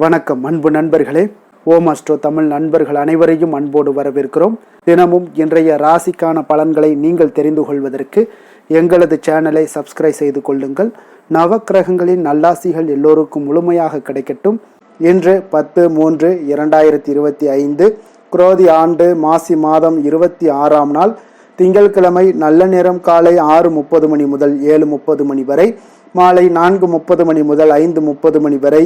வணக்கம் அன்பு நண்பர்களே. ஓம் அஸ்ட்ரோ தமிழ் நண்பர்கள் அனைவரையும் அன்போடு வரவேற்கிறோம். தினமும் இன்றைய ராசிக்கான பலன்களை நீங்கள் தெரிந்து கொள்வதற்கு எங்களது சேனலை சப்ஸ்கிரைப் செய்து கொள்ளுங்கள். நவக்கிரகங்களின் நல்லாசிகள் எல்லோருக்கும் முழுமையாக கிடைக்கட்டும். இன்று 10/3/2025 குரோதி ஆண்டு மாசி மாதம் 26ஆம் நாள் திங்கட்கிழமை. நல்ல நேரம் காலை 6:30 மணி முதல் 7:30 மணி வரை, மாலை 4:30 மணி முதல் 5:30 மணி வரை.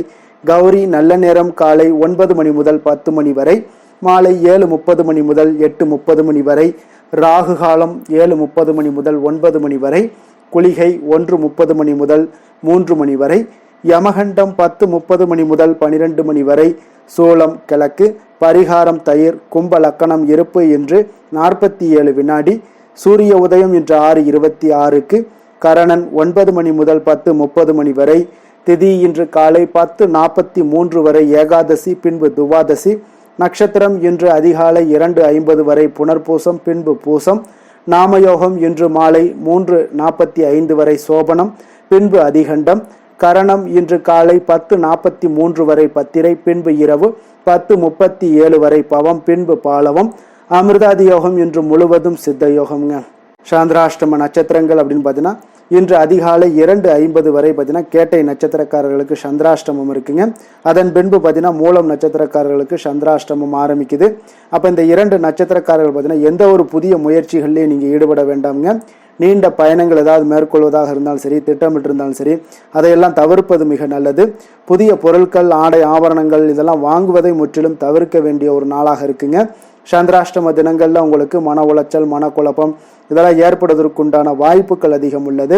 கௌரி நல்ல நேரம் காலை 9 மணி முதல் 10 மணி வரை, மாலை 7:30 மணி முதல் 8:30 மணி வரை. ராகு காலம் 7:30 மணி முதல் 9 மணி வரை. குளிகை 1:30 மணி முதல் 3 மணி வரை. யமகண்டம் 10:30 மணி முதல் 12 மணி வரை. சூலம் கிழக்கு. பரிகாரம் தயிர். கும்ப லக்கணம் இருப்பு என்று 47 வினாடி. சூரிய உதயம் இன்று 6:26க்கு. கரணன் 9 மணி முதல் 10:30 மணி வரை. திதி இன்று காலை 10:43 வரை ஏகாதசி, பின்பு துவாதசி. நட்சத்திரம் இன்று அதிகாலை 2:50 வரை புனர்பூசம், பின்பு பூசம். நாமயோகம் இன்று மாலை 3:45 வரை சோபனம், பின்பு அதிகண்டம். கரணம் இன்று காலை 10:43 வரை பத்திரை, பின்பு இரவு 10:37 வரை பவம், பின்பு பாலவம். அமிர்தாதி யோகம் இன்று முழுவதும் சித்த யோகம்ங்க. சாந்திராஷ்டம நட்சத்திரங்கள் அப்படின்னு பார்த்தீங்கன்னா இன்று அதிகாலை 2:50 வரை பார்த்தீங்கன்னா கேட்டை நட்சத்திரக்காரர்களுக்கு சந்திராஷ்டமம் இருக்குங்க. அதன் பின்பு பார்த்தீங்கன்னா மூலம் நட்சத்திரக்காரர்களுக்கு சந்திராஷ்டமம் ஆரம்பிக்குது. அப்போ இந்த 2 நட்சத்திரக்காரர்கள் பார்த்தீங்கன்னா எந்த ஒரு புதிய முயற்சிகள்லையும் நீங்கள் ஈடுபட வேண்டாமுங்க. நீண்ட பயணங்கள் ஏதாவது மேற்கொள்வதாக இருந்தாலும் சரி, திட்டமிட்டு இருந்தாலும் சரி, அதையெல்லாம் தவிர்ப்பது மிக நல்லது. புதிய பொருட்கள், ஆடை, ஆபரணங்கள் இதெல்லாம் வாங்குவதை முற்றிலும் தவிர்க்க வேண்டிய ஒரு நாளாக இருக்குங்க. சந்திராஷ்டம தினங்கள்ல உங்களுக்கு மன உளைச்சல், மனக்குழப்பம் இதெல்லாம் ஏற்படுவதற்குண்டான வாய்ப்புகள் அதிகம் உள்ளது.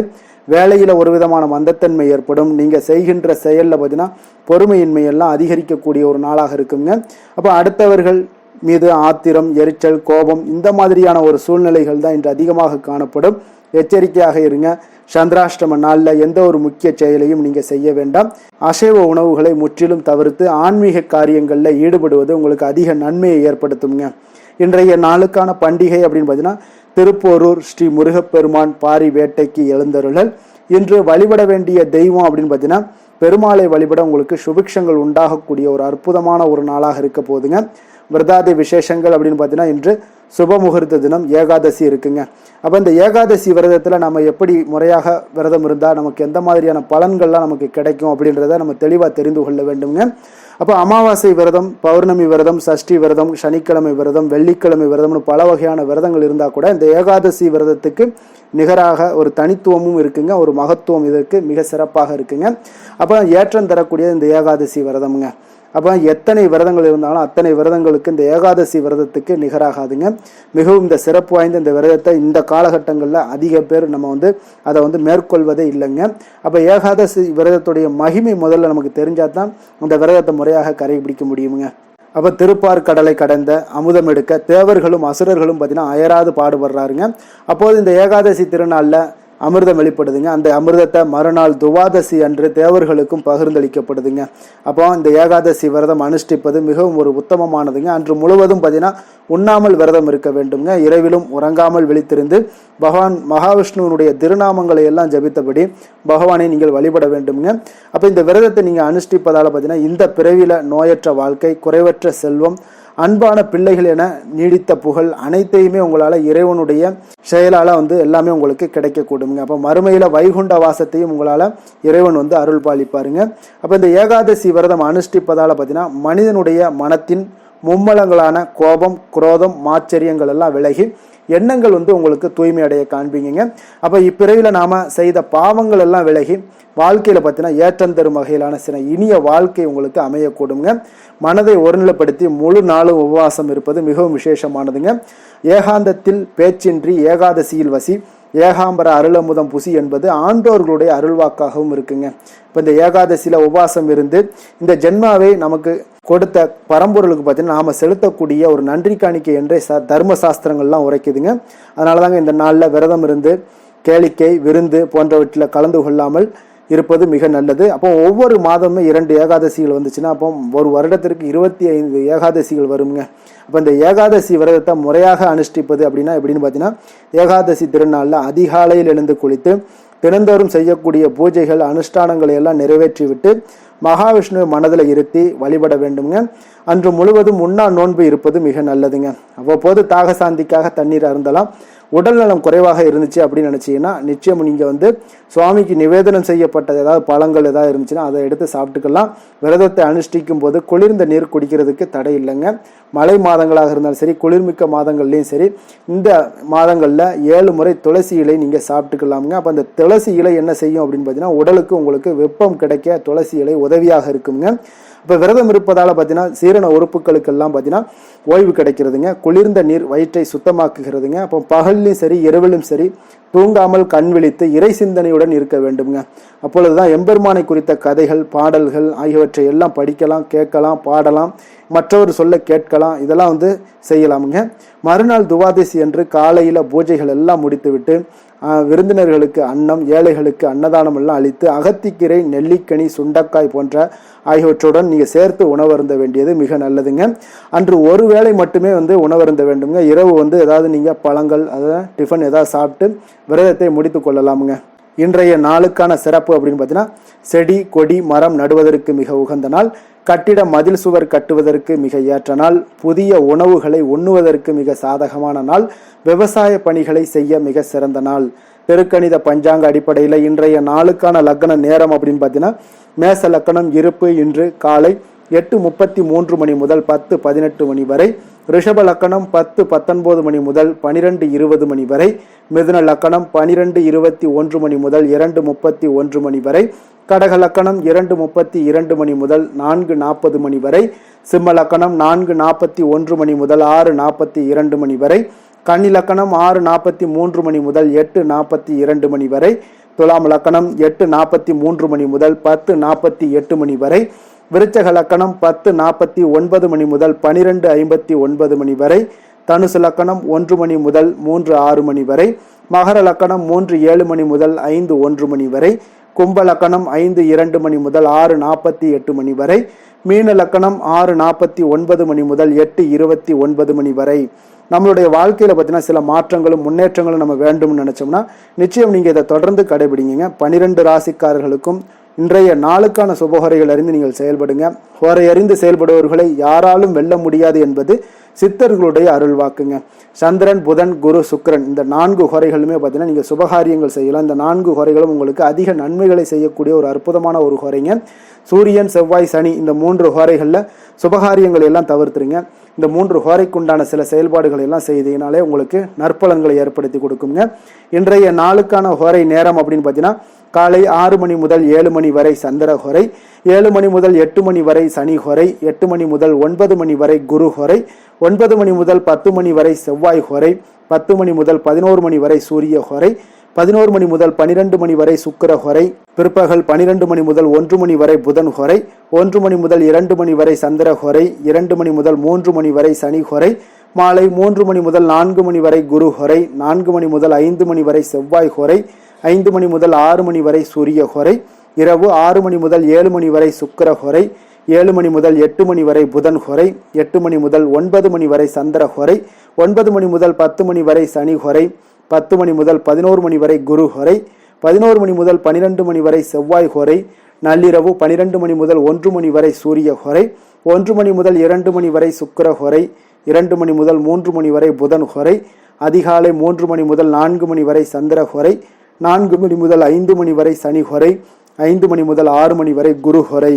வேலையில ஒரு விதமான மந்தத்தன்மை ஏற்படும். நீங்க செய்கின்ற செயல்ல பார்த்தீங்கன்னா பொறுமையின்மை எல்லாம் அதிகரிக்கக்கூடிய ஒரு நாளாக இருக்குங்க. அப்போ அடுத்தவர்கள் மீது ஆத்திரம், எரிச்சல், கோபம் இந்த மாதிரியான ஒரு சூழ்நிலைகள் தான் இன்று அதிகமாக காணப்படும். எச்சரிக்கையாக இருங்க. சந்திராஷ்டம நாளில் எந்த ஒரு முக்கிய செயலையும் நீங்க செய்ய வேண்டாம். அசைவ உணவுகளை முற்றிலும் தவிர்த்து ஆன்மீக காரியங்களில் ஈடுபடுவது உங்களுக்கு அதிக நன்மையை ஏற்படுத்துங்க. இன்றைய நாளுக்கான பண்டிகை அப்படின்னு பார்த்தீங்கன்னா திருப்போரூர் ஸ்ரீ முருகப்பெருமான் பாரி வேட்டைக்கு எழுந்தருளல். இன்று வழிபட வேண்டிய தெய்வம் அப்படின்னு பார்த்தீங்கன்னா பெருமாளை வழிபட உங்களுக்கு சுபிக்ஷங்கள் உண்டாகக்கூடிய ஒரு அற்புதமான ஒரு நாளாக இருக்க போதுங்க. விரதாதி விசேஷங்கள் அப்படின்னு பார்த்தீங்கன்னா இன்று சுப முகூர்த்த தினம், ஏகாதசி இருக்குங்க. அப்போ இந்த ஏகாதசி விரதத்தில் நம்ம எப்படி முறையாக விரதம் இருந்தால் நமக்கு எந்த மாதிரியான பலன்கள்லாம் நமக்கு கிடைக்கும் அப்படின்றத நம்ம தெளிவாக தெரிந்து கொள்ள வேண்டுங்க. அப்போ அமாவாசை விரதம், பௌர்ணமி விரதம், சஷ்டி விரதம், சனிக்கிழமை விரதம், வெள்ளிக்கிழமை விரதம்னு பல வகையான விரதங்கள் இருந்தால் கூட இந்த ஏகாதசி விரதத்துக்கு நிகராக ஒரு தனித்துவமும் இருக்குங்க, ஒரு மகத்துவம் இதற்கு மிக சிறப்பாக இருக்குங்க. அப்போ ஏற்றம் தரக்கூடிய இந்த ஏகாதசி விரதம்ங்க. அப்போ எத்தனை விரதங்கள் இருந்தாலும் அத்தனை விரதங்களுக்கு இந்த ஏகாதசி விரதத்துக்கு நிகராகாதுங்க. மிகவும் இந்த சிறப்பு வாய்ந்த இந்த விரதத்தை இந்த காலகட்டங்களில் அதிக பேர் நம்ம அதை மேற்கொள்வதே இல்லைங்க. அப்போ ஏகாதசி விரதத்துடைய மகிமை முதல்ல நமக்கு தெரிஞ்சால் தான் அந்த விரதத்தை முறையாக கடைபிடிக்க முடியுங்க. அப்போ திருப்பார் கடலை கடந்த அமுதம் எடுக்க தேவர்களும் அசுரர்களும் பார்த்தீங்கன்னா அயராது பாடுபடுறாருங்க. அப்போது இந்த ஏகாதசி திருநாளில் அமிர்தம் வெளிப்படுதுங்க. அந்த அமிர்தத்தை மறுநாள் துவாதசி அன்று தேவர்களுக்கும் பகிர்ந்தளிக்கப்படுதுங்க. அப்போ இந்த ஏகாதசி விரதம் அனுஷ்டிப்பது மிகவும் ஒரு உத்தமமானதுங்க. அன்று முழுவதும் பார்த்தீங்கன்னா உண்ணாமல் விரதம் இருக்க வேண்டுங்க. இரவிலும் உறங்காமல் விழித்திருந்து பகவான் மகாவிஷ்ணுவனுடைய திருநாமங்களை எல்லாம் ஜபித்தபடி பகவானை நீங்கள் வழிபட வேண்டுங்க. அப்போ இந்த விரதத்தை நீங்கள் அனுஷ்டிப்பதால் பார்த்தீங்கன்னா இந்த பிறவில நோயற்ற வாழ்க்கை, குறைவற்ற செல்வம், அன்பான பிள்ளைகள் என நீடித்த புகழ் அனைத்தையுமே உங்களால் இறைவனுடைய செயலால் எல்லாமே உங்களுக்கு கிடைக்கக்கூடுங்க. அப்போ மறுமையில் வைகுண்ட வாசத்தையும் உங்களால் இறைவன் அருள் பாலிப்பாருங்க. அப்போ இந்த ஏகாதசி விரதம் அனுஷ்டிப்பதால் பார்த்தீங்கன்னா மனிதனுடைய மனத்தின் மும்மலங்களான கோபம், குரோதம், மாச்சரியங்கள் எல்லாம் விலகி எண்ணங்கள் உங்களுக்கு தூய்மை அடைய காண்பீங்க. அப்போ இப்பிறவில நாம செய்த பாவங்கள் எல்லாம் விலகி வாழ்க்கையில பார்த்தீங்கன்னா ஏற்றம் தரும் வகையிலான சில இனிய வாழ்க்கை உங்களுக்கு அமையக்கூடுங்க. மனதை ஒருநிலைப்படுத்தி முழு நாளும் உபவாசம் இருப்பது மிகவும் விசேஷமானதுங்க. ஏகாந்தத்தில் பேச்சின்றி ஏகாதசியில் வசி, ஏகாம்பர அருளமுதம் புசி என்பது ஆண்டோர்களுடைய அருள்வாக்காகவும் இருக்குங்க. இப்போ இந்த ஏகாதசியில உபவாசம் இருந்து இந்த ஜென்மாவை நமக்கு கொடுத்த பரம்பொருளுக்கு பார்த்தீங்கன்னா நாம செலுத்தக்கூடிய ஒரு நன்றி காணிக்கை என்றே தர்ம சாஸ்திரங்கள்லாம் உரைக்குதுங்க. அதனால தாங்க இந்த நாளில் விரதம் இருந்து கேளிக்கை, விருந்து போன்றவற்றில் கலந்து கொள்ளாமல் இருப்பது மிக நல்லது. அப்போ ஒவ்வொரு மாதமும் 2 ஏகாதசிகள் வந்துச்சுன்னா அப்போ ஒரு வருடத்திற்கு 25 ஏகாதசிகள் வருங்க. அப்போ இந்த ஏகாதசி விரதத்தை முறையாக அனுஷ்டிப்பது அப்படின்னா எப்படின்னு பார்த்தீங்கன்னா, ஏகாதசி திருநாளில் அதிகாலையில் எழுந்து குளித்து தினந்தோறும் செய்யக்கூடிய பூஜைகள் அனுஷ்டானங்களை எல்லாம் நிறைவேற்றிவிட்டு மகாவிஷ்ணுவை மனதில் இருத்தி வழிபட வேண்டுங்க. அன்று முழுவதும் உண்ணா நோன்பு இருப்பது மிக நல்லதுங்க. அவ்வப்போது தாக சாந்திக்காக தண்ணீர் அருந்தலாம். உடல் நலம் குறைவாக இருந்துச்சு அப்படின்னு நினச்சிங்கன்னா நிச்சயம் நீங்கள் சுவாமிக்கு நிவேதனம் செய்யப்பட்ட ஏதாவது பழங்கள் ஏதாவது இருந்துச்சுன்னா அதை எடுத்து சாப்பிட்டுக்கலாம். விரதத்தை அனுஷ்டிக்கும் போது குளிர்ந்த நீர் குடிக்கிறதுக்கு தடை இல்லைங்க. மழை மாதங்களாக இருந்தாலும் சரி, குளிர்மிக்க மாதங்கள்லையும் சரி, இந்த மாதங்களில் 7 முறை துளசி இலை நீங்கள் சாப்பிட்டுக்கலாமுங்க. அப்போ அந்த துளசி இலை என்ன செய்யும் அப்படின்னு பார்த்தீங்கன்னா, உடலுக்கு உங்களுக்கு வெப்பம் கிடைக்க துளசி இலை உதவியாக இருக்குங்க. இப்போ விரதம் இருப்பதால் பார்த்தீங்கன்னா சீரண உறுப்புகளுக்கெல்லாம் பார்த்தீங்கன்னா ஓய்வு கிடைக்கிறதுங்க. குளிர்ந்த நீர் வயிற்றை சுத்தமாக்குகிறதுங்க. அப்போ பகல்லையும் சரி இரவிலும் சரி தூங்காமல் கண் விழித்து இறை சிந்தனையுடன் இருக்க வேண்டுங்க. அப்பொழுதுதான் எம்பெருமானை குறித்த கதைகள், பாடல்கள் ஆகியவற்றை எல்லாம் படிக்கலாம், கேட்கலாம், பாடலாம், மற்றவர் சொல்ல கேட்கலாம். இதெல்லாம் செய்யலாமுங்க. மறுநாள் துவாதசி அன்று காலையில் பூஜைகள் எல்லாம் முடித்துவிட்டு விருந்தினர்களுக்கு அன்னம், ஏழைகளுக்கு அன்னதானம் எல்லாம் அளித்து அகத்திக்கீரை, நெல்லிக்கனி, சுண்டக்காய் போன்ற ஆகியவற்றுடன் நீங்கள் சேர்த்து உணவருந்த வேண்டியது மிக நல்லதுங்க. அன்று ஒரு வேளை மட்டுமே உணவருந்த வேண்டுங்க. இரவு ஏதாவது நீங்கள் பழங்கள் அதாவது டிஃபன் ஏதாவது சாப்பிட்டு விரதத்தை முடித்து கொள்ளலாமுங்க. இன்றைய நாளுக்கான சிறப்பு அப்படின்னு பார்த்தீங்கன்னா, செடி கொடி மரம் நடுவதற்கு மிக உகந்த நாள், கட்டிட மதில் சுவர் கட்டுவதற்கு மிக ஏற்ற நாள், புதிய உணவுகளை உண்ணுவதற்கு மிக சாதகமான நாள், விவசாய பணிகளை செய்ய மிக சிறந்த நாள். திருக்கணித பஞ்சாங்க அடிப்படையில் இன்றைய நாளுக்கான லக்ன நேரம் அப்படின்னு பார்த்தீங்கன்னா, மேச லக்கணம் இருப்பு இன்று காலை 8:33 மணி முதல் 10:18 மணி வரை, ரிஷப லக்கணம் 10:19 மணி முதல் 12:20 மணி வரை, மிதுன லக்கணம் 12:21 மணி முதல் 2:31 மணி வரை, கடக லக்கணம் 2:32 மணி முதல் 4:40 மணி வரை, சிம்ம லக்கணம் 4:41 மணி முதல் 6:42 மணி வரை, கன்னி லக்கணம் 6:43 மணி முதல் 8:42 மணி வரை, துலாம் லக்கணம் 8:43 மணி முதல் 10:48 மணி வரை, விருச்சக லக்கணம் 10:49 மணி முதல் 12:59 மணி வரை, தனுசு லக்கணம் 1 மணி முதல் 3:06 மணி வரை, மகர லக்கணம் 3:07 மணி முதல் 5:01 மணி வரை, கும்ப லக்கணம் 5:02 மணி முதல் 6:48 மணி வரை, மீன லக்கணம் 6:49 மணி முதல் 8:29 மணி வரை. நம்மளுடைய வாழ்க்கையில் பார்த்தீங்கன்னா சில மாற்றங்களும் முன்னேற்றங்களும் நம்ம வேண்டும்னு நினச்சோம்னா நிச்சயம் நீங்கள் இதை தொடர்ந்து கடைபிடிங்க. 12 ராசிக்காரர்களுக்கும் இன்றைய நாளுக்கான சுபஹோரைகள் அறிந்து நீங்கள் செயல்படுங்க. ஹோரை அறிந்து செயல்படுபவர்களை யாராலும் வெல்ல முடியாது என்பது சித்தர்களுடைய அருள்வாக்குங்க. சந்திரன், புதன், குரு, சுக்கிரன் இந்த 4 ஹோரைகளுமே பார்த்தீங்கன்னா நீங்கள் சுபகாரியங்கள் செய்யலாம். இந்த 4 ஹோரைகளும் உங்களுக்கு அதிக நன்மைகளை செய்யக்கூடிய ஒரு அற்புதமான ஒரு ஹோரைங்க. சூரியன், செவ்வாய், சனி இந்த 3 ஹோரைகளில் சுபகாரியங்களை எல்லாம் தவிர்த்துருங்க. இந்த 3 ஹோரைக்குண்டான சில செயல்பாடுகளை எல்லாம் செய்தீங்கனாலே உங்களுக்கு நற்பலன்களை ஏற்படுத்தி கொடுக்குங்க. இன்றைய நாளுக்கான ஹோரை நேரம் அப்படின்னு பார்த்தீங்கன்னா, காலை 6 மணி முதல் 7 மணி வரை சந்திர ஹோரை, 7 மணி முதல் 8 மணி வரை சனி ஹோரை, 8 மணி முதல் 9 மணி வரை குரு ஹோரை, 9 மணி முதல் 10 மணி வரை செவ்வாய் ஹோரை, 10 மணி முதல் 11 மணி வரை சூரிய ஹோரை, 11 மணி முதல் 12 மணி வரை சுக்கிர ஹோரை, பிற்பகல் 12 மணி முதல் 1 மணி வரை புதன் ஹோரை, 1 மணி முதல் 2 மணி வரை சந்திர ஹோரை, 2 மணி முதல் 3 மணி வரை சனி ஹோரை, மாலை 3 மணி முதல் 4 மணி வரை குரு ஹோரை, 4 மணி முதல் 5 மணி வரை செவ்வாய் ஹோரை, 5 மணி முதல் 6 மணி வரை சூரிய ஹோரை, இரவு 6 மணி முதல் 7 மணி வரை சுக்கிர ஹோரை, 7 மணி முதல் 8 மணி வரை புதன் ஹோரை, 8 மணி முதல் 9 மணி வரை சந்திர ஹோரை, 9 மணி முதல் 10 மணி வரை சனி ஹோரை, 10 மணி முதல் 11 மணி வரை குரு ஹோரை, 11 மணி முதல் 12 மணி வரை செவ்வாய் ஹோரை, நள்ளிரவு 12 மணி முதல் 1 மணி வரை சூரிய ஹோரை, 1 மணி முதல் 2 மணி வரை சுக்கிர ஹோரை, 2 மணி முதல் 3 மணி வரை புதன் ஹோரை, அதிகாலை 3 மணி முதல் 4 மணி வரை சந்திர ஹோரை, 4 மணி முதல் 5 மணி வரை சனி ஹோரை, 5 மணி முதல் 6 மணி வரை குரு ஹோரை.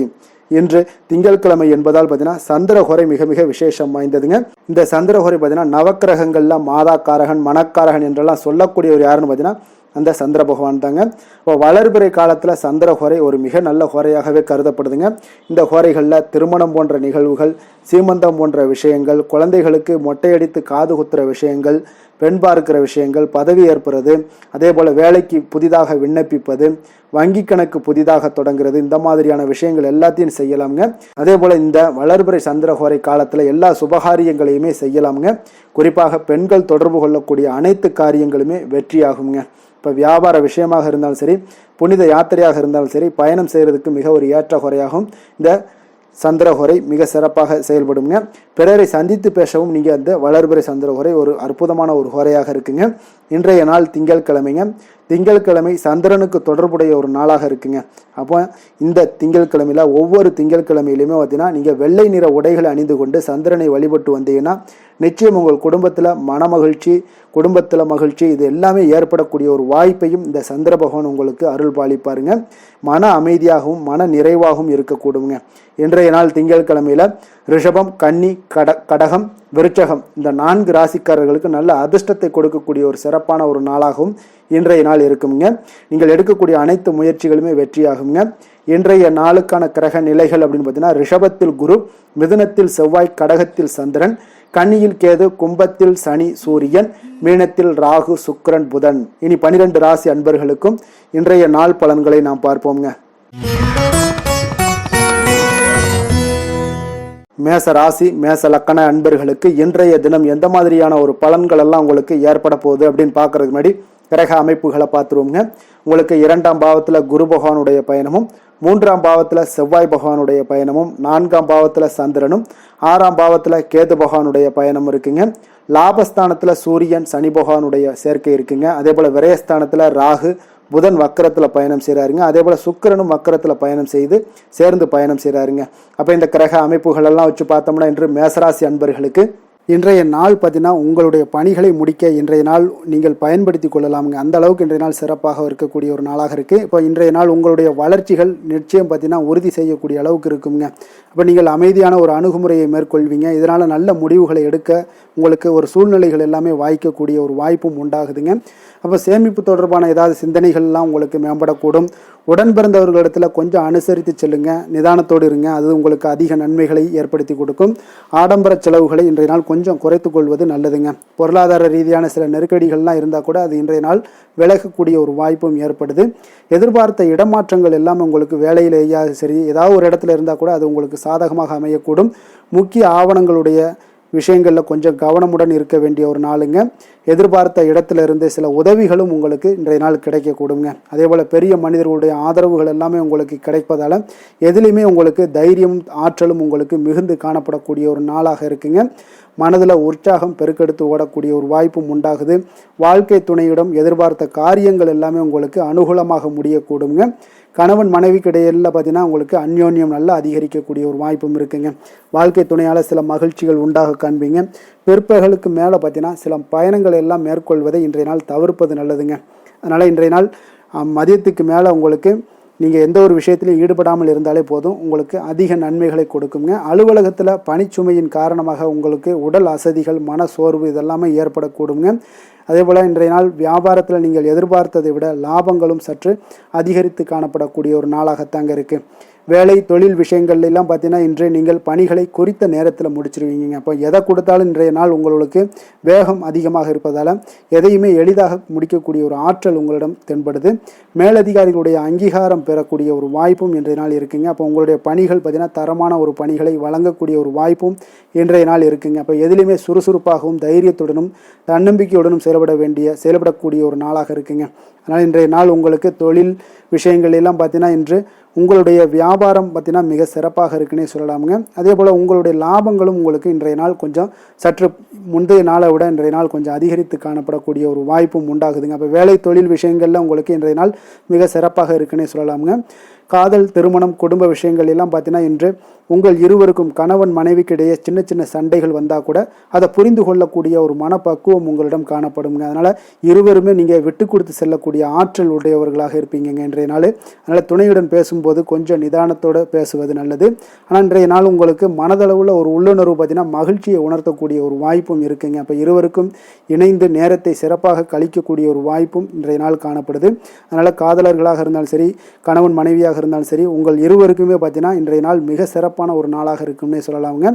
இன்று திங்கட்கிழமை என்பதால் பார்த்தீங்கன்னா சந்திர ஹோரை மிக மிக விசேஷம் வாய்ந்ததுங்க. இந்த சந்திர ஹோரை பார்த்தீங்கன்னா நவக்கிரகங்கள்ல மாதாக்காரகன், மணக்காரகன் என்றெல்லாம் சொல்லக்கூடியவர் யாருன்னு பார்த்தீங்கன்னா அந்த சந்திர பகவான் தாங்க. இப்போ வளர்பிறை காலத்தில் சந்திர ஹோரை ஒரு மிக நல்ல ஹோரையாகவே கருதப்படுதுங்க. இந்த ஹோரைகளில் திருமணம் போன்ற நிகழ்வுகள், சீமந்தம் போன்ற விஷயங்கள், குழந்தைகளுக்கு மொட்டையடித்து காது குத்துற விஷயங்கள், பெண் பார்க்கிற விஷயங்கள், பதவி ஏற்படுறது, அதே போல் வேலைக்கு புதிதாக விண்ணப்பிப்பது, வங்கி கணக்கு புதிதாக தொடங்குறது, இந்த மாதிரியான விஷயங்கள் எல்லாத்தையும் செய்யலாமுங்க. அதே போல் இந்த வளர்பிறை சந்திரஹோரை காலத்தில் எல்லா சுபகாரியங்களையுமே செய்யலாமுங்க. குறிப்பாக பெண்கள் தொடர்பு கொள்ளக்கூடிய அனைத்து காரியங்களுமே வெற்றியாகுங்க. இப்போ வியாபார விஷயமாக இருந்தாலும் சரி, புனித யாத்திரையாக இருந்தாலும் சரி, பயணம் செய்கிறதுக்கு மிக ஒரு ஏற்ற குறையாகும் இந்த சந்திரஹோரை மிக சிறப்பாக செயல்படுங்க. பிறரை சந்தித்து பேசவும் நீங்கள் அந்த வளர்பிறை சந்திரஹோரை ஒரு அற்புதமான ஒரு ஹோரையாக இருக்குங்க. இன்றைய நாள் திங்கட்கிழமைங்க. திங்கட்கிழமை சந்திரனுக்கு தொடர்புடைய ஒரு நாளாக இருக்குங்க. அப்போ இந்த திங்கட்கிழமையில ஒவ்வொரு திங்கட்கிழமையிலுமே பார்த்தீங்கன்னா நீங்கள் வெள்ளை நிற உடைகளை அணிந்து கொண்டு சந்திரனை வழிபட்டு வந்தீங்கன்னா நிச்சயம் உங்கள் குடும்பத்தில் மன மகிழ்ச்சி, குடும்பத்தில் மகிழ்ச்சி, இது எல்லாமே ஏற்படக்கூடிய ஒரு வாய்ப்பையும் இந்த சந்திர பகவான் உங்களுக்கு அருள் பாலிப்பாருங்க. மன அமைதியாகவும் மன நிறைவாகவும் இருக்கக்கூடுங்க. இன்றைய நாள் திங்கட்கிழமையில ரிஷபம், கன்னி, கடகம், விருச்சகம் இந்த 4 ராசிக்காரர்களுக்கு நல்ல அதிர்ஷ்டத்தை கொடுக்கக்கூடிய ஒரு சிறப்பான ஒரு நாளாகவும் இன்றைய நாள் இருக்குங்க. நீங்கள் எடுக்கக்கூடிய அனைத்து முயற்சிகளுமே வெற்றியாகுங்க. இன்றைய நாளுக்கான கிரக நிலைகள் அப்படின்னு பார்த்தீங்கன்னா ரிஷபத்தில் குரு, மிதுனத்தில் செவ்வாய், கடகத்தில் சந்திரன், கன்னியில் கேது, கும்பத்தில் சனி சூரியன், மீனத்தில் ராகு சுக்கிரன் புதன். இனி 12 ராசி அன்பர்களுக்கும் இன்றைய நாள் பலன்களை நாம் பார்ப்போம்ங்க. மேச ராசி மேச லக்கண அன்பர்களுக்கு இன்றைய தினம் எந்த மாதிரியான ஒரு பலன்கள் எல்லாம் உங்களுக்கு ஏற்பட போகுது அப்படின்னு பார்க்கறதுக்கு முன்னாடி கிரக அமைப்புகளை பார்த்துருவோங்க. உங்களுக்கு 2ஆம் பாவத்தில் குரு பகவானுடைய பயணமும், 3ஆம் பாவத்தில் செவ்வாய் பகவானுடைய பயணமும், 4ஆம் பாவத்தில் சந்திரனும், 6ஆம் பாவத்தில் கேது பகவானுடைய பயணம் இருக்குங்க. லாபஸ்தானத்தில் சூரியன் சனி பகவானுடைய சேர்க்கை இருக்குங்க. அதே போல் விரயஸ்தானத்தில் ராகு புதன் வக்கரத்தில் பயணம் செய்கிறாருங்க. அதே போல் சுக்கிரனும் வக்கரத்தில் பயணம் செய்து சேர்ந்து பயணம் செய்கிறாருங்க. அப்போ இந்த கிரக அமைப்புகள் எல்லாம் வச்சு பார்த்தோம்னா இன்று மேசராசி அன்பர்களுக்கு இன்றைய நாள் பார்த்தீங்கன்னா உங்களுடைய பணிகளை முடிக்க இன்றைய நாள் நீங்கள் பயன்படுத்தி கொள்ளலாமுங்க. அந்த அளவுக்கு இன்றைய நாள் சிறப்பாக இருக்கக்கூடிய ஒரு நாளாக இருக்குது. இப்போ இன்றைய நாள் உங்களுடைய வளர்ச்சிகள் நிச்சயம் பார்த்தீங்கன்னா உறுதி செய்யக்கூடிய அளவுக்கு இருக்குங்க. அப்போ நீங்கள் அமைதியான ஒரு அணுகுமுறையை மேற்கொள்வீங்க. இதனால் நல்ல முடிவுகளை எடுக்க உங்களுக்கு ஒரு சூழ்நிலைகள் எல்லாமே வாய்க்கக்கூடிய ஒரு வாய்ப்பும் உண்டாகுதுங்க. அப்போ சேமிப்பு தொடர்பான ஏதாவது சிந்தனைகள்லாம் உங்களுக்கு மேம்படக்கூடும். உடன் பிறந்தவர்களிடத்தில் கொஞ்சம் அனுசரித்து செல்லுங்க, நிதானத்தோடு இருங்க. அது உங்களுக்கு அதிக நன்மைகளை ஏற்படுத்தி கொடுக்கும். ஆடம்பர செலவுகளை இன்றைய நாள் கொஞ்சம் குறைத்து கொள்வது நல்லதுங்க. பொருளாதார ரீதியான சில நெருக்கடிகள்லாம் இருந்தால் கூட அது இன்றைய நாள் விலகக்கூடிய ஒரு வாய்ப்பும் ஏற்படுது. எதிர்பார்த்த இடமாற்றங்கள் எல்லாம் உங்களுக்கு வேலையிலேயே சரி ஏதாவது ஒரு இடத்துல இருந்தால் கூட அது உங்களுக்கு சாதகமாக அமையக்கூடும். முக்கிய ஆவணங்களுடைய விஷயங்களில் கொஞ்சம் கவனமுடன் இருக்க வேண்டிய ஒரு நாளுங்க. எதிர்பார்த்த இடத்துல இருந்து சில உதவிகளும் உங்களுக்கு இன்றைய நாள் கிடைக்கக்கூடுங்க. அதே போல் பெரிய மனிதர்களுடைய ஆதரவுகள் எல்லாமே உங்களுக்கு கிடைப்பதால் எதுலேயுமே உங்களுக்கு தைரியம் ஆற்றலும் உங்களுக்கு மிகுந்து காணப்படக்கூடிய ஒரு நாளாக இருக்குங்க. மனதில் உற்சாகம் பெருக்கெடுத்து ஓடக்கூடிய ஒரு வாய்ப்பும் உண்டாகுது. வாழ்க்கை துணையிடம் எதிர்பார்த்த காரியங்கள் எல்லாமே உங்களுக்கு அனுகூலமாக முடியக்கூடுங்க. கணவன் மனைவிக்கு இடையில பார்த்தீங்கன்னா உங்களுக்கு அந்யோன்யம் நல்லா அதிகரிக்கக்கூடிய ஒரு வாய்ப்பும் இருக்குங்க. வாழ்க்கை துணையால் சில மகிழ்ச்சிகள் உண்டாக காண்பீங்க. பிற்பகலுக்கு மேலே பார்த்தீங்கன்னா சில பயணங்கள் எல்லாம் மேற்கொள்வதை இன்றைய நாள் தவிர்ப்பது நல்லதுங்க. அதனால் இன்றைய நாள் மதியத்துக்கு மேலே உங்களுக்கு நீங்கள் எந்த ஒரு விஷயத்திலையும் ஈடுபடாமல் இருந்தாலே போதும், உங்களுக்கு அதிக நன்மைகளை கொடுக்குங்க. அலுவலகத்தில் பணிச்சுமையின் காரணமாக உங்களுக்கு உடல் அசதிகள், மன சோர்வு இதெல்லாமே ஏற்படக்கூடுங்க. அதே போல் இன்றைய நாள் வியாபாரத்தில் நீங்கள் எதிர்பார்த்ததை விட லாபங்களும் சற்று அதிகரித்து காணப்படக்கூடிய ஒரு நாளாகத்தாங்க இருக்குது. வேலை தொழில் விஷயங்கள்லாம் பார்த்தீங்கன்னா இன்று நீங்கள் பணிகளை குறித்த நேரத்தில் முடிச்சிருவீங்க. அப்போ எதை கொடுத்தாலும் இன்றைய நாள் உங்களுக்கு வேகம் அதிகமாக இருப்பதால் எதையுமே எளிதாக முடிக்கக்கூடிய ஒரு ஆற்றல் உங்களிடம் தென்படுது. மேலதிகாரிகளுடைய அங்கீகாரம் பெறக்கூடிய ஒரு வாய்ப்பும் இன்றைய நாள் இருக்குங்க. அப்போ உங்களுடைய பணிகள் பார்த்தீங்கன்னா தரமான ஒரு பணிகளை வழங்கக்கூடிய ஒரு வாய்ப்பும் இன்றைய நாள் இருக்குங்க. அப்போ எதிலுமே சுறுசுறுப்பாகவும் தைரியத்துடனும் தன்னம்பிக்கையுடனும் செயல்படக்கூடிய ஒரு நாளாக இருக்குங்க. அதனால் இன்றைய நாள் உங்களுக்கு தொழில் விஷயங்கள் எல்லாம் பார்த்தீங்கன்னா இன்று உங்களுடைய வியாபாரம் பார்த்தீங்கன்னா மிக சிறப்பாக இருக்குன்னே சொல்லலாமுங்க. அதே போல் உங்களுடைய லாபங்களும் உங்களுக்கு இன்றைய நாள் கொஞ்சம் சற்று முந்தைய நாளை விட இன்றைய நாள் கொஞ்சம் அதிகரித்து காணப்படக்கூடிய ஒரு வாய்ப்பும் உண்டாகுதுங்க. அப்போ வேலை தொழில் விஷயங்களில் உங்களுக்கு இன்றைய நாள் மிக சிறப்பாக இருக்குன்னே சொல்லலாமுங்க. காதல், திருமணம், குடும்ப விஷயங்கள் எல்லாம் பார்த்தீங்கன்னா இன்று உங்கள் இருவருக்கும் கணவன் மனைவிக்கு இடையே சின்ன சின்ன சண்டைகள் வந்தால் கூட அதை புரிந்து கொள்ளக்கூடிய ஒரு மனப்பக்குவம் உங்களிடம் காணப்படுங்க. அதனால் இருவருமே நீங்கள் விட்டு கொடுத்து செல்லக்கூடிய ஆற்றல் உடையவர்களாக இருப்பீங்க இன்றைய நாள். அதனால் துணையுடன் பேசும்போது கொஞ்சம் நிதானத்தோடு பேசுவது நல்லது. ஆனால் இன்றைய நாள் உங்களுக்கு மனதளவில் ஒரு உள்ளுணர்வு பார்த்தீங்கன்னா மகிழ்ச்சியை உணர்த்தக்கூடிய ஒரு வாய்ப்பும் இருக்குங்க. அப்போ இருவருக்கும் இணைந்து நேரத்தை சிறப்பாக கழிக்கக்கூடிய ஒரு வாய்ப்பும் இன்றைய நாள் காணப்படுது. அதனால் காதலர்களாக இருந்தாலும் சரி, கணவன் மனைவியாக இருந்தாலும் சரி, உங்கள் இருவருக்குமே பார்த்தீங்கன்னா இன்றைய நாள் மிக சிறப்பான ஒரு நாளாக இருக்கும்னே சொல்லலாமுங்க.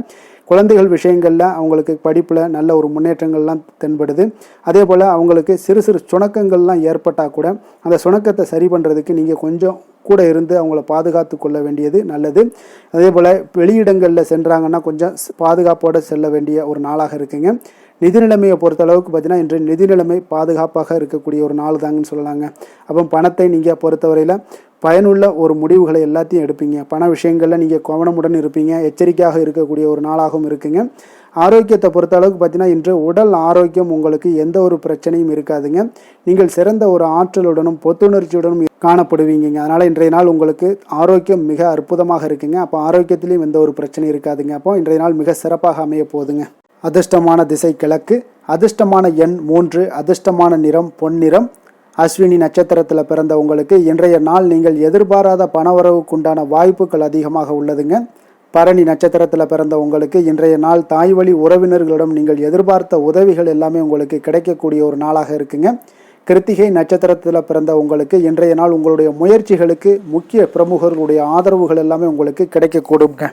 குழந்தைகள் விஷயங்களில் அவங்களுக்கு படிப்பில் நல்ல ஒரு முன்னேற்றங்கள்லாம் தென்படுது. அதே போல் அவங்களுக்கு சிறு சிறு சுணக்கங்கள்லாம் ஏற்பட்டால் கூட அந்த சுணக்கத்தை சரி பண்ணுறதுக்கு நீங்கள் கொஞ்சம் கூட இருந்து அவங்கள பாதுகாத்து கொள்ள வேண்டியது நல்லது. அதே போல் வெளியிடங்களில் சென்றாங்கன்னா கொஞ்சம் பாதுகாப்போடு செல்ல வேண்டிய ஒரு நாளாக இருக்குங்க. நிதி நிலைமையை பொறுத்தளவுக்கு பார்த்தீங்கன்னா இன்று நிதி நிலைமை பாதுகாப்பாக இருக்கக்கூடிய ஒரு நாள் தாங்கன்னு சொல்லலாங்க. அப்போ பணத்தை நீங்கள் பொறுத்தவரையில் பயனுள்ள ஒரு முடிவுகளை எல்லாத்தையும் எடுப்பீங்க. பண விஷயங்களில் நீங்கள் கவனமுடன் இருப்பீங்க. எச்சரிக்கையாக இருக்கக்கூடிய ஒரு நாளாகவும் இருக்குங்க. ஆரோக்கியத்தை பொறுத்த அளவுக்கு பார்த்தீங்கன்னா இன்று உடல் ஆரோக்கியம் உங்களுக்கு எந்த ஒரு பிரச்சனையும் இருக்காதுங்க. நீங்கள் சிறந்த ஒரு ஆற்றலுடனும் புத்துணர்ச்சியுடனும் காணப்படுவீங்க. அதனால் இன்றைய நாள் உங்களுக்கு ஆரோக்கியம் மிக அற்புதமாக இருக்குங்க. அப்போ ஆரோக்கியத்திலையும் எந்த ஒரு பிரச்சனையும் இருக்காதுங்க. அப்போ இன்றைய நாள் மிக சிறப்பாக அமைய போகுதுங்க. அதிர்ஷ்டமான திசை கிழக்கு, அதிர்ஷ்டமான எண் 3, அதிர்ஷ்டமான நிறம் பொன்னிறம். அஸ்வினி நட்சத்திரத்தில் பிறந்த உங்களுக்கு இன்றைய நாள் நீங்கள் எதிர்பாராத பணவரவுக்குண்டான வாய்ப்புகள் அதிகமாக உள்ளதுங்க. பரணி நட்சத்திரத்தில் பிறந்த உங்களுக்கு இன்றைய நாள் தாய் வழி உறவினர்களிடம் நீங்கள் எதிர்பார்த்த உதவிகள் எல்லாமே உங்களுக்கு கிடைக்கக்கூடிய ஒரு நாளாக இருக்குங்க. கிருத்திகை நட்சத்திரத்தில் பிறந்த உங்களுக்கு இன்றைய நாள் உங்களுடைய முயற்சிகளுக்கு முக்கிய பிரமுகர்களுடைய ஆதரவுகள் எல்லாமே உங்களுக்கு கிடைக்கக்கூடுங்க.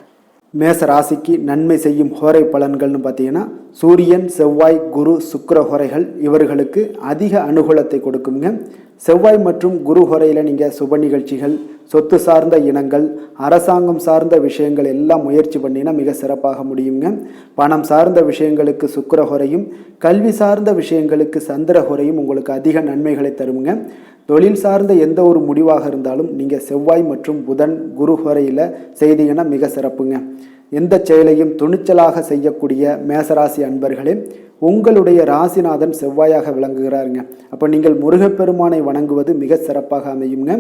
மேச ராசிக்கு நன்மை செய்யும் ஹோரை பலன்கள்னு பார்த்தீங்கன்னா சூரியன், செவ்வாய், குரு, சுக்கிர ஹோரைகள் இவர்களுக்கு அதிக அனுகூலத்தை கொடுக்குங்க. செவ்வாய் மற்றும் குரு ஹோரையில் நீங்கள் சுப நிகழ்ச்சிகள், சொத்து சார்ந்த இனங்கள், அரசாங்கம் சார்ந்த விஷயங்கள் எல்லாம் முயற்சி பண்ணினா மிக சிறப்பாக முடியுங்க. பணம் சார்ந்த விஷயங்களுக்கு சுக்கிர ஹோரையும், கல்வி சார்ந்த விஷயங்களுக்கு சந்திர ஹோரையும் உங்களுக்கு அதிக நன்மைகளை தருங்க. தொழில் சார்ந்த எந்த ஒரு முடிவாக இருந்தாலும் நீங்கள் செவ்வாய் மற்றும் புதன், குரு ஹோரையில் செய்தீங்கன்னா மிக சிறப்புங்க. எந்த செயலையும் துணிச்சலாக செய்யக்கூடிய மேசராசி அன்பர்களே, உங்களுடைய ராசிநாதன் செவ்வாயாக விளங்குகிறாருங்க. அப்போ நீங்கள் முருகப்பெருமானை வணங்குவது மிக சிறப்பாக அமையுங்க.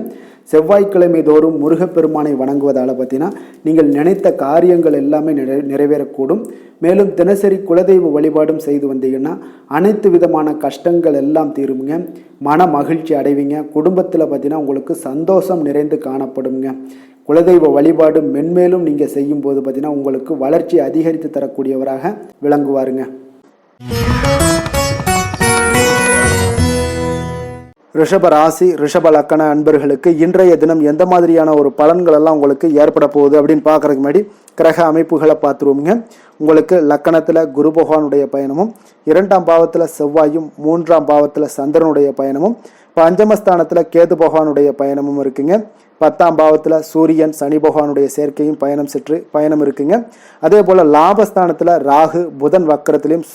செவ்வாய்க்கிழமை தோறும் முருகப்பெருமானை வணங்குவதால் பார்த்தீங்கன்னா நீங்கள் நினைத்த காரியங்கள் எல்லாமே நிறைவேறக்கூடும். மேலும் தினசரி குலதெய்வ வழிபாடும் செய்து வந்தீங்கன்னா அனைத்து விதமான கஷ்டங்கள் எல்லாம் தீருங்க. மன மகிழ்ச்சி அடைவீங்க. குடும்பத்தில் பார்த்தீங்கன்னா உங்களுக்கு சந்தோஷம் நிறைந்து காணப்படுங்க. குலதெய்வ வழிபாடு மென்மேலும் நீங்கள் செய்யும்போது பார்த்தீங்கன்னா உங்களுக்கு வளர்ச்சி அதிகரித்து தரக்கூடியவராக விளங்குவாருங்க. ரிஷப ராசி, ரிஷப லக்கண அன்பர்களுக்கு இன்றைய தினம் எந்த மாதிரியான ஒரு பலன்கள் எல்லாம் உங்களுக்கு ஏற்பட போகுது அப்படின்னு பார்க்கறதுக்கு முன்னாடி கிரக அமைப்புகளை பார்த்துருவோங்க. உங்களுக்கு லக்கணத்தில் குரு பகவானுடைய பயணமும், 2ஆம் பாவத்தில் செவ்வாயும், 3ஆம் பாவத்தில் சந்திரனுடைய பயணமும், பஞ்சமஸ்தானத்தில் கேது பகவானுடைய பயணமும் இருக்குங்க. 10ஆம் பாவத்தில் சூரியன், சனி பகவானுடைய சேர்க்கையும் பயணம் இருக்குங்க. அதே போல் லாபஸ்தானத்தில் ராகு, புதன் வக்கரத்திலையும்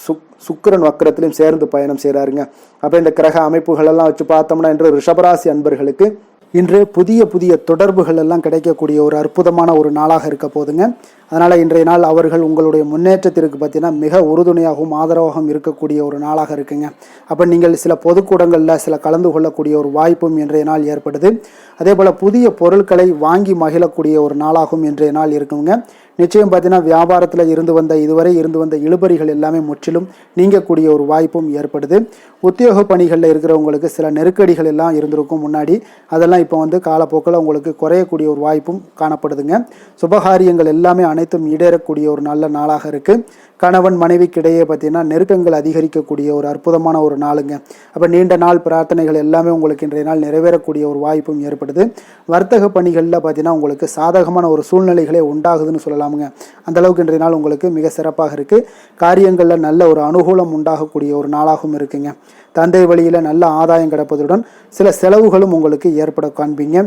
சுக்கிரன் வக்கரத்திலையும் சேர்ந்து பயணம் செய்கிறாருங்க. அப்போ இந்த கிரக அமைப்புகள் எல்லாம் வச்சு பார்த்தோம்னா இன்று ரிஷபராசி அன்பர்களுக்கு இன்று புதிய புதிய தொடர்புகள் எல்லாம் கிடைக்கக்கூடிய ஒரு அற்புதமான ஒரு நாளாக இருக்க போதுங்க. அதனால் இன்றைய நாள் அவர்கள் உங்களுடைய முன்னேற்றத்திற்கு பார்த்தீங்கன்னா மிக உறுதுணையாகவும் ஆதரவாகவும் இருக்கக்கூடிய ஒரு நாளாக இருக்குங்க. அப்போ நீங்கள் சில பொதுக்கூடங்களில் சில கலந்து கொள்ளக்கூடிய ஒரு வாய்ப்பும் இன்றைய நாள் ஏற்படுது. அதே போல் புதிய பொருட்களை வாங்கி மகிழக்கூடிய ஒரு நாளாகவும் இன்றைய நாள் இருக்குங்க. நிச்சயம் பார்த்தீங்கன்னா வியாபாரத்தில் இதுவரை இருந்து வந்த இழுபறிகள் எல்லாமே முற்றிலும் நீங்கக்கூடிய ஒரு வாய்ப்பும் ஏற்படுது. உத்தியோக பணிகளில் இருக்கிறவங்களுக்கு சில நெருக்கடிகள் எல்லாம் இருந்திருக்கும் முன்னாடி, அதெல்லாம் இப்போ காலப்போக்கில் உங்களுக்கு குறையக்கூடிய ஒரு வாய்ப்பும் காணப்படுதுங்க. சுபகாரியங்கள் எல்லாமே அனைத்தும் ஈடேறக்கூடிய ஒரு நல்ல நாளாக இருக்குது. கணவன் மனைவிக்கிடையே பார்த்தீங்கன்னா நெருக்கங்கள் அதிகரிக்கக்கூடிய ஒரு அற்புதமான ஒரு நாளுங்க. அப்போ நீண்ட நாள் பிரார்த்தனைகள் எல்லாமே உங்களுக்கு இன்றைய நாள் நிறைவேறக்கூடிய ஒரு வாய்ப்பும் ஏற்படுது. வர்த்தக பணிகளில் பார்த்தீங்கன்னா உங்களுக்கு சாதகமான ஒரு சூழ்நிலைகளே உண்டாகுதுன்னு சொல்லலாமுங்க. அந்த அளவுக்கு இன்றைய நாள் உங்களுக்கு மிக சிறப்பாக இருக்குது. காரியங்களில் நல்ல ஒரு அனுகூலம் உண்டாகக்கூடிய ஒரு நாளாகவும் இருக்குங்க. தந்தை வழியில் நல்ல ஆதாயம் கிடைப்பதுடன் சில செலவுகளும் உங்களுக்கு ஏற்பட காண்பீங்க.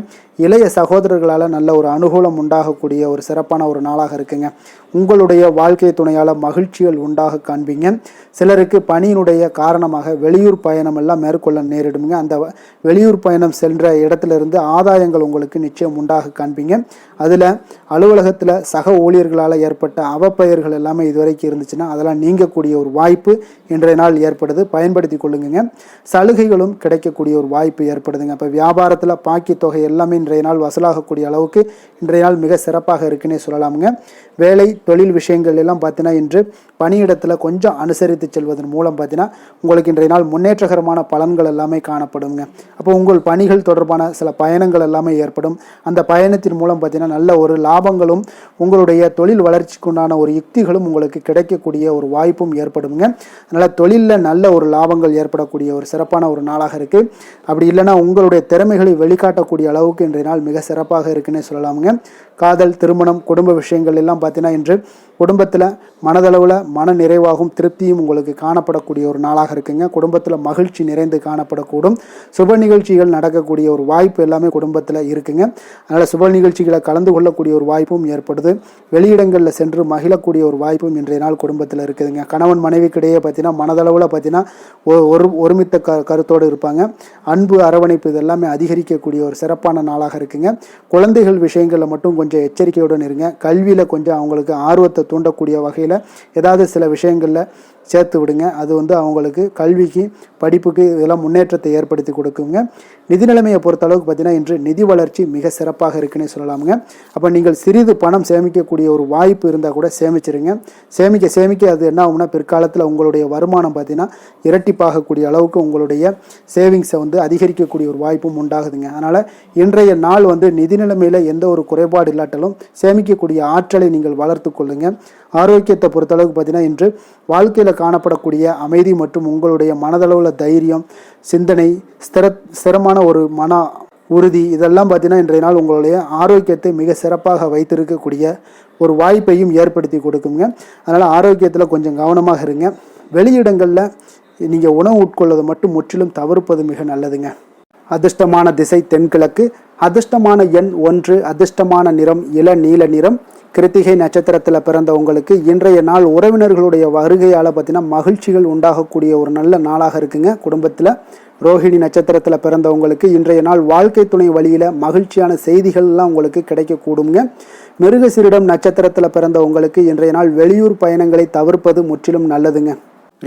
இளைய சகோதரர்களால் நல்ல ஒரு அனுகூலம் உண்டாகக்கூடிய ஒரு சிறப்பான ஒரு நாளாக இருக்குங்க. உங்களுடைய வாழ்க்கை துணையால் மகிழ்ச்சிகள் உண்டாக காண்பீங்க. சிலருக்கு பணியினுடைய காரணமாக வெளியூர் பயணம் எல்லாம் மேற்கொள்ள நேரிடுங்க. அந்த வெளியூர் பயணம் சென்ற இடத்திலிருந்து ஆதாயங்கள் உங்களுக்கு நிச்சயம் உண்டாக காண்பீங்க. அதில் அலுவலகத்தில் சக ஊழியர்களால் ஏற்பட்ட அவப்பெயர்கள் எல்லாமே இதுவரைக்கும் இருந்துச்சுன்னா அதெல்லாம் நீங்கக்கூடிய ஒரு வாய்ப்பு இன்றைய நாள் ஏற்படுது. பயன்படுத்தி கொள்ளுங்க. சலுகைகளும் கிடைக்கக்கூடிய ஒரு வாய்ப்பு ஏற்படுதுங்க. இப்போ வியாபாரத்தில் பாக்கி தொகை எல்லாமே இன்றைய நாள் வசூலாகக்கூடிய அளவுக்கு இன்றைய நாள் மிக சிறப்பாக இருக்குன்னே சொல்லலாமுங்க. வேலை தொழில் விஷயங்கள் எல்லாம் பார்த்தீங்கன்னா இன்று பணியிடத்தில் கொஞ்சம் அனுசரித்து செல்வதன் மூலம் பார்த்தீங்கன்னா உங்களுக்கு இன்றைய நாள் முன்னேற்றகரமான பலன்கள் எல்லாமே காணப்படுங்க. அப்போ உங்கள் பணிகள் தொடர்பான சில பயணங்கள் எல்லாமே ஏற்படும். அந்த பயணத்தின் மூலம் பார்த்தீங்கன்னா நல்ல ஒரு லாபங்களும் உங்களுடைய தொழில் வளர்ச்சிக்குண்டான ஒரு யுக்திகளும் உங்களுக்கு கிடைக்கக்கூடிய ஒரு வாய்ப்பும் ஏற்படுங்க. அதனால் தொழிலில் நல்ல ஒரு லாபங்கள் ஏற்பட காணப்படக்கூடிய ஒரு சிறப்பான ஒரு நாளாக இருக்குது. அப்படி இல்லைன்னா உங்களுடைய திறமைகளை வெளிக்காட்டக்கூடிய அளவுக்கு இன்றைய நாள் மிக சிறப்பாக இருக்குன்னே சொல்லலாமுங்க. காதல், திருமணம், குடும்ப விஷயங்கள் எல்லாம் பார்த்தீங்கன்னா இன்று குடும்பத்தில் மனதளவில் மன நிறைவாகவும் திருப்தியும் உங்களுக்கு காணப்படக்கூடிய ஒரு நாளாக இருக்குங்க. குடும்பத்தில் மகிழ்ச்சி நிறைந்து காணப்படக்கூடும். சுப நிகழ்ச்சிகள் நடக்கக்கூடிய ஒரு வாய்ப்பு எல்லாமே குடும்பத்தில் இருக்குங்க. அதனால் சுப நிகழ்ச்சிகளை கலந்து கொள்ளக்கூடிய ஒரு வாய்ப்பும் ஏற்படுது. வெளியிடங்களில் சென்று மகிழக்கூடிய ஒரு வாய்ப்பும் இன்றைய நாள் குடும்பத்தில் இருக்குதுங்க. கணவன் மனைவிக்கிடையே பார்த்தீங்கன்னா மனதளவில் பார்த்தீங்கன்னா ஒருமித்த கருத்தோடு இருப்பாங்க. அன்பு, அரவணைப்பு இதெல்லாமே அதிகரிக்கக்கூடிய ஒரு சிறப்பான நாளாக இருக்குங்க. குழந்தைகள் விஷயங்களில் மட்டும் கொஞ்சம் எச்சரிக்கையுடன் இருங்க. கல்வியில் கொஞ்சம் அவங்களுக்கு ஆர்வத்தை தூண்டக்கூடிய வகையில் ஏதாவது சில விஷயங்களில் சேர்த்து விடுங்க. அது அவங்களுக்கு கல்விக்கு, படிப்புக்கு இதெல்லாம் முன்னேற்றத்தை ஏற்படுத்தி கொடுக்குங்க. நிதி நிலைமையை பொறுத்தளவுக்கு பார்த்தீங்கன்னா இன்று நிதி வளர்ச்சி மிக சிறப்பாக இருக்குன்னே சொல்லலாமுங்க. அப்போ நீங்கள் சிறிது பணம் சேமிக்கக்கூடிய ஒரு வாய்ப்பு இருந்தால் கூட சேமிச்சிருங்க. சேமிக்க அது என்ன ஆகும்னா பிற்காலத்தில் உங்களுடைய வருமானம் பார்த்தீங்கன்னா இரட்டிப்பாகக்கூடிய அளவுக்கு உங்களுடைய சேவிங்ஸை அதிகரிக்கக்கூடிய ஒரு வாய்ப்பும் உண்டாகுதுங்க. அதனால் இன்றைய நாள் நிதி நிலைமையில் எந்த ஒரு குறைபாடு இல்லாட்டாலும் சேமிக்கக்கூடிய ஆற்றலை நீங்கள் வளர்த்து கொள்ளுங்க. ஆரோக்கியத்தை பொறுத்தளவுக்கு பார்த்தீங்கன்னா இன்று வாழ்க்கையில் காணப்படக்கூடிய அமைதி மற்றும் உங்களுடைய மனதளவில் தைரியம், சிந்தனை, ஸ்திரமான ஒரு மன உறுதி இதெல்லாம் பார்த்தீங்கன்னா இன்றைய நாள் உங்களுடைய ஆரோக்கியத்தை மிக சிறப்பாக வைத்திருக்கக்கூடிய ஒரு வாய்ப்பையும் ஏற்படுத்தி கொடுக்குங்க. அதனால் ஆரோக்கியத்தில் கொஞ்சம் கவனமாக இருங்க. வெளியிடங்களில் நீங்கள் உணவு உட்கொள்வதை மட்டும் முற்றிலும் தவிர்ப்பது மிக நல்லதுங்க. அதிர்ஷ்டமான திசை தென்கிழக்கு, அதிர்ஷ்டமான எண் 1, அதிர்ஷ்டமான நிறம் இளநீல நிறம். கிருத்திகை நட்சத்திரத்தில் பிறந்த உங்களுக்கு இன்றைய நாள் உறவினர்களுடைய வருகையால் பார்த்தீங்கன்னா மகிழ்ச்சிகள் உண்டாகக்கூடிய ஒரு நல்ல நாளாக இருக்குங்க. குடும்பத்தில் ரோஹிணி நட்சத்திரத்தில் பிறந்தவங்களுக்கு இன்றைய நாள் வாழ்க்கை துணை வழியில் மகிழ்ச்சியான செய்திகள்லாம் உங்களுக்கு கிடைக்கக்கூடுங்க. மிருகசீரிடம் நட்சத்திரத்தில் பிறந்த உங்களுக்கு இன்றைய நாள் வெளியூர் பயணங்களை தவிர்ப்பது முற்றிலும் நல்லதுங்க.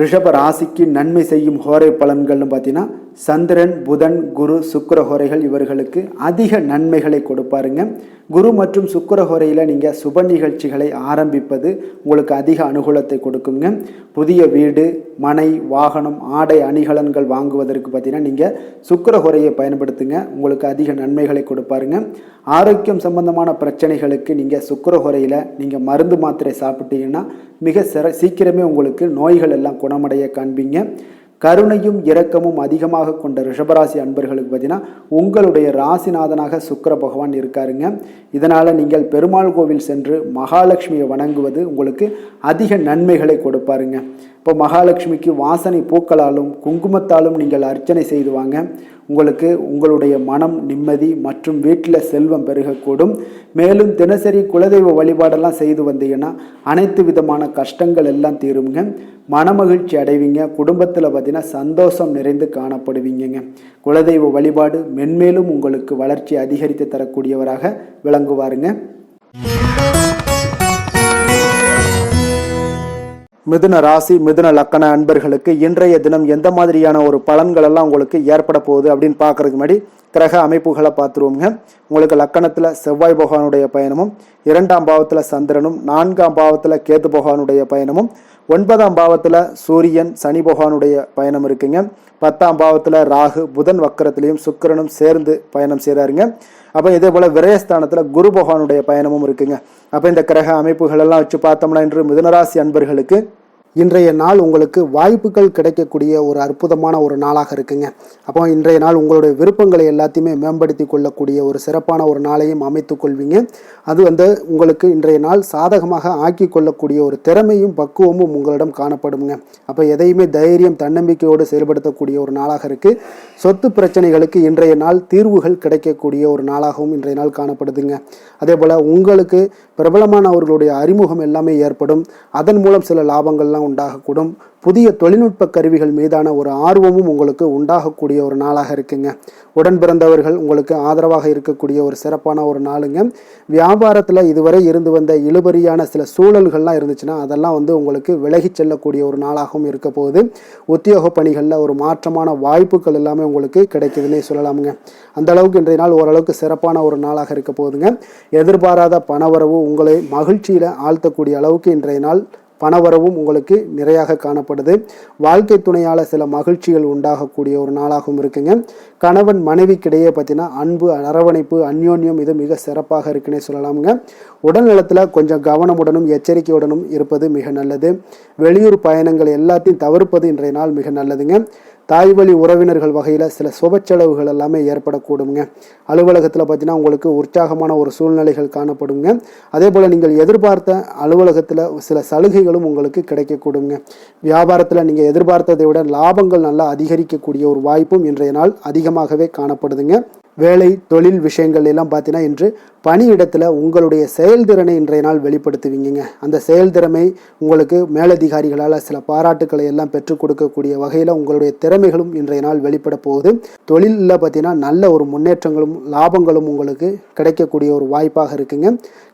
ரிஷப ராசிக்கு நன்மை செய்யும் ஹோரை பலன்கள்னு பார்த்தீங்கன்னா சந்திரன், புதன், குரு, சுக்கிர ஹோரைகள் இவர்களுக்கு அதிக நன்மைகளை கொடுப்பாருங்க. குரு மற்றும் சுக்கிர ஹோரையில் நீங்கள் சுப நிகழ்ச்சிகளை ஆரம்பிப்பது உங்களுக்கு அதிக அனுகூலத்தை கொடுக்குங்க. புதிய வீடு, மனை, வாகனம், ஆடை அணிகலன்கள் வாங்குவதற்கு பார்த்தீங்கன்னா நீங்கள் சுக்கிர ஹோரையை பயன்படுத்துங்க. உங்களுக்கு அதிக நன்மைகளை கொடுப்பாருங்க. ஆரோக்கியம் சம்பந்தமான பிரச்சனைகளுக்கு நீங்கள் சுக்கிர ஹோரையில் நீங்கள் மருந்து மாத்திரை சாப்பிட்டீங்கன்னா மிக சீக்கிரமே உங்களுக்கு நோய்கள் எல்லாம் குணமடைய காண்பீங்க. கருணையும் இரக்கமும் அதிகமாக கொண்ட ரிஷபராசி அன்பர்களுக்கு பார்த்தீங்கன்னா உங்களுடைய ராசிநாதனாக சுக்கிர பகவான் இருக்காருங்க. இதனால் நீங்கள் பெருமாள் கோவில் சென்று மகாலட்சுமியை வணங்குவது உங்களுக்கு அதிக நன்மைகளை கொடுப்பாருங்க. இப்போ மகாலட்சுமிக்கு வாசனை பூக்களாலும் குங்குமத்தாலும் நீங்கள் அர்ச்சனை செய்து வாங்க. உங்களுக்கு உங்களுடைய மனம் நிம்மதி மற்றும் வீட்டில் செல்வம் பெருகக்கூடும். மேலும் தினசரி குலதெய்வ வழிபாடெல்லாம் செய்து வந்தீங்கன்னா அனைத்து விதமான கஷ்டங்கள் எல்லாம் தீருங்க. மனமகிழ்ச்சி அடைவீங்க. குடும்பத்தில் பார்த்தீங்கன்னா சந்தோஷம் நிறைந்து காணப்படுவீங்க. குலதெய்வ வழிபாடு மென்மேலும் உங்களுக்கு வளர்ச்சி அதிகரித்து தரக்கூடியவராக விளங்குவாருங்க. மிதுன ராசி, மிதுன லக்கண அன்பர்களுக்கு இன்றைய தினம் எந்த மாதிரியான ஒரு பலன்கள் எல்லாம் உங்களுக்கு ஏற்பட போகுது அப்படின்னு பார்க்கறதுக்கு முன்னாடி கிரக அமைப்புகளை பார்த்துருவோங்க. உங்களுக்கு லக்கணத்தில் செவ்வாய் பகவானுடைய பயணமும், 2ஆம் பாவத்தில் சந்திரனும், 4ஆம் பாவத்தில் கேது பகவானுடைய பயணமும், 9ஆம் பாவத்தில் சூரியன் சனி பகவானுடைய பயணம் இருக்குங்க. 10ஆம் பாவத்தில் ராகு புதன் வக்கரத்திலையும் சுக்கிரனும் சேர்ந்து பயணம் செய்கிறாருங்க. அப்போ இதே போல் விரயஸ்தானத்தில் குரு பகவானுடைய பயணமும் இருக்குங்க. அப்போ இந்த கிரக அமைப்புகள் எல்லாம் வச்சு பார்த்தோம்னா இன்று மிதுனராசி அன்பர்களுக்கு இன்றைய நாள் உங்களுக்கு வாய்ப்புகள் கிடைக்கக்கூடிய ஒரு அற்புதமான ஒரு நாளாக இருக்குங்க. அப்போ இன்றைய நாள் உங்களுடைய விருப்பங்களை எல்லாத்தையுமே மேம்படுத்தி கொள்ளக்கூடிய ஒரு சிறப்பான ஒரு நாளையும் அமைத்து கொள்வீங்க. அது உங்களுக்கு இன்றைய நாள் சாதகமாக ஆக்கி கொள்ளக்கூடிய ஒரு திறமையும் பக்குவமும் உங்களிடம் காணப்படுங்க. அப்போ எதையுமே தைரியம் தன்னம்பிக்கையோடு செயல்படுத்தக்கூடிய ஒரு நாளாக இருக்குது. சொத்து பிரச்சனைகளுக்கு இன்றைய நாள் தீர்வுகள் கிடைக்கக்கூடிய ஒரு நாளாகவும் இன்றைய நாள் காணப்படுதுங்க. அதே போல் உங்களுக்கு பிரபலமானவர்களுடைய அறிமுகம் எல்லாமே ஏற்படும். அதன் மூலம் சில லாபங்கள்லாம் உண்டாகக்கூடும். புதிய தொழில்நுட்ப கருவிகள் மீதான ஒரு ஆர்வமும் உங்களுக்கு உண்டாகக்கூடிய ஒரு நாளாக இருக்குங்க. உடன் பிறந்தவர்கள் உங்களுக்கு ஆதரவாக இருக்கக்கூடிய ஒரு சிறப்பான ஒரு நாளுங்க. வியாபாரத்தில் இதுவரை இருந்து வந்த இழுபறியான சில சூழல்கள்லாம் இருந்துச்சுன்னா அதெல்லாம் உங்களுக்கு விலகி செல்லக்கூடிய ஒரு நாளாகவும் இருக்க போகுது. உத்தியோக பணிகளில் ஒரு மாற்றமான வாய்ப்புகள் எல்லாமே உங்களுக்கு கிடைக்குதுன்னே சொல்லலாமுங்க. அந்த அளவுக்கு இன்றைய நாள் ஓரளவுக்கு சிறப்பான ஒரு நாளாக இருக்க போகுதுங்க. எதிர்பாராத பணவரவு உங்களை மகிழ்ச்சியில் ஆழ்த்தக்கூடிய அளவுக்கு இன்றைய நாள் பணவரவும் உங்களுக்கு நிறையாக காணப்படுது. வாழ்க்கை துணையால் சில மகிழ்ச்சிகள் உண்டாகக்கூடிய ஒரு நாளாகவும் இருக்குங்க. கணவன் மனைவிக்கிடையே பார்த்தீங்கன்னா அன்பு, அரவணைப்பு, அந்யோன்யம் இது மிக சிறப்பாக இருக்குன்னே சொல்லலாமுங்க. உடல் நலத்தில் கொஞ்சம் கவனமுடனும் எச்சரிக்கையுடனும் இருப்பது மிக நல்லது. வெளியூர் பயணங்கள் எல்லாத்தையும் தவிர்ப்பது இன்றைய நாள் மிக நல்லதுங்க. தாய் வழி உறவினர்கள் வகையில் சில சுப செலவுகள் எல்லாமே ஏற்படக்கூடுங்க. அலுவலகத்தில் பார்த்தீங்கன்னா உங்களுக்கு உற்சாகமான ஒரு சூழ்நிலைகள் காணப்படுங்க. அதே போல் நீங்கள் எதிர்பார்த்த அலுவலகத்தில் சில சலுகைகளும் உங்களுக்கு கிடைக்கக்கூடுங்க. வியாபாரத்தில் நீங்கள் எதிர்பார்த்ததை விட லாபங்கள் நல்லா அதிகரிக்கக்கூடிய ஒரு வாய்ப்பும் இன்றைய நாள் அதிகமாகவே காணப்படுதுங்க. வேலை தொழில் விஷயங்கள் எல்லாம் பார்த்தீங்கன்னா இன்று பணியிடத்தில் உங்களுடைய செயல்திறனை இன்றைய நாள் வெளிப்படுத்துவீங்க. அந்த செயல்திறமை உங்களுக்கு மேலதிகாரிகளால் சில பாராட்டுக்களை எல்லாம் பெற்றுக் கொடுக்கக்கூடிய வகையில் உங்களுடைய திறமைகளும் இன்றைய நாள் வெளிப்பட போகுது. தொழிலில் பார்த்தீங்கன்னா நல்ல ஒரு முன்னேற்றங்களும் லாபங்களும் உங்களுக்கு கிடைக்கக்கூடிய ஒரு வாய்ப்பாக இருக்குங்க.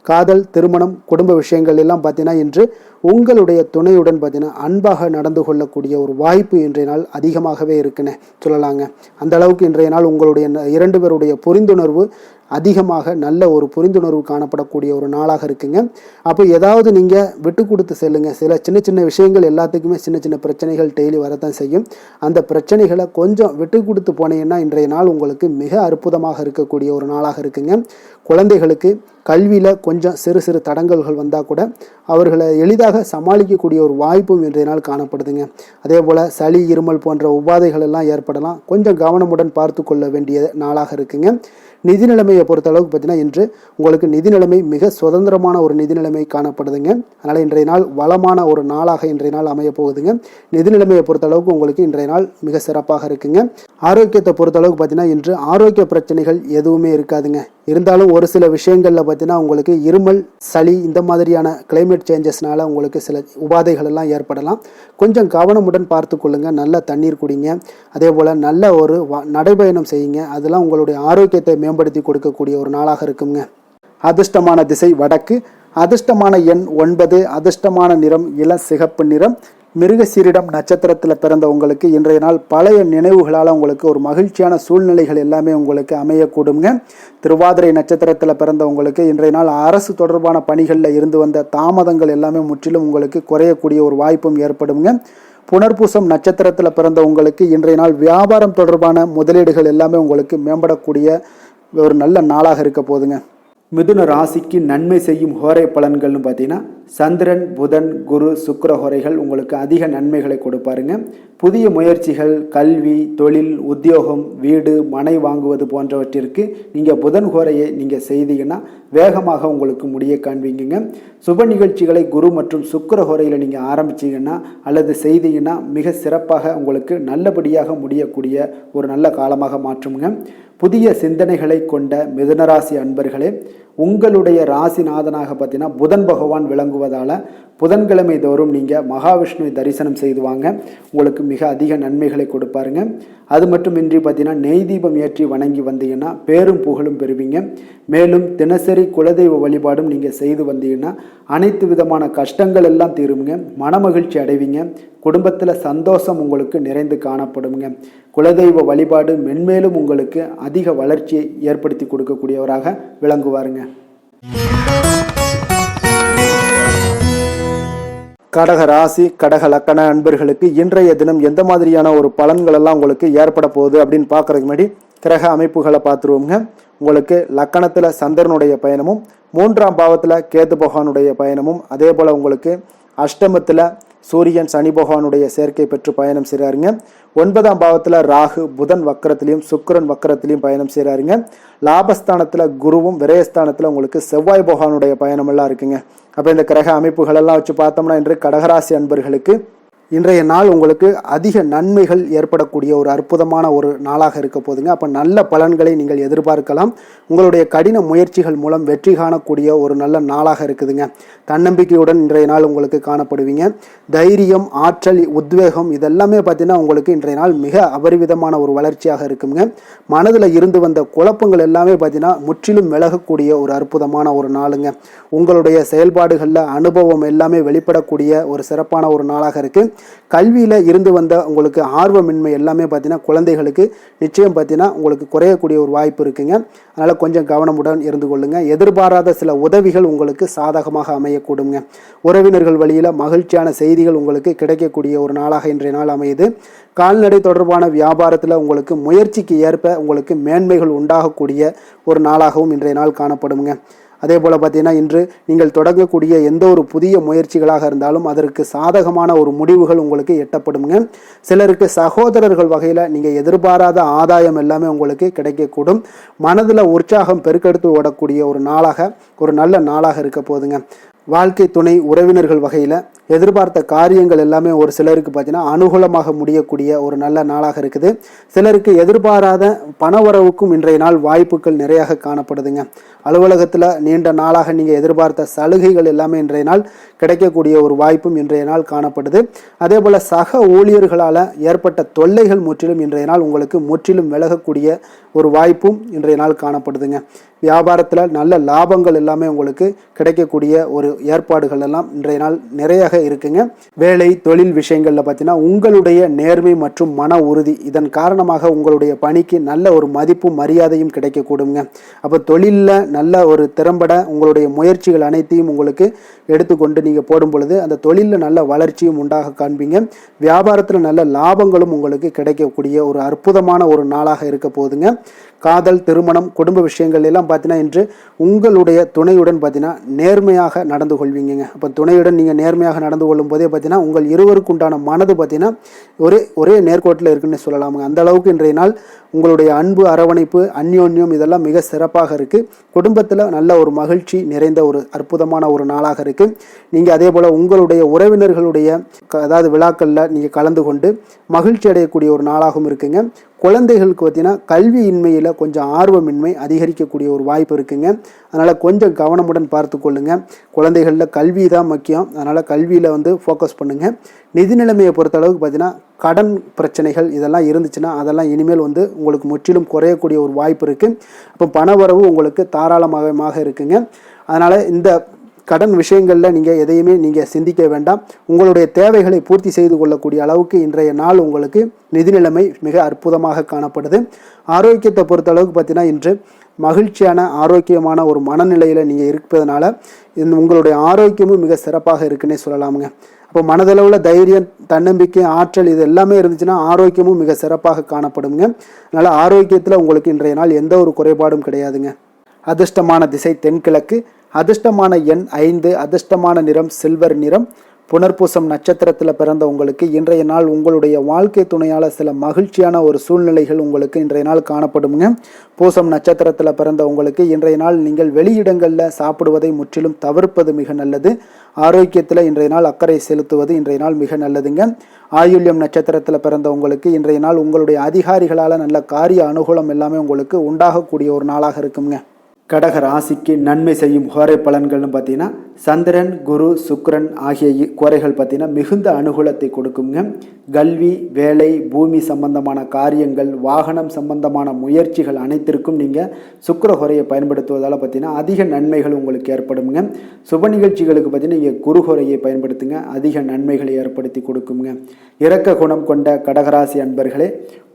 காதல் திருமணம் குடும்ப விஷயங்கள் எல்லாம் பார்த்தீங்கன்னா இன்று உங்களுடைய துணையுடன் பார்த்தீங்கன்னா அன்பாக நடந்து கொள்ளக்கூடிய ஒரு வாய்ப்பு இன்றைய நாள் அதிகமாகவே இருக்குன்னு சொல்லலாங்க. அந்த அளவுக்கு இன்றைய நாள் உங்களுடைய 2 பேருடைய புரிந்துணர்வு அதிகமாக நல்ல ஒரு புரிந்துணர்வு காணப்படக்கூடிய ஒரு நாளாக இருக்குங்க. அப்போ ஏதாவது நீங்கள் விட்டு கொடுத்து செல்லுங்க. சில சின்ன சின்ன விஷயங்கள் எல்லாத்துக்குமே சின்ன சின்ன பிரச்சனைகள் டெய்லி வரத்தான் செய்யும். அந்த பிரச்சனைகளை கொஞ்சம் விட்டு கொடுத்து போனீங்கன்னா இன்றைய நாள் உங்களுக்கு மிக அற்புதமாக இருக்கக்கூடிய ஒரு நாளாக இருக்குங்க. குழந்தைகளுக்கு கல்வியில் கொஞ்சம் சிறு சிறு தடங்கல்கள் வந்தால் கூட அவர்களை எளிதாக சமாளிக்கக்கூடிய ஒரு வாய்ப்பும் இன்றைய நாள் காணப்படுதுங்க. அதே போல் சளி இருமல் போன்ற உபாதைகள் எல்லாம் ஏற்படலாம். கொஞ்சம் கவனமுடன் பார்த்து கொள்ள வேண்டிய நாளாக இருக்குங்க. நிதி நிலைமையை பொறுத்த அளவுக்கு பார்த்தீங்கன்னா இன்று உங்களுக்கு நிதி நிலைமை மிக சுதந்திரமான ஒரு நிதி நிலைமை காணப்படுதுங்க. அதனால் இன்றைய நாள் வளமான ஒரு நாளாக இன்றைய நாள் அமைய போகுதுங்க. நிதி நிலைமையை பொறுத்த அளவுக்கு உங்களுக்கு இன்றைய நாள் மிக சிறப்பாக இருக்குங்க. ஆரோக்கியத்தை பொறுத்த அளவுக்கு பார்த்தீங்கன்னா இன்று ஆரோக்கிய பிரச்சனைகள் எதுவுமே இருக்காதுங்க. இருந்தாலும் ஒரு சில விஷயங்களில் பார்த்தீங்கன்னா உங்களுக்கு இருமல் சளி இந்த மாதிரியான கிளைமேட் சேஞ்சஸ்னால உங்களுக்கு சில உபாதைகள் எல்லாம் ஏற்படலாம். கொஞ்சம் கவனமுடன் பார்த்து கொள்ளுங்க. நல்ல தண்ணீர் குடிங்க. அதே போல் நல்ல ஒரு நடைபயணம் செய்யுங்க. அதெல்லாம் உங்களுடைய ஆரோக்கியத்தை மேம்படுத்தி கொடுக்கக்கூடிய ஒரு நாளாக இருக்குங்க. அதிர்ஷ்டமான திசை வடக்கு. அதிர்ஷ்டமான எண் 9. அதிர்ஷ்டமான நிறம் இளம் சிகப்பு நிறம். மிருகசீரிடம் நட்சத்திரத்தில் பிறந்த உங்களுக்கு இன்றைய நாள் பழைய நினைவுகளால் உங்களுக்கு ஒரு மகிழ்ச்சியான சூழ்நிலைகள் எல்லாமே உங்களுக்கு அமையக்கூடுங்க. திருவாதிரை நட்சத்திரத்தில் பிறந்த உங்களுக்கு இன்றைய நாள் அரசு தொடர்பான பணிகளில் இருந்து வந்த தாமதங்கள் எல்லாமே முற்றிலும் உங்களுக்கு குறையக்கூடிய ஒரு வாய்ப்பும் ஏற்படுங்க. புனர்பூசம் நட்சத்திரத்தில் பிறந்த உங்களுக்கு இன்றைய நாள் வியாபாரம் தொடர்பான முதலீடுகள் எல்லாமே உங்களுக்கு மேம்படக்கூடிய ஒரு நல்ல நாளாக இருக்க போதுங்க. மிதுன ராசிக்கு நன்மை செய்யும் ஹோரை பலன்கள்னு பார்த்தீங்கன்னா சந்திரன் புதன் குரு சுக்கிர ஹோரைகள் உங்களுக்கு அதிக நன்மைகளை கொடுப்பாருங்க. புதிய முயற்சிகள் கல்வி தொழில் உத்தியோகம் வீடு மனை வாங்குவது போன்றவற்றிற்கு நீங்கள் புதன் ஹோரையை நீங்கள் செய்தீங்கன்னா வேகமாக உங்களுக்கு முடிய காண்பீங்க. சுப நிகழ்ச்சிகளை குரு மற்றும் சுக்கிர ஹோரையில் நீங்கள் ஆரம்பிச்சிங்கன்னா அல்லது செய்தீங்கன்னா மிக சிறப்பாக உங்களுக்கு நல்லபடியாக முடியக்கூடிய ஒரு நல்ல காலமாக மாற்றுங்க. புதிய சிந்தனைகளை கொண்ட மிதுனராசி அன்பர்களே, உங்களுடைய ராசிநாதனாக பார்த்தீங்கன்னா புதன் பகவான் விளங்குவதால் புதன்கிழமை தோறும் நீங்கள் மகாவிஷ்ணுவை தரிசனம் செய்து வாங்க. உங்களுக்கு மிக அதிக நன்மைகளை கொடுப்பாருங்க. அது மட்டுமின்றி பார்த்தீங்கன்னா நெய் தீபம் ஏற்றி வணங்கி வந்தீங்கன்னா பேரும் புகழும் பெறுவீங்க. மேலும் தினசரி குலதெய்வ வழிபாடும் நீங்கள் செய்து வந்தீங்கன்னா அனைத்து விதமான கஷ்டங்கள் எல்லாம் தீருங்க. மனமகிழ்ச்சி அடைவீங்க. குடும்பத்தில் சந்தோஷம் உங்களுக்கு நிறைந்து காணப்படுங்க. குலதெய்வ வழிபாடு மென்மேலும் உங்களுக்கு அதிக வளர்ச்சியை ஏற்படுத்தி கொடுக்கக்கூடியவராக விளங்குவாருங்க. கடக ராசி கடக லக்கண அன்பர்களுக்கு இன்றைய தினம் எந்த மாதிரியான ஒரு பலன்கள் எல்லாம் உங்களுக்கு ஏற்பட போகுது அப்படின்னு பார்க்கறதுக்கு முன்னாடி கிரக அமைப்புகளை பார்த்துருவோங்க. உங்களுக்கு லக்கணத்தில் சந்திரனுடைய பயணமும் 3ஆம் பாவத்தில் கேது பகவானுடைய பயணமும் அதே போல் உங்களுக்கு அஷ்டமத்தில் சூரியன் சனி பகவானுடைய சேர்க்கை பெற்று பயணம் செய்கிறாருங்க. 9ஆம் பாவத்தில் ராகு புதன் வக்கரத்திலையும் சுக்கிரன் வக்கரத்திலையும் பயணம் செய்கிறாருங்க. லாபஸ்தானத்தில் குருவும் விரயஸ்தானத்தில் உங்களுக்கு செவ்வாய் பகவானுடைய பயணம் எல்லாம் இருக்குங்க. அப்போ இந்த கிரக அமைப்புகள் எல்லாம் வச்சு பார்த்தோம்னா இன்று கடகராசி அன்பர்களுக்கு இன்றைய நாள் உங்களுக்கு அதிக நன்மைகள் ஏற்படக்கூடிய ஒரு அற்புதமான ஒரு நாளாக இருக்க போதுங்க. அப்போ நல்ல பலன்களை நீங்கள் எதிர்பார்க்கலாம். உங்களுடைய கடின முயற்சிகள் மூலம் வெற்றி காணக்கூடிய ஒரு நல்ல நாளாக இருக்குதுங்க. தன்னம்பிக்கையுடன் இன்றைய நாள் உங்களுக்கு காணப்படுவீங்க. தைரியம் ஆற்றல் உத்வேகம் இதெல்லாமே பார்த்தீங்கன்னா உங்களுக்கு இன்றைய நாள் மிக அபரிவிதமான ஒரு வளர்ச்சியாக இருக்குங்க. மனதில் இருந்து வந்த குழப்பங்கள் எல்லாமே பார்த்தீங்கன்னா முற்றிலும் விலகக்கூடிய ஒரு அற்புதமான ஒரு நாளுங்க. உங்களுடைய செயல்பாடுகளில் அனுபவம் எல்லாமே வெளிப்படக்கூடிய ஒரு சிறப்பான ஒரு நாளாக இருக்குது. கல்வியில் இருந்து வந்த உங்களுக்கு ஆர்வமின்மை எல்லாமே பார்த்தீங்கன்னா குழந்தைகளுக்கு நிச்சயம் பார்த்தீங்கன்னா உங்களுக்கு குறையக்கூடிய ஒரு வாய்ப்பு இருக்குங்க. அதனால் கொஞ்சம் கவனமுடன் இருந்து கொள்ளுங்க. எதிர்பாராத சில உதவிகள் உங்களுக்கு சாதகமாக அமையக்கூடுங்க. உறவினர்கள் வழியில் மகிழ்ச்சியான செய்திகள் உங்களுக்கு கிடைக்கக்கூடிய ஒரு நாளாக இன்றைய நாள் அமையுது. கால்நடை தொடர்பான வியாபாரத்தில் உங்களுக்கு முயற்சிக்கு ஏற்ப உங்களுக்கு மேன்மைகள் உண்டாகக்கூடிய ஒரு நாளாகவும் இன்றைய நாள் காணப்படுங்க. அதே போல் பார்த்தீங்கன்னா இன்று நீங்கள் தொடங்கக்கூடிய எந்த ஒரு புதிய முயற்சிகளாக இருந்தாலும் அதற்கு சாதகமான ஒரு முடிவுகள் உங்களுக்கு எட்டப்படுங்க. சிலருக்கு சகோதரர்கள் வகையில் நீங்கள் எதிர்பாராத ஆதாயம் எல்லாமே உங்களுக்கு கிடைக்கக்கூடும். மனதில் உற்சாகம் பெருக்கெடுத்து ஓடக்கூடிய ஒரு நாளாக, ஒரு நல்ல நாளாக இருக்க போதுங்க. வாழ்க்கை துணை உறவினர்கள் வகையில் எதிர்பார்த்த காரியங்கள் எல்லாமே ஒரு சிலருக்கு பார்த்தீங்கன்னா அனுகூலமாக முடியக்கூடிய ஒரு நல்ல நாளாக இருக்குது. சிலருக்கு எதிர்பாராத பணவரவுக்கும் இன்றைய நாள் வாய்ப்புகள் நிறையாக காணப்படுதுங்க. அலுவலகத்தில் நீண்ட நாளாக நீங்கள் எதிர்பார்த்த சலுகைகள் எல்லாமே இன்றைய நாள் கிடைக்கக்கூடிய ஒரு வாய்ப்பும் இன்றைய நாள் காணப்படுது. அதே போல் சக ஊழியர்களால் ஏற்பட்ட தொல்லைகள் முற்றிலும் இன்றைய நாள் உங்களுக்கு முற்றிலும் விலகக்கூடிய ஒரு வாய்ப்பும் இன்றைய நாள் காணப்படுதுங்க. வியாபாரத்தில் நல்ல லாபங்கள் எல்லாமே உங்களுக்கு கிடைக்கக்கூடிய ஒரு ஏற்பாடுகள் எல்லாம் இன்றைய நாள் நிறையாக இருக்குங்க. வேலை தொழில் விஷயங்களில் பார்த்தீங்கன்னா உங்களுடைய நேர்மை மற்றும் மன உறுதி இதன் காரணமாக உங்களுடைய பணிக்கு நல்ல ஒரு மதிப்பும் மரியாதையும் கிடைக்கக்கூடுங்க. அப்போ தொழிலில் நல்ல ஒரு திறம்பட உங்களுடைய முயற்சிகள் அனைத்தையும் உங்களுக்கு எடுத்துக்கொண்டு நீங்கள் போடும் பொழுது அந்த தொழிலில் நல்ல வளர்ச்சியும் உண்டாக காண்பீங்க. வியாபாரத்தில் நல்ல லாபங்களும் உங்களுக்கு கிடைக்கக்கூடிய ஒரு அற்புதமான ஒரு நாளாக இருக்க போகுதுங்க. காதல், திருமணம், குடும்ப விஷயங்கள் எல்லாம் பார்த்தீங்கன்னா இன்று உங்களுடைய துணையுடன் பார்த்தீங்கன்னா நேர்மையாக நடந்து கொள்வீங்க. அப்போ துணையுடன் நீங்கள் நேர்மையாக நடந்து கொள்ளும் போதே பார்த்தீங்கன்னா உங்கள் இருவருக்கு உண்டான மனது பார்த்தீங்கன்னா ஒரே நேர்கோட்டில் இருக்குன்னு சொல்லலாமுங்க. அந்த அளவுக்கு இன்றைய நாள் உங்களுடைய அன்பு, அரவணைப்பு, அந்யோன்யம் இதெல்லாம் மிக சிறப்பாக இருக்குது. குடும்பத்தில் நல்ல ஒரு மகிழ்ச்சி நிறைந்த ஒரு அற்புதமான ஒரு நாளாக இருக்குது. நீங்கள் அதே போல் உங்களுடைய உறவினர்களுடைய அதாவது விழாக்களில் நீங்கள் கலந்து கொண்டு மகிழ்ச்சி அடையக்கூடிய ஒரு நாளாகவும் இருக்குங்க. குழந்தைகளுக்கு பார்த்தீங்கன்னா கல்வியின்மையில் கொஞ்சம் ஆர்வமின்மை அதிகரிக்கக்கூடிய ஒரு வாய்ப்பு இருக்குங்க. அதனால் கொஞ்சம் கவனமுடன் பார்த்து கொள்ளுங்கள். குழந்தைகளில் கல்வி தான் முக்கியம். அதனால் கல்வியில் ஃபோக்கஸ் பண்ணுங்கள். நிதி நிலைமையை பொறுத்தளவுக்கு பார்த்தீங்கன்னா கடன் பிரச்சனைகள் இதெல்லாம் இருந்துச்சுன்னா அதெல்லாம் இனிமேல் உங்களுக்கு முற்றிலும் குறையக்கூடிய ஒரு வாய்ப்பு இருக்குது. அப்போ பணவரவு உங்களுக்கு தாராளமாக இருக்குங்க. அதனால் இந்த கடன் விஷயங்களில் நீங்கள் எதையுமே நீங்கள் சிந்திக்க வேண்டாம். உங்களுடைய தேவைகளை பூர்த்தி செய்து கொள்ளக்கூடிய அளவுக்கு இன்றைய நாள் உங்களுக்கு நிதி நிலைமை மிக அற்புதமாக காணப்படுது. ஆரோக்கியத்தை பொறுத்தளவுக்கு பார்த்தீங்கன்னா இன்று மகிழ்ச்சியான ஆரோக்கியமான ஒரு மனநிலையில் நீங்கள் இருப்பதனால உங்களுடைய ஆரோக்கியமும் மிக சிறப்பாக இருக்குன்னே சொல்லலாமுங்க. அப்போ மனதளவில் தைரியம், தன்னம்பிக்கை, ஆற்றல் இது எல்லாமே இருந்துச்சுன்னா ஆரோக்கியமும் மிக சிறப்பாக காணப்படுங்க. அதனால் ஆரோக்கியத்தில் உங்களுக்கு இன்றைய நாள் எந்த ஒரு குறைபாடும் கிடையாதுங்க. அதிர்ஷ்டமான திசை தென்கிழக்கு, அதிர்ஷ்டமான எண் 5, அதிர்ஷ்டமான நிறம் சில்வர் நிறம். புனர்பூசம் நட்சத்திரத்தில் பிறந்த உங்களுக்கு இன்றைய நாள் உங்களுடைய வாழ்க்கை துணையால் சில மகிழ்ச்சியான ஒரு சூழ்நிலைகள் உங்களுக்கு இன்றைய நாள் காணப்படுங்க. பூசம் நட்சத்திரத்தில் பிறந்த உங்களுக்கு இன்றைய நாள் நீங்கள் வெளியிடங்களில் சாப்பிடுவதை முற்றிலும் தவிர்ப்பது மிக நல்லது. ஆரோக்கியத்தில் இன்றைய நாள் அக்கறை செலுத்துவது இன்றைய நாள் மிக நல்லதுங்க. ஆயுள்யம் நட்சத்திரத்தில் பிறந்த உங்களுக்கு இன்றைய நாள் உங்களுடைய அதிகாரிகளால் நல்ல காரிய அனுகூலம் எல்லாமே உங்களுக்கு உண்டாகக்கூடிய ஒரு நாளாக இருக்குங்க. கடக ராசிக்கு நன்மை செய்யும் கோரை பலன்கள்னு பார்த்தீங்கன்னா சந்திரன், குரு, சுக்கிரன் ஆகிய கோரைகள் பார்த்தீங்கன்னா மிகுந்த அனுகூலத்தை கொடுக்குங்க. கல்வி, வேலை, பூமி சம்பந்தமான காரியங்கள், வாகனம் சம்பந்தமான முயற்சிகள் அனைத்திற்கும் நீங்கள் சுக்கிர கோரையை பயன்படுத்துவதால் பார்த்தீங்கன்னா அதிக நன்மைகள் உங்களுக்கு ஏற்படுங்க. சுப நிகழ்ச்சிகளுக்கு பார்த்தீங்கன்னா நீங்கள் குரு கோரையை பயன்படுத்துங்க, அதிக நன்மைகளை ஏற்படுத்தி கொடுக்குங்க. இரக்க குணம் கொண்ட கடகராசி அன்பர்களே,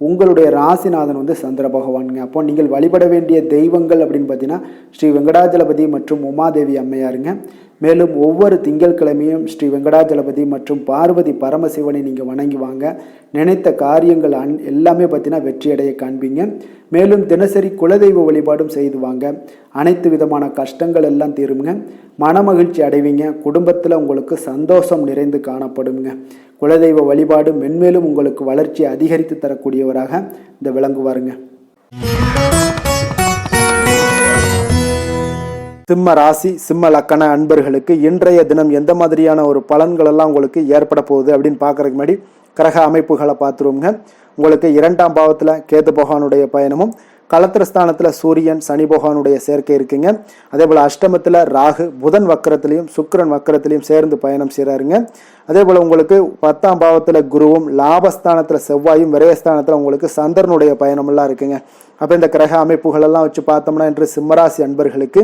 உங்களுடைய ராசிநாதன் சந்திர பகவானுங்க. அப்போ நீங்கள் வழிபட வேண்டிய தெய்வங்கள் அப்படின்னு பார்த்தீங்கன்னா ஸ்ரீ வெங்கடாஜலபதி மற்றும் உமாதேவி அம்மையாருங்க. மேலும் ஒவ்வொரு திங்கட்கிழமையும் ஸ்ரீ வெங்கடாஜலபதி மற்றும் பார்வதி பரமசிவனை நீங்கள் வணங்கி வாங்க. நினைத்த காரியங்கள் எல்லாமே பார்த்தீங்கன்னா வெற்றியடைய காண்பீங்க. மேலும் தினசரி குலதெய்வ வழிபாடும் செய்து வாங்க. அனைத்து விதமான கஷ்டங்கள் எல்லாம் தீருங்க. மனமகிழ்ச்சி அடைவீங்க. குடும்பத்தில் உங்களுக்கு சந்தோஷம் நிறைந்து காணப்படுங்க. குலதெய்வ வழிபாடு மென்மேலும் உங்களுக்கு வளர்ச்சியை அதிகரித்து தரக்கூடியவராக இந்த விளங்குவாருங்க. சிம்ம ராசி, சிம்ம லக்கண அன்பர்களுக்கு இன்றைய தினம் எந்த மாதிரியான ஒரு பலன்கள் எல்லாம் உங்களுக்கு ஏற்பட போகுது அப்படின்னு பார்க்கறதுக்கு முன்னாடி கிரக அமைப்புகளை பார்த்துருவோங்க. உங்களுக்கு 2ஆம் பாவத்தில் கேது பகவானுடைய பயணமும், களத்திரஸ்தானத்தில் சூரியன், சனி பகவானுடைய சேர்க்கை இருக்குங்க. அதே போல் அஷ்டமத்தில் ராகு, புதன் வக்கரத்திலையும் சுக்கிரன் வக்கரத்திலையும் சேர்ந்து பயணம் செய்கிறாருங்க. அதே போல் உங்களுக்கு 10ஆம் பாவத்தில் குருவும், லாபஸ்தானத்தில் செவ்வாயும், விரயஸ்தானத்தில் உங்களுக்கு சந்திரனுடைய பயணமெல்லாம் இருக்குங்க. அப்போ இந்த கிரக அமைப்புகளெல்லாம் வச்சு பார்த்தோம்னா இன்று சிம்மராசி அன்பர்களுக்கு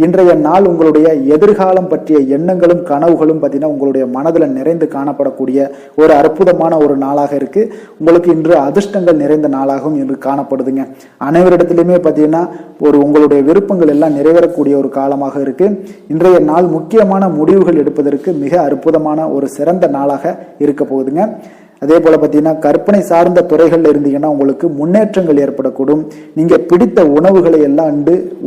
இன்றைய நாள் உங்களுடைய எதிர்காலம் பற்றிய எண்ணங்களும் கனவுகளும் பார்த்தீங்கன்னா உங்களுடைய மனதில் நிறைந்து காணப்படக்கூடிய ஒரு அற்புதமான ஒரு நாளாக இருக்கு. உங்களுக்கு இன்று அதிர்ஷ்டங்கள் நிறைந்த நாளாகவும் இன்று காணப்படுதுங்க. அனைவரிடத்திலுமே பார்த்தீங்கன்னா உங்களுடைய விருப்பங்கள் எல்லாம் நிறைவேறக்கூடிய ஒரு காலமாக இருக்கு. இன்றைய நாள் முக்கியமான முடிவுகள் எடுப்பதற்கு மிக அற்புதமான ஒரு சிறந்த நாளாக இருக்க போகுதுங்க. அதே போல பார்த்தீங்கன்னா கற்பனை சார்ந்த துறைகள்ல இருந்தீங்கன்னா உங்களுக்கு முன்னேற்றங்கள் ஏற்படக்கூடும். நீங்க பிடித்த உணவுகளை எல்லாம்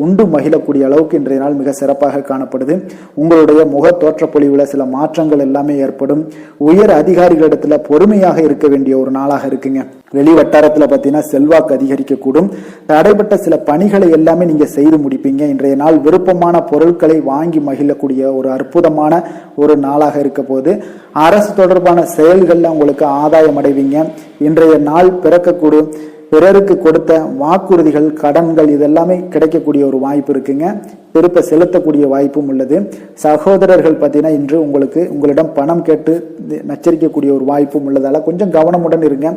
உண்டு மகிழக்கூடிய அளவுக்கு இன்றைய நாள் மிக சிறப்பாக காணப்படுது. உங்களுடைய முக தோற்றப்பொழிவுல சில மாற்றங்கள் எல்லாமே ஏற்படும். உயர் அதிகாரிகளிடத்துல பொறுமையாக இருக்க வேண்டிய ஒரு நாளாக இருக்குங்க. வெளி வட்டாரத்துல பார்த்தீங்கன்னா செல்வாக்கு அதிகரிக்கக்கூடும். தடைப்பட்ட சில பணிகளை எல்லாமே நீங்க செய்து முடிப்பீங்க. இன்றைய நாள் விருப்பமான பொருட்களை வாங்கி மகிழக்கூடிய ஒரு அற்புதமான ஒரு நாளாக இருக்க போது. அரசு தொடர்பான செயல்கள்ல உங்களுக்கு ஆதாயம் அடைவீங்க. இன்றைய நாள் பிறக்கக்கூடும். பிறருக்கு கொடுத்த வாக்குறுதிகள், கடன்கள் இதெல்லாமே கிடைக்கக்கூடிய ஒரு வாய்ப்பு இருக்குங்க. திருப்ப செலுத்தக்கூடிய வாய்ப்பும் உள்ளது. சகோதரர்கள் பார்த்தீங்கன்னா இன்று உங்களிடம் பணம் கேட்டு நச்சரிக்கக்கூடிய ஒரு வாய்ப்பும் உள்ளதால கொஞ்சம் கவனமுடன் இருங்க.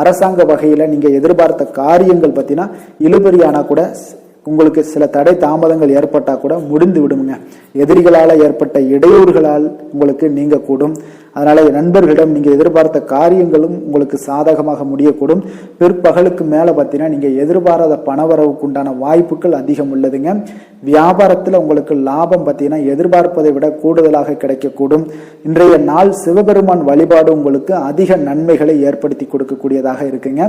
அரசாங்க வகையில நீங்க எதிர்பார்த்த காரியங்கள் பார்த்தீங்கன்னா இழுபறியானா கூட உங்களுக்கு சில தடை தாமதங்கள் ஏற்பட்டா கூட முடிந்து விடுங்க. எதிரிகளால் ஏற்பட்ட இடையூறுகளால் உங்களுக்கு நீங்க கூடும். அதனால நண்பர்களிடம் நீங்க எதிர்பார்த்த காரியங்களும் உங்களுக்கு சாதகமாக முடியக்கூடும். பிற்பகலுக்கு மேல பார்த்தீங்கன்னா நீங்க எதிர்பாராத பணவரவுக்கு உண்டான வாய்ப்புகள் அதிகம் உள்ளதுங்க. வியாபாரத்துல உங்களுக்கு லாபம் பார்த்தீங்கன்னா எதிர்பார்ப்பதை விட கூடுதலாக கிடைக்கக்கூடும். இன்றைய நாள் சிவபெருமான் வழிபாடு உங்களுக்கு அதிக நன்மைகளை ஏற்படுத்தி கொடுக்கக்கூடியதாக இருக்குங்க.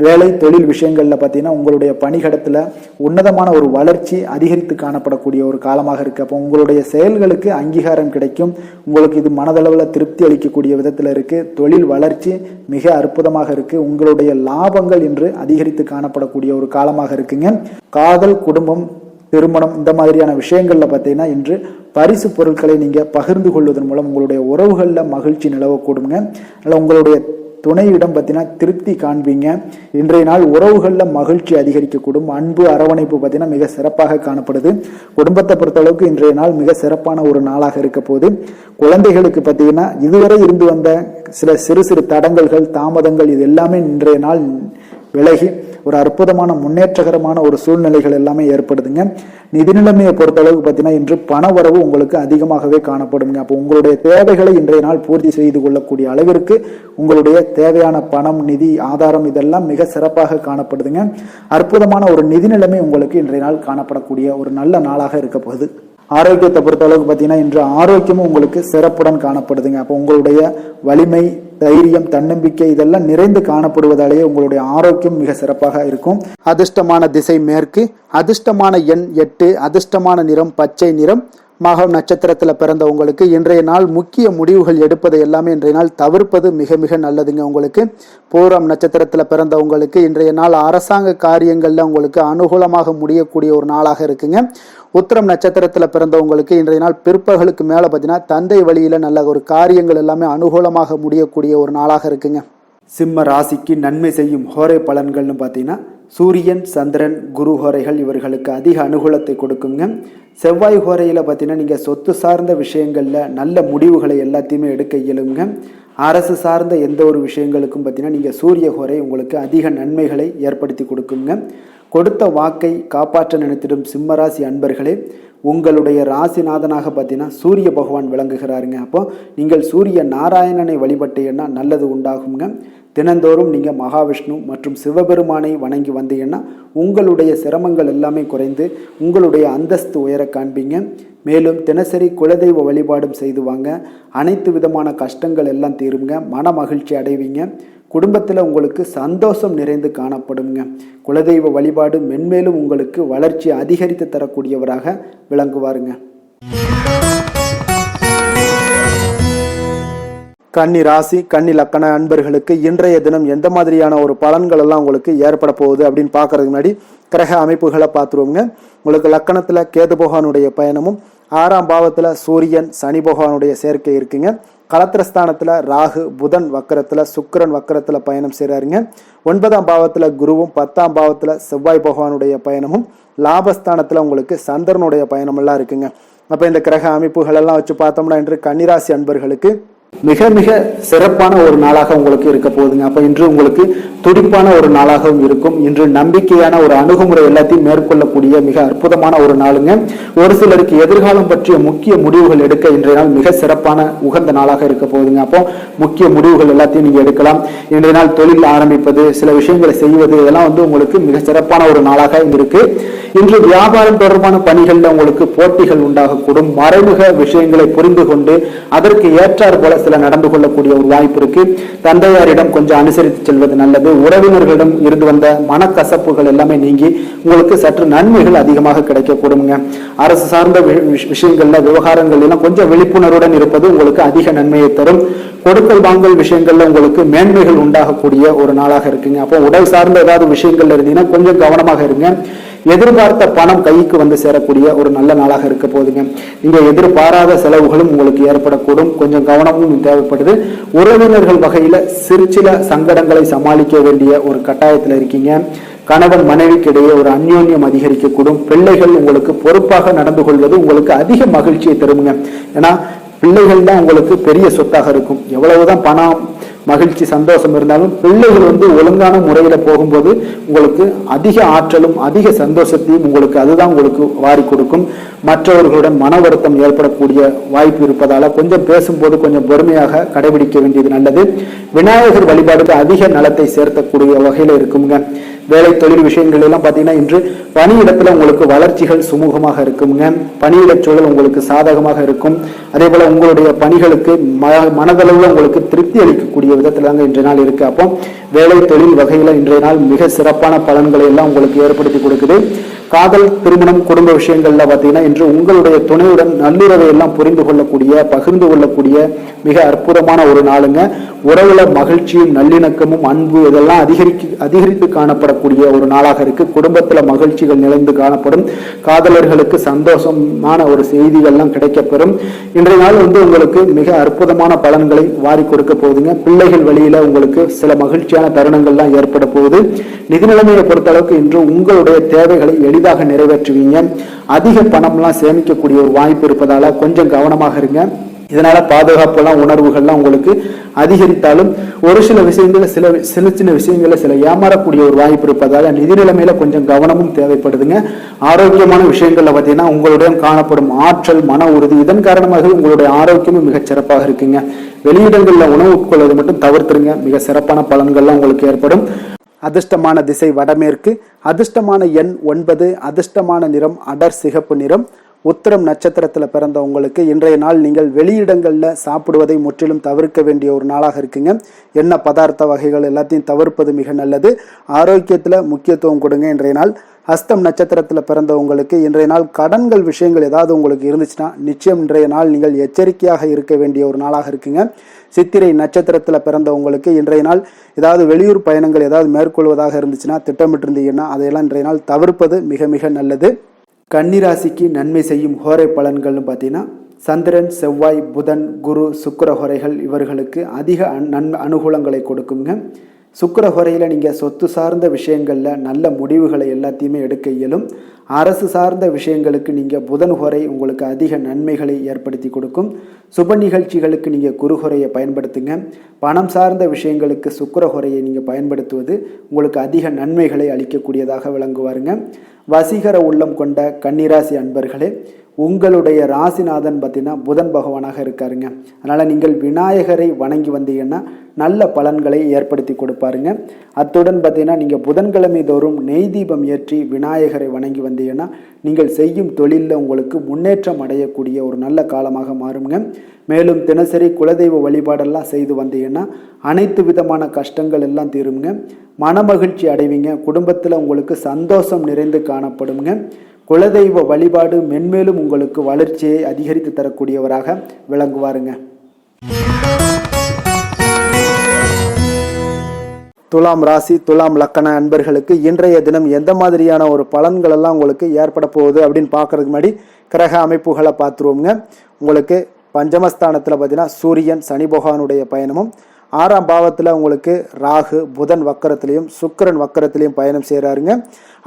வேலை தொழில் விஷயங்கள்ல பார்த்தீங்கன்னா உங்களுடைய பணிகடத்துல உன்னதமான ஒரு வளர்ச்சி அதிகரித்து காணப்படக்கூடிய ஒரு காலமாக இருக்கு. அப்போ உங்களுடைய செயல்களுக்கு அங்கீகாரம் கிடைக்கும். உங்களுக்கு இது மனதளவில் திருப்தி அளிக்கக்கூடிய விதத்துல இருக்கு. தொழில் வளர்ச்சி மிக அற்புதமாக இருக்கு. உங்களுடைய லாபங்கள் இன்று அதிகரித்து காணப்படக்கூடிய ஒரு காலமாக இருக்குங்க. காதல், குடும்பம், திருமணம் இந்த மாதிரியான விஷயங்கள்ல பார்த்தீங்கன்னா இன்று பரிசு பொருட்களை நீங்க பகிர்ந்து கொள்வதன் மூலம் உங்களுடைய உறவுகள்ல மகிழ்ச்சி நிலவக்கூடுங்க. அதனால உங்களுடைய துணையிடம் பார்த்தீங்கன்னா திருப்தி காண்பீங்க. இன்றைய நாள் உறவுகள்ல மகிழ்ச்சி அதிகரிக்கக்கூடும். அன்பு, அரவணைப்பு பார்த்தீங்கன்னா மிக சிறப்பாக காணப்படுது. குடும்பத்தை பொறுத்தளவுக்கு இன்றைய நாள் மிக சிறப்பான ஒரு நாளாக இருக்க போது. குழந்தைகளுக்கு பார்த்தீங்கன்னா இதுவரை இருந்து வந்த சில சிறு சிறு தடங்கல்கள், தாமதங்கள் இது எல்லாமே இன்றைய நாள் விலகி ஒரு அற்புதமான முன்னேற்றகரமான ஒரு சூழ்நிலைகள் எல்லாமே ஏற்படுதுங்க. நிதி நிலைமையை பொறுத்தளவுக்கு பார்த்தீங்கன்னா இன்று பண வரவு உங்களுக்கு அதிகமாகவே காணப்படுங்க. அப்போ உங்களுடைய தேவைகளை இன்றைய நாள் பூர்த்தி செய்து கொள்ளக்கூடிய அளவிற்கு உங்களுடைய தேவையான பணம், நிதி ஆதாரம் இதெல்லாம் மிக சிறப்பாக காணப்படுதுங்க. அற்புதமான ஒரு நிதி நிலைமை உங்களுக்கு இன்றைய நாள் காணப்படக்கூடிய ஒரு நல்ல நாளாக இருக்க போகுது. ஆரோக்கியத்தை பொறுத்தளவுக்கு பார்த்தீங்கன்னா இன்று ஆரோக்கியமும் உங்களுக்கு சிறப்புடன் காணப்படுதுங்க. அப்போ உங்களுடைய வலிமை, தைரியம், தன்னம்பிக்கை இதெல்லாம் நிறைந்து காணப்படுவதாலேயே உங்களுடைய ஆரோக்கியம் மிக சிறப்பாக இருக்கும். அதிர்ஷ்டமான திசை மேற்கு, அதிர்ஷ்டமான எண் 8, அதிர்ஷ்டமான நிறம் பச்சை நிறம். மகம் நட்சத்திரத்தில் பிறந்த உங்களுக்கு இன்றைய நாள் முக்கிய முடிவுகள் எடுப்பதை எல்லாமே இன்றைய நாள் தவிர்ப்பது மிக மிக நல்லதுங்க. உங்களுக்கு பூரம் நட்சத்திரத்தில் பிறந்த உங்களுக்கு இன்றைய நாள் அரசாங்க காரியங்கள்ல உங்களுக்கு அனுகூலமாக முடியக்கூடிய ஒரு நாளாக இருக்குங்க. உத்திரம் நட்சத்திரத்தில் பிறந்தவங்களுக்கு இன்றைய நாள் பிற்பகலுக்கு மேலே பார்த்தீங்கன்னா தந்தை வழியில நல்ல ஒரு காரியங்கள் எல்லாமே அனுகூலமாக முடியக்கூடிய ஒரு நாளாக இருக்குங்க. சிம்ம ராசிக்கு நன்மை செய்யும் ஹோரை பலன்கள்னு பார்த்தீங்கன்னா சூரியன், சந்திரன், குரு ஹோரைகள் இவர்களுக்கு அதிக அனுகூலத்தை கொடுக்குங்க. செவ்வாய் ஹோரையில் பார்த்தீங்கன்னா நீங்கள் சொத்து சார்ந்த விஷயங்களில் நல்ல முடிவுகளை எல்லாத்தையுமே எடுக்க இயலுங்க. அரசு சார்ந்த எந்த ஒரு விஷயங்களுக்கும் பார்த்தீங்கன்னா நீங்கள் சூரிய ஹோரை உங்களுக்கு அதிக நன்மைகளை ஏற்படுத்தி கொடுக்குங்க. கொடுத்த வாக்கை காப்பாற்ற நினைத்திடும் சிம்மராசி அன்பர்களே, உங்களுடைய ராசிநாதனாக பார்த்தீங்கன்னா சூரிய பகவான் விளங்குகிறாருங்க. அப்போ நீங்கள் சூரிய நாராயணனை வழிபட்டீங்கன்னா நல்லது உண்டாகுங்க. தினந்தோறும் நீங்கள் மகாவிஷ்ணு மற்றும் சிவபெருமானை வணங்கி வந்தீங்கன்னா உங்களுடைய சிரமங்கள் எல்லாமே குறைந்து உங்களுடைய அந்தஸ்து உயர காண்பீங்க. மேலும் தினசரி குலதெய்வ வழிபாடும் செய்து வாங்க. அனைத்து விதமான கஷ்டங்கள் எல்லாம் தீருங்க. மன மகிழ்ச்சி அடைவீங்க. குடும்பத்தில் உங்களுக்கு சந்தோஷம் நிறைந்து காணப்படுங்க. குலதெய்வ வழிபாடு மென்மேலும் உங்களுக்கு வளர்ச்சி அதிகரித்து தரக்கூடியவராக விளங்குவாருங்க. கன்னி ராசி, கன்னி லக்கண அன்பர்களுக்கு இன்றைய தினம் எந்த மாதிரியான ஒரு பலன்கள் எல்லாம் உங்களுக்கு ஏற்பட போகுது அப்படின்னு பார்க்கறதுக்கு முன்னாடி கிரக அமைப்புகளை பார்த்துருவோங்க. உங்களுக்கு லக்கணத்தில் கேது பகவானுடைய பயணமும், 6ஆம் பாவத்தில் சூரியன், சனி பகவானுடைய சேர்க்கை இருக்குங்க. களத்திரஸ்தானத்தில் ராகு, புதன் வக்கரத்தில், சுக்கிரன் வக்கரத்தில் பயணம் செய்கிறாருங்க. 9ஆம் பாவத்தில் குருவும், 10ஆம் பாவத்தில் செவ்வாய் பகவானுடைய பயணமும், லாபஸ்தானத்தில் உங்களுக்கு சந்திரனுடைய பயணம் எல்லாம் இருக்குங்க. அப்போ இந்த கிரக அமைப்புகள் எல்லாம் வச்சு பார்த்தோம்னா இன்று கன்னிராசி அன்பர்களுக்கு மிக மிக சிறப்பான ஒரு நாளாக உங்களுக்கு இருக்க போகுதுங்க. அப்ப இன்று உங்களுக்கு துடிப்பான ஒரு நாளாகவும் இருக்கும். இன்று நம்பிக்கையான ஒரு அணுகுமுறை எல்லாத்தையும் மேற்கொள்ளக்கூடிய மிக அற்புதமான ஒரு நாளுங்க. ஒரு சிலருக்கு எதிர்காலம் பற்றிய முக்கிய முடிவுகள் எடுக்க இன்றைய நாள் மிக சிறப்பான உகந்த நாளாக இருக்க போகுதுங்க. அப்போ முக்கிய முடிவுகள் எல்லாத்தையும் நீங்க எடுக்கலாம். இன்றைய நாள் தொழில் ஆரம்பிப்பது, சில விஷயங்களை செய்வது இதெல்லாம் உங்களுக்கு மிக சிறப்பான ஒரு நாளாக இருக்கு. இன்று வியாபாரம் தொடர்பான பணிகள்ல உங்களுக்கு போட்டிகள் உண்டாகக்கூடும். மறைமுக விஷயங்களை புரிந்து கொண்டு அதற்கு ஏற்றார் போல சில நடந்து கொள்ளக்கூடிய ஒரு வாய்ப்பு இருக்கு. தந்தையாரிடம் கொஞ்சம் அனுசரித்து செல்வது நல்லது. உறவினர்களிடம் இருந்து வந்த மனக்கசப்புகள் எல்லாமே நீங்கி உங்களுக்கு சற்று நன்மைகள் அதிகமாக கிடைக்கக்கூடுங்க. அரசு சார்ந்த விஷயங்கள்ல விவகாரங்கள் எல்லாம் கொஞ்சம் விழிப்புணர்வுடன் இருப்பது உங்களுக்கு அதிக நன்மையை தரும். கொடுக்கல் வாங்கல் விஷயங்கள்ல உங்களுக்கு மேன்மைகள் உண்டாகக்கூடிய ஒரு நாளாக இருக்குங்க. அப்போ உடல் சார்ந்த ஏதாவது விஷயங்கள்ல இருந்தீங்கன்னா கொஞ்சம் கவனமாக இருங்க. எதிர்பார்த்த பணம் கைக்கு வந்து சேரக்கூடிய ஒரு நல்ல நாளாக இருக்க போகுதுங்க. நீங்க எதிர்பாராத செலவுகளும் உங்களுக்கு ஏற்படக்கூடும். கொஞ்சம் கவனமும் தேவைப்படுது. உறவினர்கள் வகையில சில சங்கடங்களை சமாளிக்க வேண்டிய ஒரு கட்டாயத்துல இருக்கீங்க. கணவன் மனைவிக்கு இடையே ஒரு அந்யோன்யம் அதிகரிக்கக்கூடும். பிள்ளைகள் உங்களுக்கு பொறுப்பாக நடந்து கொள்வது உங்களுக்கு அதிக மகிழ்ச்சியை தருங்க. ஏன்னா பிள்ளைகள் தான் உங்களுக்கு பெரிய சொத்தாக இருக்கும். எவ்வளவுதான் பணம் மகிழ்ச்சி சந்தோஷம் இருந்தாலும் பிள்ளைகள் ஒழுங்கான முறையில போகும்போது உங்களுக்கு அதிக ஆற்றலும் அதிக சந்தோஷத்தையும் உங்களுக்கு அதுதான் உங்களுக்கு வாரி கொடுக்கும். மற்றவர்களுடன் மன வருத்தம் ஏற்படக்கூடிய வாய்ப்பு இருப்பதால கொஞ்சம் பேசும்போது கொஞ்சம் பொறுமையாக கடைபிடிக்க வேண்டியது நல்லது. விநாயகர் வழிபாடுக்கு அதிக நலத்தை சேர்த்தக்கூடிய வகையில இருக்குங்க. வேலை தொழில் விஷயங்கள் எல்லாம் பார்த்தீங்கன்னா இன்று பணியிடத்துல உங்களுக்கு வளர்ச்சிகள் சுமூகமாக இருக்குங்க. பணியிட சூழல் உங்களுக்கு சாதகமாக இருக்கும். அதே போல உங்களுடைய பணிகளுக்கு மனதளவுல உங்களுக்கு திருப்தி அளிக்கக்கூடிய விதத்துல தாங்க இன்றைய நாள் இருக்கு. அப்போ வேலை தொழில் வகையில இன்றைய நாள் மிக சிறப்பான பலன்களை எல்லாம் உங்களுக்கு ஏற்படுத்தி கொடுக்குது. காதல், திருமணம், குடும்ப விஷயங்கள்ல பார்த்தீங்கன்னா இன்று உங்களுடைய துணையுடன் நல்லுறவை எல்லாம் புரிந்து கொள்ளக்கூடிய பகிர்ந்து கொள்ளக்கூடிய மிக அற்புதமான ஒரு நாளுங்க. உறவுல மகிழ்ச்சியும் நல்லிணக்கமும் அன்பு இதெல்லாம் அதிகரித்து காணப்படக்கூடிய ஒரு நாளாக இருக்கு. குடும்பத்துல மகிழ்ச்சிகள் நிறைந்து காணப்படும். காதலர்களுக்கு சந்தோஷமான ஒரு செய்திகள்லாம் கிடைக்கப்பெறும். இன்றைய நாள் உங்களுக்கு மிக அற்புதமான பலன்களை வாரி கொடுக்க போகுதுங்க. பிள்ளைகள் வழியில உங்களுக்கு சில மகிழ்ச்சியான தருணங்கள்லாம் ஏற்பட போகுது. நிதி நிலைமையை பொறுத்த அளவுக்கு இன்று உங்களுடைய தேவைகளை எளிதாக நிறைவேற்றுவீங்க. அதிக பணம்லாம் சேமிக்கக்கூடிய ஒரு வாய்ப்பு இருப்பதால கொஞ்சம் கவனமாக இருங்க. இதனால பாதுகாப்பெல்லாம் உணர்வுகள்லாம் உங்களுக்கு அதிகரித்தாலும் ஒரு சில விஷயங்கள்ல சின்ன விஷயங்கள்ல சில ஏமாறக்கூடிய ஒரு வாய்ப்பு இருப்பதால நிதி நிலைமையில கொஞ்சம் கவனமும் தேவைப்படுதுங்க. ஆரோக்கியமான விஷயங்கள்ல பார்த்தீங்கன்னா உங்களுடன் காணப்படும் ஆற்றல், மன உறுதி இதன் காரணமாக உங்களுடைய ஆரோக்கியமும் மிகச் சிறப்பாக இருக்குங்க. வெளியிடங்கள்ல உணவு உட்கொள்வதை மட்டும் தவிர்த்துருங்க. மிக சிறப்பான பலன்கள்லாம் உங்களுக்கு ஏற்படும். அதிர்ஷ்டமான திசை வடமேற்கு. அதிர்ஷ்டமான எண் 9. அதிர்ஷ்டமான நிறம் அடர் சிகப்பு நிறம். உத்திரம் நட்சத்திரத்துல பிறந்த உங்களுக்கு இன்றைய நாள் நீங்கள் வெளியிடங்கள்ல சாப்பிடுவதை முற்றிலும் தவிர்க்க வேண்டிய ஒரு நாளாக இருக்குங்க. எண்ணெய் பதார்த்த வகைகள் எல்லாத்தையும் தவிர்ப்பது மிக நல்லது. ஆரோக்கியத்துல முக்கியத்துவம் கொடுங்க இன்றைய நாள். ஹஸ்தம் நட்சத்திரத்துல பிறந்த உங்களுக்கு இன்றைய நாள் கடன்கள் விஷயங்கள் ஏதாவது உங்களுக்கு இருந்துச்சுன்னா நிச்சயம் இன்றைய நாள் நீங்கள் எச்சரிக்கையாக இருக்க வேண்டிய ஒரு நாளாக இருக்குங்க. சித்திரை நட்சத்திரத்துல பிறந்த உங்களுக்கு இன்றைய நாள் ஏதாவது வெளியூர் பயணங்கள் ஏதாவது மேற்கொள்வதாக இருந்துச்சுன்னா திட்டமிட்டு இருந்தீங்கன்னா அதையெல்லாம் இன்றைய நாள் தவிர்ப்பது மிக மிக நல்லது. கன்னிராசிக்கு நன்மை செய்யும் ஹோரை பலன்கள்னு பார்த்தீங்கன்னா சந்திரன், செவ்வாய், புதன், குரு, சுக்கிர ஹோரைகள் இவர்களுக்கு அதிக அனுகூலங்களை கொடுக்குங்க. சுக்கிர ஹோரையில் நீங்கள் சொத்து சார்ந்த விஷயங்களில் நல்ல முடிவுகளை எல்லாத்தையுமே எடுக்க இயலும். அரசு சார்ந்த விஷயங்களுக்கு நீங்கள் புதன் ஹோரை உங்களுக்கு அதிக நன்மைகளை ஏற்படுத்தி கொடுக்கும். சுப நிகழ்ச்சிகளுக்கு நீங்கள் குரு ஹோரையை பயன்படுத்துங்க. பணம் சார்ந்த விஷயங்களுக்கு சுக்கிர ஹோரையை நீங்கள் பயன்படுத்துவது உங்களுக்கு அதிக நன்மைகளை அளிக்கக்கூடியதாக விளங்குவாருங்க. வசீகர உள்ளம் கொண்ட கன்னிராசி அன்பர்களே, உங்களுடைய ராசிநாதன் பார்த்தீங்கன்னா புதன் பகவானாக இருக்காருங்க. அதனால் நீங்கள் விநாயகரை வணங்கி வந்தீங்கன்னா நல்ல பலன்களை ஏற்படுத்தி கொடுப்பாருங்க. அத்துடன் பார்த்தீங்கன்னா நீங்கள் புதன்கிழமை தோறும் நெய் தீபம் ஏற்றி விநாயகரை வணங்கி வந்தீங்கன்னா நீங்கள் செய்யும் தொழிலில் உங்களுக்கு முன்னேற்றம் அடையக்கூடிய ஒரு நல்ல காலமாக மாறுங்க. மேலும் தினசரி குலதெய்வ வழிபாடெல்லாம் செய்து வந்தீங்கன்னா அனைத்து விதமான கஷ்டங்கள் எல்லாம் தீருங்க. மனமகிழ்ச்சி அடைவீங்க. குடும்பத்தில் உங்களுக்கு சந்தோஷம் நிறைந்து காணப்படுங்க. குலதெய்வ வழிபாடு மென்மேலும் உங்களுக்கு வளர்ச்சியை அதிகரித்து தரக்கூடியவராக விளங்குவாருங்க. துலாம் ராசி, துலாம் லக்கண அன்பர்களுக்கு இன்றைய தினம் எந்த மாதிரியான ஒரு பலன்கள் எல்லாம் உங்களுக்கு ஏற்பட போகுது அப்படின்னு பார்க்கறதுக்கு முன்னாடி கிரக அமைப்புகளை பார்த்துருவோங்க. உங்களுக்கு பஞ்சமஸ்தானத்தில் பார்த்தீங்கன்னா சூரியன், சனி பகவானுடைய பயணமும், 6ஆம் பாவத்தில் உங்களுக்கு ராகு, புதன் வக்கரத்திலையும் சுக்கிரன் வக்கரத்திலையும் பயணம் செய்கிறாருங்க.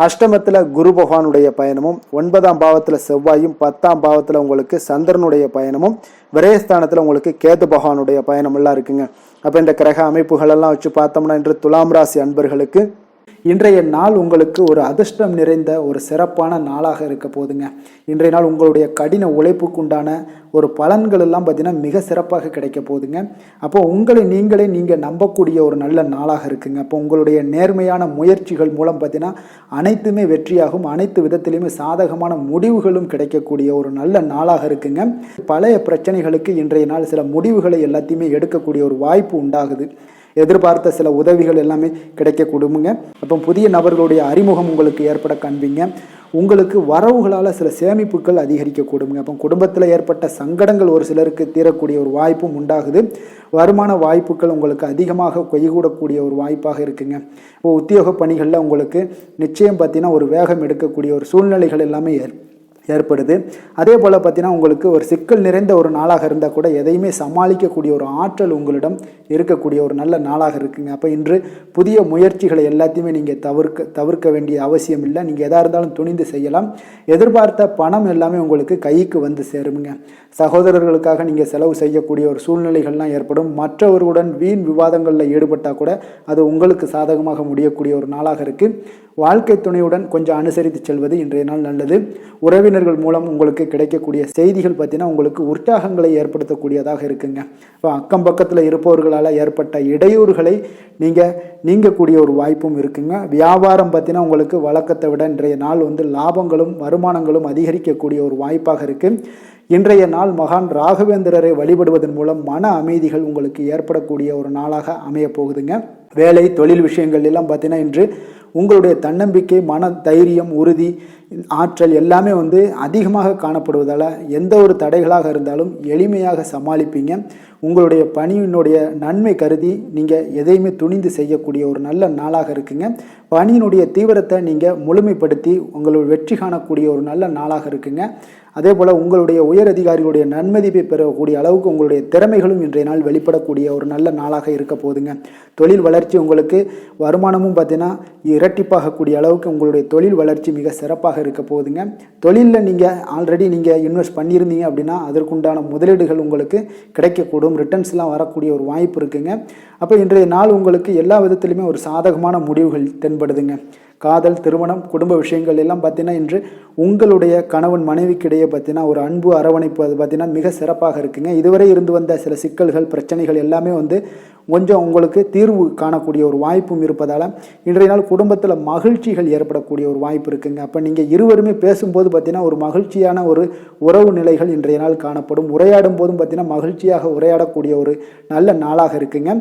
அஷ்டமத்தில் குரு பகவானுடைய பயணமும், 9ஆம் பாவத்தில் செவ்வாயும், 10ஆம் பாவத்தில் உங்களுக்கு சந்திரனுடைய பயணமும், விரயஸ்தானத்தில் உங்களுக்கு கேது பகவானுடைய பயணம் எல்லாம் இருக்குங்க. அப்போ இந்த கிரக அமைப்புகள் எல்லாம் வச்சு பார்த்தோம்னா இன்று துலாம் ராசி அன்பர்களுக்கு இன்றைய நாள் உங்களுக்கு ஒரு அதிர்ஷ்டம் நிறைந்த ஒரு சிறப்பான நாளாக இருக்க போதுங்க. இன்றைய நாள் உங்களுடைய கடின உழைப்புக்கு உண்டான ஒரு பலன்கள் எல்லாம் பார்த்தீங்கன்னா மிக சிறப்பாக கிடைக்க போகுதுங்க. அப்போ உங்களை நீங்கள் நம்பக்கூடிய ஒரு நல்ல நாளாக இருக்குங்க. அப்போ உங்களுடைய நேர்மையான முயற்சிகள் மூலம் பார்த்தீங்கன்னா அனைத்துமே வெற்றியாகும், அனைத்து விதத்திலையுமே சாதகமான முடிவுகளும் கிடைக்கக்கூடிய ஒரு நல்ல நாளாக இருக்குங்க. பழைய பிரச்சனைகளுக்கு இன்றைய நாள் சில முடிவுகளை எல்லாத்தையுமே எடுக்கக்கூடிய ஒரு வாய்ப்பு உண்டாகுது. எதிர்பார்த்த சில உதவிகள் எல்லாமே கிடைக்க கொடுங்க. அப்போ புதிய நபர்களுடைய அறிமுகம் உங்களுக்கு ஏற்பட காண்பீங்க. உங்களுக்கு வரவுகளால் சில சேமிப்புகள் அதிகரிக்க கொடுங்க. அப்போ குடும்பத்தில் ஏற்பட்ட சங்கடங்கள் ஒரு சிலருக்கு தீரக்கூடிய ஒரு வாய்ப்பும் உண்டாகுது. வருமான வாய்ப்புகள் உங்களுக்கு அதிகமாக கைகூடக்கூடிய ஒரு வாய்ப்பாக இருக்குங்க. இப்போ உத்தியோக பணிகளில் உங்களுக்கு நிச்சயம் பார்த்தீங்கன்னா ஒரு வேகம் எடுக்கக்கூடிய ஒரு சூழ்நிலைகள் எல்லாமே ஏற்படுது. அதே போல் பார்த்தீங்கன்னா உங்களுக்கு ஒரு சிக்கல் நிறைந்த ஒரு நாளாக இருந்தால் கூட எதையுமே சமாளிக்கக்கூடிய ஒரு ஆற்றல் உங்களிடம் இருக்கக்கூடிய ஒரு நல்ல நாளாக இருக்குங்க. அப்போ இன்று புதிய முயற்சிகளை எல்லாத்தையுமே நீங்கள் தவிர்க்க வேண்டிய அவசியம் இல்லை. நீங்கள் எதாக இருந்தாலும் துணிந்து செய்யலாம். எதிர்பார்த்த பணம் எல்லாமே உங்களுக்கு கைக்கு வந்து சேருங்க. சகோதரர்களுக்காக நீங்கள் செலவு செய்யக்கூடிய ஒரு சூழ்நிலைகள்லாம் ஏற்படும். மற்றவர்களுடன் வீண் விவாதங்களில் ஈடுபட்டால் கூட அது உங்களுக்கு சாதகமாக முடியக்கூடிய ஒரு நாளாக இருக்குது. வாழ்க்கை துணையுடன் கொஞ்சம் அனுசரித்து செல்வது இன்றைய நாள் நல்லது. உறவினர்கள் மூலம் உங்களுக்கு கிடைக்கக்கூடிய செய்திகள் பார்த்தீங்கன்னா உங்களுக்கு உற்சாகங்களை ஏற்படுத்தக்கூடியதாக இருக்குங்க. இப்போ அக்கம் பக்கத்தில் இருப்பவர்களால் ஏற்பட்ட இடையூறுகளை நீங்கக்கூடிய ஒரு வாய்ப்பும் இருக்குங்க. வியாபாரம் பார்த்தீங்கன்னா உங்களுக்கு வழக்கத்தை விட இன்றைய நாள் லாபங்களும் வருமானங்களும் அதிகரிக்கக்கூடிய ஒரு வாய்ப்பாக இருக்குது. இன்றைய நாள் மகான் ராகவேந்திரரை வழிபடுவதன் மூலம் மன அமைதிகள் உங்களுக்கு ஏற்படக்கூடிய ஒரு நாளாக அமைய போகுதுங்க. வேலை தொழில் விஷயங்கள் எல்லாம் பார்த்தீங்கன்னா இன்று உங்களுடைய தன்னம்பிக்கை, மன தைரியம், உறுதி, ஆற்றல் எல்லாமே அதிகமாக காணப்படுவதால் எந்த ஒரு தடைகளாக இருந்தாலும் எளிமையாக சமாளிப்பீங்க. உங்களுடைய பணியினுடைய நன்மை கருதி நீங்கள் எதையுமே துணிந்து செய்யக்கூடிய ஒரு நல்ல நாளாக இருக்குங்க. பணியினுடைய தீவிரத்தை நீங்கள் முழுமைப்படுத்தி உங்களுடைய வெற்றி காணக்கூடிய ஒரு நல்ல நாளாக இருக்குங்க. அதே போல் உங்களுடைய உயர் அதிகாரிகளுடைய நன்மதிப்பை பெறக்கூடிய அளவுக்கு உங்களுடைய திறமைகளும் இன்றைய நாள் வெளிப்படக்கூடிய ஒரு நல்ல நாளாக இருக்க போதுங்க. தொழில் வளர்ச்சி உங்களுக்கு வருமானமும் பார்த்தீங்கன்னா இரட்டிப்பாகக்கூடிய அளவுக்கு உங்களுடைய தொழில் வளர்ச்சி மிக சிறப்பாக இருக்க போகுதுங்க. தொழிலில் நீங்கள் ஆல்ரெடி இன்வெஸ்ட் பண்ணியிருந்தீங்க அப்படின்னா அதற்குண்டான முதலீடுகள் உங்களுக்கு கிடைக்கக்கூடும். ரிட்டர்ன்ஸ்லாம் வரக்கூடிய ஒரு வாய்ப்பு இருக்குங்க. அப்போ இன்றைய நாள் உங்களுக்கு எல்லா விதத்திலுமே ஒரு சாதகமான முடிவுகள் தென்படுதுங்க. காதல், திருமணம், குடும்ப விஷயங்கள் எல்லாம் பார்த்தீங்கன்னா இன்று உங்களுடைய கணவன் மனைவிக்கிடையே பார்த்தீங்கன்னா ஒரு அன்பு அரவணைப்பு அது பார்த்தீங்கன்னா மிக சிறப்பாக இருக்குங்க. இதுவரை இருந்து வந்த சில சிக்கல்கள் பிரச்சனைகள் எல்லாமே கொஞ்சம் உங்களுக்கு தீர்வு காணக்கூடிய ஒரு வாய்ப்பும் இருப்பதால் இன்றைய நாள் குடும்பத்தில் மகிழ்ச்சிகள் ஏற்படக்கூடிய ஒரு வாய்ப்பு இருக்குங்க. அப்போ நீங்கள் இருவருமே பேசும்போது பார்த்தீங்கன்னா ஒரு மகிழ்ச்சியான ஒரு உறவு நிலைகள் இன்றைய நாள் காணப்படும். உரையாடும் போதும் பார்த்தீங்கன்னா மகிழ்ச்சியாக உரையாடக்கூடிய ஒரு நல்ல நாளாக இருக்குங்க.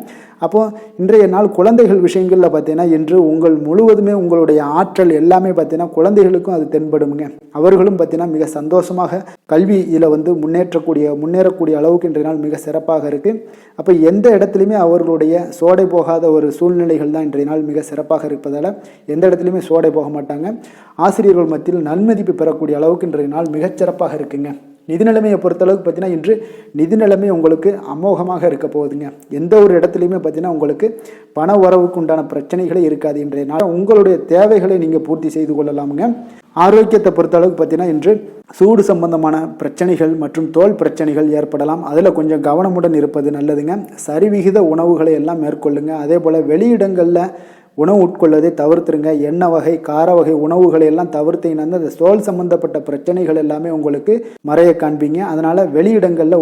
அப்போது இன்றைய நாள் குழந்தைகள் விஷயங்களில் பார்த்தீங்கன்னா இன்று முழுவதுமே உங்களுடைய ஆற்றல் எல்லாமே பார்த்தீங்கன்னா குழந்தைகளுக்கும் அது தென்படுங்க. அவர்களும் பார்த்தீங்கன்னா மிக சந்தோஷமாக கல்வியில் முன்னேறக்கூடிய அளவுக்கு இன்றைய நாள் மிக சிறப்பாக இருக்குது. அப்போ எந்த இடத்துலையுமே அவர்களுடைய சோடை போகாத ஒரு சூழ்நிலைகள் தான் இன்றைய நாள் மிக சிறப்பாக இருப்பதால் எந்த இடத்துலையுமே சோடை போக மாட்டாங்க. ஆசிரியர்கள் மத்தியில் நன்மதிப்பு பெறக்கூடிய அளவுக்கு இன்றைய நாள் மிகச்சிறப்பாக இருக்குங்க. நிதி நிலைமையை பொறுத்தளவுக்கு பார்த்தீங்கன்னா இன்று நிதி நிலைமை உங்களுக்கு அமோகமாக இருக்க போகுதுங்க. எந்த ஒரு இடத்துலையுமே பார்த்தீங்கன்னா உங்களுக்கு பண வரவுக்கு உண்டான பிரச்சனைகளே இருக்காது. இன்றைய நாள் உங்களுடைய தேவைகளை நீங்கள் பூர்த்தி செய்து கொள்ளலாமுங்க. ஆரோக்கியத்தை பொறுத்தளவுக்கு பார்த்தீங்கன்னா இன்று சூடு சம்பந்தமான பிரச்சனைகள் மற்றும் தோல் பிரச்சனைகள் ஏற்படலாம். அதில் கொஞ்சம் கவனமுடன் இருப்பது நல்லதுங்க. சரிவிகித உணவுகளை எல்லாம் மேற்கொள்ளுங்க. அதே போல் வெளியிடங்களில் உணவு உட்கொள்வதை தவிர்த்துருங்க. எண்ணெய் வகை, கார வகை உணவுகளை எல்லாம் தவிர்த்தீங்கன்னா அந்த தோல் சம்பந்தப்பட்ட பிரச்சனைகள் எல்லாமே உங்களுக்கு மறைய காண்பீங்க. அதனால் வெளியிடங்களில்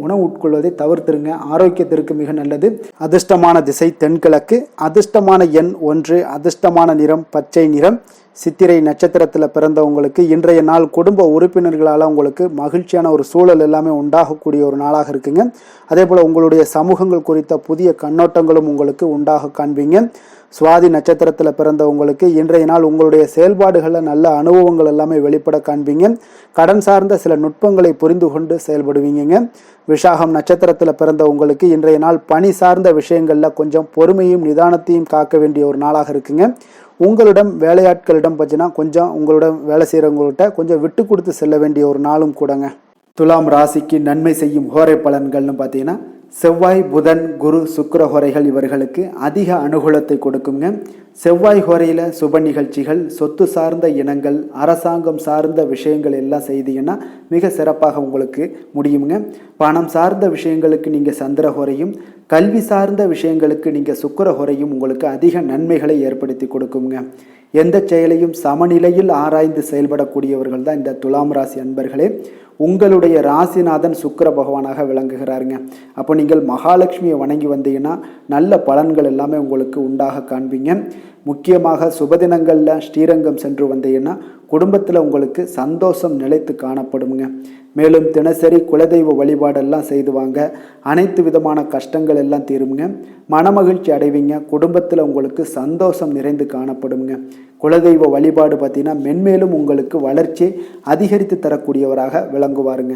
உணவு உட்கொள்வதை தவிர்த்துருங்க. ஆரோக்கியத்திற்கு மிக நல்லது. அதிர்ஷ்டமான திசை தென்கிழக்கு, அதிர்ஷ்டமான எண் 1, அதிர்ஷ்டமான நிறம் பச்சை நிறம். சித்திரை நட்சத்திரத்தில் பிறந்தவங்களுக்கு இன்றைய நாள் குடும்ப உறுப்பினர்களால் உங்களுக்கு மகிழ்ச்சியான ஒரு சூழல் எல்லாமே உண்டாகக்கூடிய ஒரு நாளாக இருக்குங்க. அதே போல் உங்களுடைய சமூகங்கள் குறித்த புதிய கண்ணோட்டங்களும் உங்களுக்கு உண்டாக காண்பீங்க. சுவாதி நட்சத்திரத்தில் பிறந்தவங்களுக்கு இன்றைய நாள் உங்களுடைய செயல்பாடுகளில் நல்ல அனுபவங்கள் எல்லாமே வெளிப்பட காண்பீங்க. கடன் சார்ந்த சில நுட்பங்களை புரிந்து கொண்டு செயல்படுவீங்க. விஷாகம் நட்சத்திரத்தில் பிறந்தவங்களுக்கு இன்றைய நாள் பணி சார்ந்த விஷயங்களில் கொஞ்சம் பொறுமையும் நிதானத்தையும் காக்க வேண்டிய ஒரு நாளாக இருக்குங்க. உங்களிடம் வேலையாட்களிடம் பார்த்தீங்கன்னா கொஞ்சம் உங்களிடம் வேலை செய்கிறவங்கள்ட்ட கொஞ்சம் விட்டு கொடுத்து செல்ல வேண்டிய ஒரு நாளும் கூடங்க. துலாம் ராசிக்கு நன்மை செய்யும் ஹோரை பலன்கள்னு பார்த்தீங்கன்னா செவ்வாய், புதன், குரு, சுக்கிர ஹோரைகள் இவர்களுக்கு அதிக அனுகூலத்தை கொடுக்குங்க. செவ்வாய் ஹோரையில் சுப நிகழ்ச்சிகள், சொத்து சார்ந்த இனங்கள், அரசாங்கம் சார்ந்த விஷயங்கள் எல்லாம் செய்தீங்கன்னா மிக சிறப்பாக உங்களுக்கு முடியுங்க. பணம் சார்ந்த விஷயங்களுக்கு நீங்கள் சந்திர ஹோரையும், கல்வி சார்ந்த விஷயங்களுக்கு நீங்கள் சுக்கிர ஹோரையும் உங்களுக்கு அதிக நன்மைகளை ஏற்படுத்தி கொடுக்குங்க. எந்த செயலையும் சமநிலையில் ஆராய்ந்து செயல்படக்கூடியவர்கள் தான் இந்த துலாம் ராசி அன்பர்களே. உங்களுடைய ராசிநாதன் சுக்கிர பகவானாக விளங்குகிறாருங்க. அப்போ நீங்கள் மகாலட்சுமியை வணங்கி வந்தீங்கன்னா நல்ல பலன்கள் எல்லாமே உங்களுக்கு உண்டாக காண்பீங்க. முக்கியமாக சுபதினங்களில் ஸ்ரீரங்கம் சென்று வந்தீங்கன்னா குடும்பத்தில் உங்களுக்கு சந்தோஷம் நிலைத்து காணப்படுங்க. மேலும் தினசரி குலதெய்வ வழிபாடெல்லாம் செய்து வாங்க. அனைத்து விதமான கஷ்டங்கள் எல்லாம் தீருங்க. மனமகிழ்ச்சி அடைவீங்க. குடும்பத்தில் உங்களுக்கு சந்தோஷம் நிறைந்து காணப்படுங்க. குலதெய்வ வழிபாடு பார்த்தீங்கன்னா மென்மேலும் உங்களுக்கு வளர்ச்சி அதிகரித்து தரக்கூடியவராக விளங்குவாருங்க.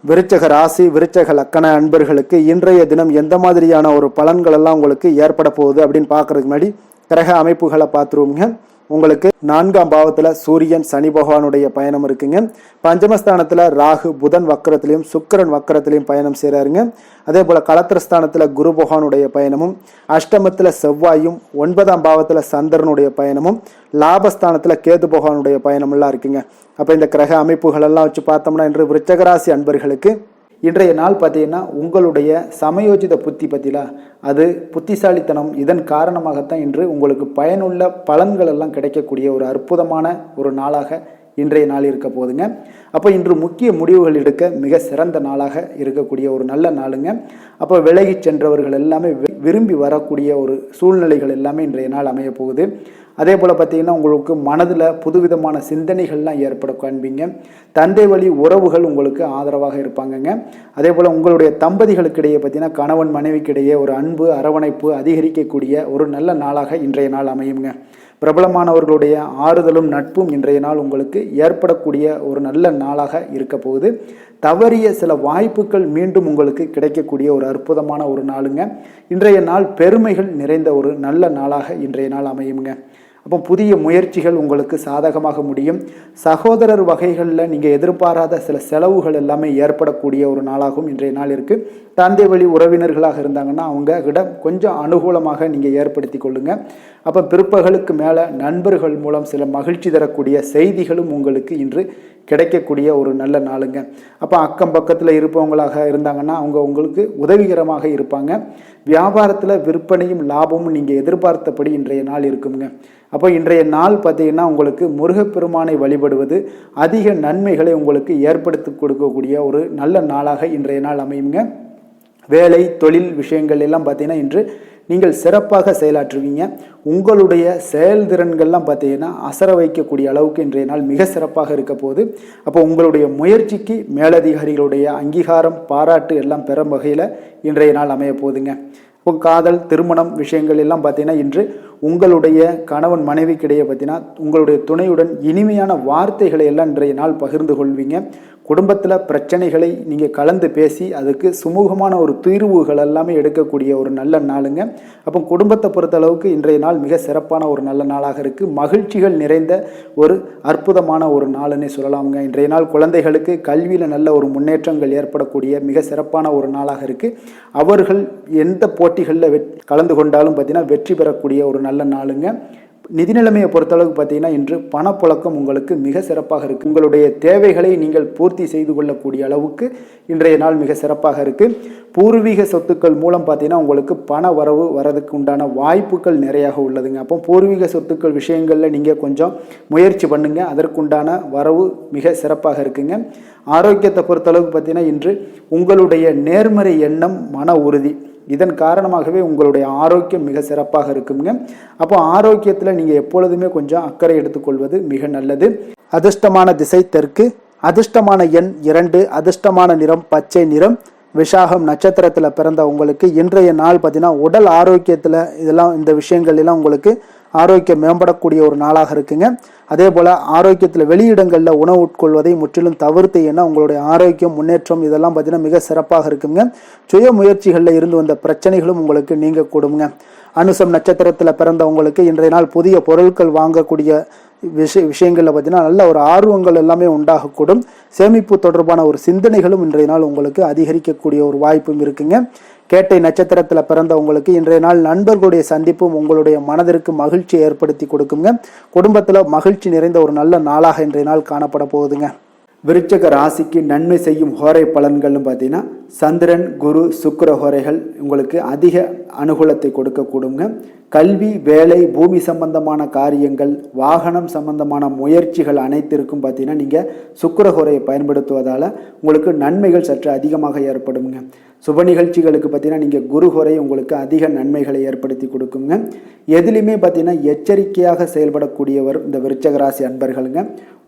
விருச்சக ராசி, விருச்சக லக்கண அன்பர்களுக்கு இன்றைய தினம் எந்த மாதிரியான ஒரு பலன்கள் எல்லாம் உங்களுக்கு ஏற்பட போகுது அப்படின்னு பார்க்கறதுக்கு முன்னாடி கிரக அமைப்புகளை பார்த்துருவோங்க. உங்களுக்கு 4ஆம் பாவத்தில் சூரியன் சனி பகவானுடைய பயணம் இருக்குங்க. பஞ்சமஸ்தானத்தில் ராகு புதன் வக்கரத்திலையும் சுக்கிரன் வக்கரத்திலையும் பயணம் செய்கிறாருங்க. அதே போல் களத்திரஸ்தானத்தில் குரு பகவானுடைய பயணமும், அஷ்டமத்தில் செவ்வாயும், 9ஆம் பாவத்தில் சந்திரனுடைய பயணமும், லாபஸ்தானத்தில் கேது பகவானுடைய பயணமெல்லாம் இருக்குங்க. அப்போ இந்த கிரக அமைப்புகளெல்லாம் வச்சு பார்த்தோம்னா இன்று விருச்சகராசி அன்பர்களுக்கு இன்றைய நாள் பார்த்தீங்கன்னா உங்களுடைய சமயோஜித புத்தி பற்றிலா அது புத்திசாலித்தனம், இதன் காரணமாகத்தான் இன்று உங்களுக்கு பயனுள்ள பலன்கள் எல்லாம் கிடைக்கக்கூடிய ஒரு அற்புதமான ஒரு நாளாக இன்றைய நாள் இருக்க போதுங்க. அப்போ இன்று முக்கிய முடிவுகள் எடுக்க மிக சிறந்த நாளாக இருக்கக்கூடிய ஒரு நல்ல நாளுங்க. அப்போ விலகி சென்றவர்கள் எல்லாமே விரும்பி வரக்கூடிய ஒரு சூழ்நிலைகள் எல்லாமே இன்றைய நாள் அமைய போகுது. அதே போல் பார்த்தீங்கன்னா உங்களுக்கு மனதில் புதுவிதமான சிந்தனைகள்லாம் ஏற்பட காண்பீங்க. தந்தை வழி உறவுகள் உங்களுக்கு ஆதரவாக இருப்பாங்கங்க. அதே போல் உங்களுடைய தம்பதிகளுக்கிடையே பார்த்தீங்கன்னா கணவன் மனைவிக்கிடையே ஒரு அன்பு அரவணைப்பு அதிகரிக்கக்கூடிய ஒரு நல்ல நாளாக இன்றைய நாள் அமையுங்க. பிரபலமானவர்களுடைய ஆறுதலும் நட்பும் இன்றைய நாள் உங்களுக்கு ஏற்படக்கூடிய ஒரு நல்ல நாளாக இருக்க போகுது. தவறிய சில வாய்ப்புகள் மீண்டும் உங்களுக்கு கிடைக்கக்கூடிய ஒரு அற்புதமான ஒரு நாளுங்க. இன்றைய நாள் பெருமைகள் நிறைந்த ஒரு நல்ல நாளாக இன்றைய நாள் அமையுங்க. அப்போ புதிய முயற்சிகள் உங்களுக்கு சாதகமாக முடியும். சகோதரர் வகைகளில் நீங்கள் எதிர்பாராத சில செலவுகள் எல்லாமே ஏற்படக்கூடிய ஒரு நாளாகவும் இன்றைய நாள் இருக்குது. தந்தை வழி உறவினர்களாக இருந்தாங்கன்னா அவங்க கிட்ட கொஞ்சம் அனுகூலமாக நீங்கள் ஏற்படுத்தி கொள்ளுங்க. அப்போ பிற்பகலுக்கு மேலே நண்பர்கள் மூலம் சில மகிழ்ச்சி தரக்கூடிய செய்திகளும் உங்களுக்கு இன்று கிடைக்கக்கூடிய ஒரு நல்ல நாளுங்க. அப்போ அக்கம் பக்கத்தில் இருப்பவங்களாக இருந்தாங்கன்னா அவங்க உங்களுக்கு உதவிகரமாக இருப்பாங்க. வியாபாரத்தில் விற்பனையும் லாபமும் நீங்கள் எதிர்பார்த்தபடி இன்றைய நாள் இருக்குங்க. அப்போ இன்றைய நாள் பார்த்தீங்கன்னா உங்களுக்கு முருகப்பெருமானை வழிபடுவது அதிக நன்மைகளை உங்களுக்கு ஏற்படுத்தி கொடுக்கக்கூடிய ஒரு நல்ல நாளாக இன்றைய நாள் அமையுங்க. வேலை தொழில் விஷயங்கள் எல்லாம் பார்த்தீங்கன்னா இன்று நீங்கள் சிறப்பாக செயலாற்றுவீங்க. உங்களுடைய செயல்திறன்கள்லாம் பார்த்தீங்கன்னா அசர வைக்கக்கூடிய அளவுக்கு இன்றைய நாள் மிக சிறப்பாக இருக்க போகுது. அப்போ உங்களுடைய முயற்சிக்கு மேலதிகாரிகளுடைய அங்கீகாரம் பாராட்டு எல்லாம் பெறும் வகையில் இன்றைய நாள் அமைய போகுதுங்க. இப்போ காதல் திருமணம் விஷயங்கள் எல்லாம் பார்த்தீங்கன்னா இன்று உங்களுடைய கணவன் மனைவிக்கிடையே பார்த்தீங்கன்னா உங்களுடைய துணையுடன் இனிமையான வார்த்தைகளை எல்லாம் இன்றைய நாள் பகிர்ந்து கொள்வீங்க. குடும்பத்தில் பிரச்சனைகளை நீங்கள் கலந்து பேசி அதுக்கு சுமூகமான ஒரு தீர்வுகள் எல்லாமே எடுக்கக்கூடிய ஒரு நல்ல நாளுங்க. அப்போ குடும்பத்தை பொறுத்தளவுக்கு இன்றைய நாள் மிக சிறப்பான ஒரு நல்ல நாளாக இருக்குது. மகிழ்ச்சிகள் நிறைந்த ஒரு அற்புதமான ஒரு நாளுன்னே சொல்லலாமுங்க. இன்றைய நாள் குழந்தைகளுக்கு கல்வியில் நல்ல ஒரு முன்னேற்றங்கள் ஏற்படக்கூடிய மிக சிறப்பான ஒரு நாளாக இருக்குது. அவர்கள் எந்த போட்டிகளில் கலந்து கொண்டாலும் பார்த்தீங்கன்னா வெற்றி பெறக்கூடிய ஒரு நல்ல நாளுங்க. நிதி நிலைமையை பொறுத்தளவுக்கு பார்த்தீங்கன்னா இன்று பணப்புழக்கம் உங்களுக்கு மிக சிறப்பாக இருக்குது. உங்களுடைய தேவைகளை நீங்கள் பூர்த்தி செய்து கொள்ளக்கூடிய அளவுக்கு இன்றைய நாள் மிக சிறப்பாக இருக்குது. பூர்வீக சொத்துக்கள் மூலம் பார்த்தீங்கன்னா உங்களுக்கு பண வரவு வரதுக்கு உண்டான வாய்ப்புகள் நிறையாக உள்ளதுங்க. அப்போ பூர்வீக சொத்துக்கள் விஷயங்களில் நீங்கள் கொஞ்சம் முயற்சி பண்ணுங்க. அதற்குண்டான வரவு மிக சிறப்பாக இருக்குங்க. ஆரோக்கியத்தை பொறுத்தளவுக்கு பார்த்தீங்கன்னா இன்று உங்களுடைய நேர்மறை எண்ணம் மன உறுதி இதன் காரணமாகவே உங்களுடைய ஆரோக்கியம் மிக சிறப்பாக இருக்குங்க. அப்போ ஆரோக்கியத்தில் நீங்கள் எப்பொழுதுமே கொஞ்சம் அக்கறை எடுத்துக்கொள்வது மிக நல்லது. அதிர்ஷ்டமான திசை தெற்கு, அதிர்ஷ்டமான எண் 2, அதிர்ஷ்டமான நிறம் பச்சை நிறம். விஷாகம் நட்சத்திரத்தில் பிறந்த உங்களுக்கு இன்றைய நாள் பார்த்தீங்கன்னா உடல் ஆரோக்கியத்தில் இதெல்லாம் இந்த விஷயங்கள் எல்லாம் உங்களுக்கு ஆரோக்கியம் மேம்படக்கூடிய ஒரு நாளாக இருக்குங்க. அதே போல் ஆரோக்கியத்தில் வெளியிடங்களில் உணவு உட்கொள்வதை முற்றிலும் தவிர்த்தீங்கன்னா உங்களுடைய ஆரோக்கியம் முன்னேற்றம் இதெல்லாம் பார்த்தீங்கன்னா மிக சிறப்பாக இருக்குங்க. சுய முயற்சிகளில் இருந்து வந்த பிரச்சனைகளும் உங்களுக்கு நீங்க கூடுங்க. அனுசம் நட்சத்திரத்தில் பிறந்தவங்களுக்கு இன்றைய நாள் புதிய பொருட்கள் வாங்கக்கூடிய விஷயங்களில் பார்த்தீங்கன்னா நல்ல ஒரு ஆர்வங்கள் எல்லாமே உண்டாகக்கூடும். சேமிப்பு தொடர்பான ஒரு சிந்தனைகளும் இன்றைய நாள் உங்களுக்கு அதிகரிக்கக்கூடிய ஒரு வாய்ப்பும் இருக்குங்க. கேட்டை நட்சத்திரத்தில் பிறந்தவங்களுக்கு இன்றைய நாள் நண்பர்களுடைய சந்திப்பும் உங்களுடைய மனதிற்கு மகிழ்ச்சி ஏற்படுத்தி கொடுக்குங்க. குடும்பத்தில் மகிழ்ச்சி நிறைந்த ஒரு நல்ல நாளாக இன்றைய நாள் காணப்பட போகுதுங்க. விருச்சக ராசிக்கு நன்மை செய்யும் ஹோரை பலன்கள்னு பார்த்தீங்கன்னா சந்திரன், குரு, சுக்கிர ஹோரைகள் உங்களுக்கு அதிக அனுகூலத்தை கொடுக்கக்கூடுங்க. கல்வி, வேலை, பூமி சம்பந்தமான காரியங்கள், வாகனம் சம்பந்தமான முயற்சிகள் அனைத்திற்கும் பார்த்தீங்கன்னா நீங்கள் சுக்கிர ஹோரையை பயன்படுத்துவதால் உங்களுக்கு நன்மைகள் சற்று அதிகமாக ஏற்படுங்க. சுப நிகழ்ச்சிகளுக்கு பார்த்தீங்கன்னா நீங்கள் குரு ஹோரை உங்களுக்கு அதிக நன்மைகளை ஏற்படுத்தி கொடுக்குங்க. எதுலையுமே பார்த்தீங்கன்னா எச்சரிக்கையாக செயல்படக்கூடியவர் இந்த விருச்சக ராசி அன்பர்களுங்க.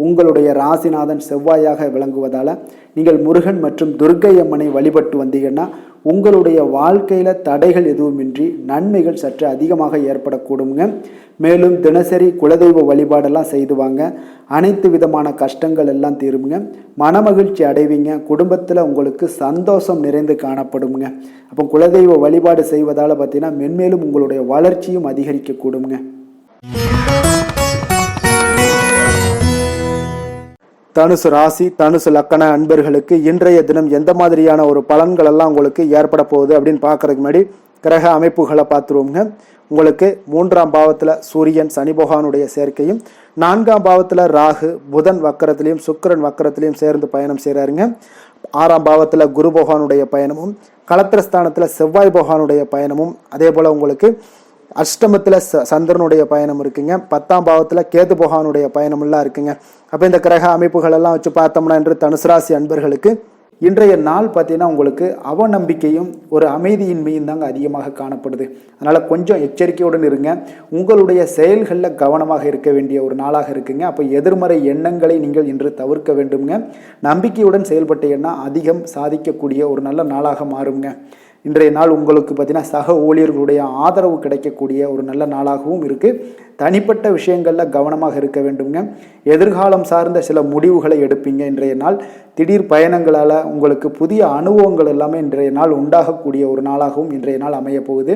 உங்களுடைய ராசிநாதன் செவ்வாயாக விளங்குவதால் நீங்கள் முருகன் மற்றும் துர்க்கை அம்மனை வழிபட்டு வந்தீங்கன்னா உங்களுடைய வாழ்க்கையில் தடைகள் எதுவுமின்றி நன்மைகள் சற்று அதிகமாக ஏற்படக்கூடுங்க. மேலும் தினசரி குலதெய்வ வழிபாடெல்லாம் செய்து வாங்க. அனைத்து விதமான கஷ்டங்கள் எல்லாம் தீருங்க. மனமகிழ்ச்சி அடைவீங்க. குடும்பத்தில் உங்களுக்கு சந்தோஷம் நிறைந்து காணப்படுங்க. அப்போ குலதெய்வ வழிபாடு செய்வதால் பார்த்தீங்கன்னா மென்மேலும் உங்களுடைய வளர்ச்சியும் அதிகரிக்க கூடுங்க. தனுசு ராசி, தனுசு லக்கண அன்பர்களுக்கு இன்றைய தினம் எந்த மாதிரியான ஒரு பலன்கள் எல்லாம் உங்களுக்கு ஏற்பட போகுது அப்படின்னு பார்க்கறதுக்கு முன்னாடி கிரக அமைப்புகளை பார்த்துருவோங்க. உங்களுக்கு 3ஆம் பாவத்தில் சூரியன் சனி பகவானுடைய சேர்க்கையும், 4ஆம் பாவத்தில் ராகு புதன் வக்கரத்திலையும் சுக்கிரன் வக்கரத்திலையும் சேர்ந்து பயணம் செய்கிறாருங்க. 6ஆம் பாவத்தில் குரு பகவானுடைய பயணமும், களத்திரஸ்தானத்தில் செவ்வாய் பகவானுடைய பயணமும், அதே போல் உங்களுக்கு அஷ்டமத்தில் சந்திரனுடைய பயணம் இருக்குங்க. 10ஆம் பாவத்தில் கேது பகவானுடைய பயணமெல்லாம் இருக்குங்க. அப்போ இந்த கிரக அமைப்புகள் எல்லாம் வச்சு பார்த்தோம்னா என்று தனுசு ராசி அன்பர்களுக்கு இன்றைய நாள் பார்த்தீங்கன்னா உங்களுக்கு அவநம்பிக்கையும் ஒரு அமைதியின்மையும் தாங்க அதிகமாக காணப்படுது. அதனால் கொஞ்சம் எச்சரிக்கையுடன் இருங்க. உங்களுடைய செயல்களில் கவனமாக இருக்க வேண்டிய ஒரு நாளாக இருக்குங்க. அப்போ எதிர்மறை எண்ணங்களை நீங்கள் இன்று தவிர்க்க வேண்டுங்க. நம்பிக்கையுடன் செயல்பட்டீங்கன்னா அதிகம் சாதிக்கக்கூடிய ஒரு நல்ல நாளாக மாறுங்க. இன்றைய நாள் உங்களுக்கு பார்த்தீங்கன்னா சக ஊழியர்களுடைய ஆதரவு கிடைக்கக்கூடிய ஒரு நல்ல நாளாகவும் இருக்குது. தனிப்பட்ட விஷயங்களில் கவனமாக இருக்க வேண்டுங்க. எதிர்காலம் சார்ந்த சில முடிவுகளை எடுப்பீங்க. இன்றைய நாள் திடீர் பயணங்களால் உங்களுக்கு புதிய அனுபவங்கள் எல்லாமே இன்றைய நாள் உண்டாகக்கூடிய ஒரு நாளாகவும் இன்றைய நாள் அமைய போகுது.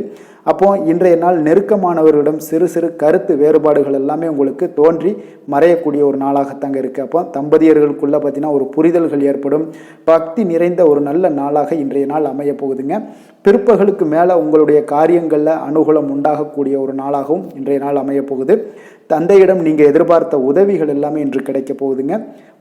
அப்போ இன்றைய நாள் நெருக்கமானவர்களிடம் சிறு சிறு கருத்து வேறுபாடுகள் எல்லாமே உங்களுக்கு தோன்றி மறையக்கூடிய ஒரு நாளாகத்தாங்க இருக்குது. அப்போ தம்பதியர்களுக்குள்ளே பார்த்தீங்கன்னா ஒரு புரிதல்கள் ஏற்படும். பக்தி நிறைந்த ஒரு நல்ல நாளாக இன்றைய நாள் அமைய போகுதுங்க. பிற்பகலுக்கு மேலே உங்களுடைய காரியங்களில் அனுகூலம் உண்டாகக்கூடிய ஒரு நாளாகவும் இன்றைய நாள் அமைய போகுது. தந்தையிடம் நீங்கள் எதிர்பார்த்த உதவிகள் எல்லாமே இன்று கிடைக்க போகுதுங்க.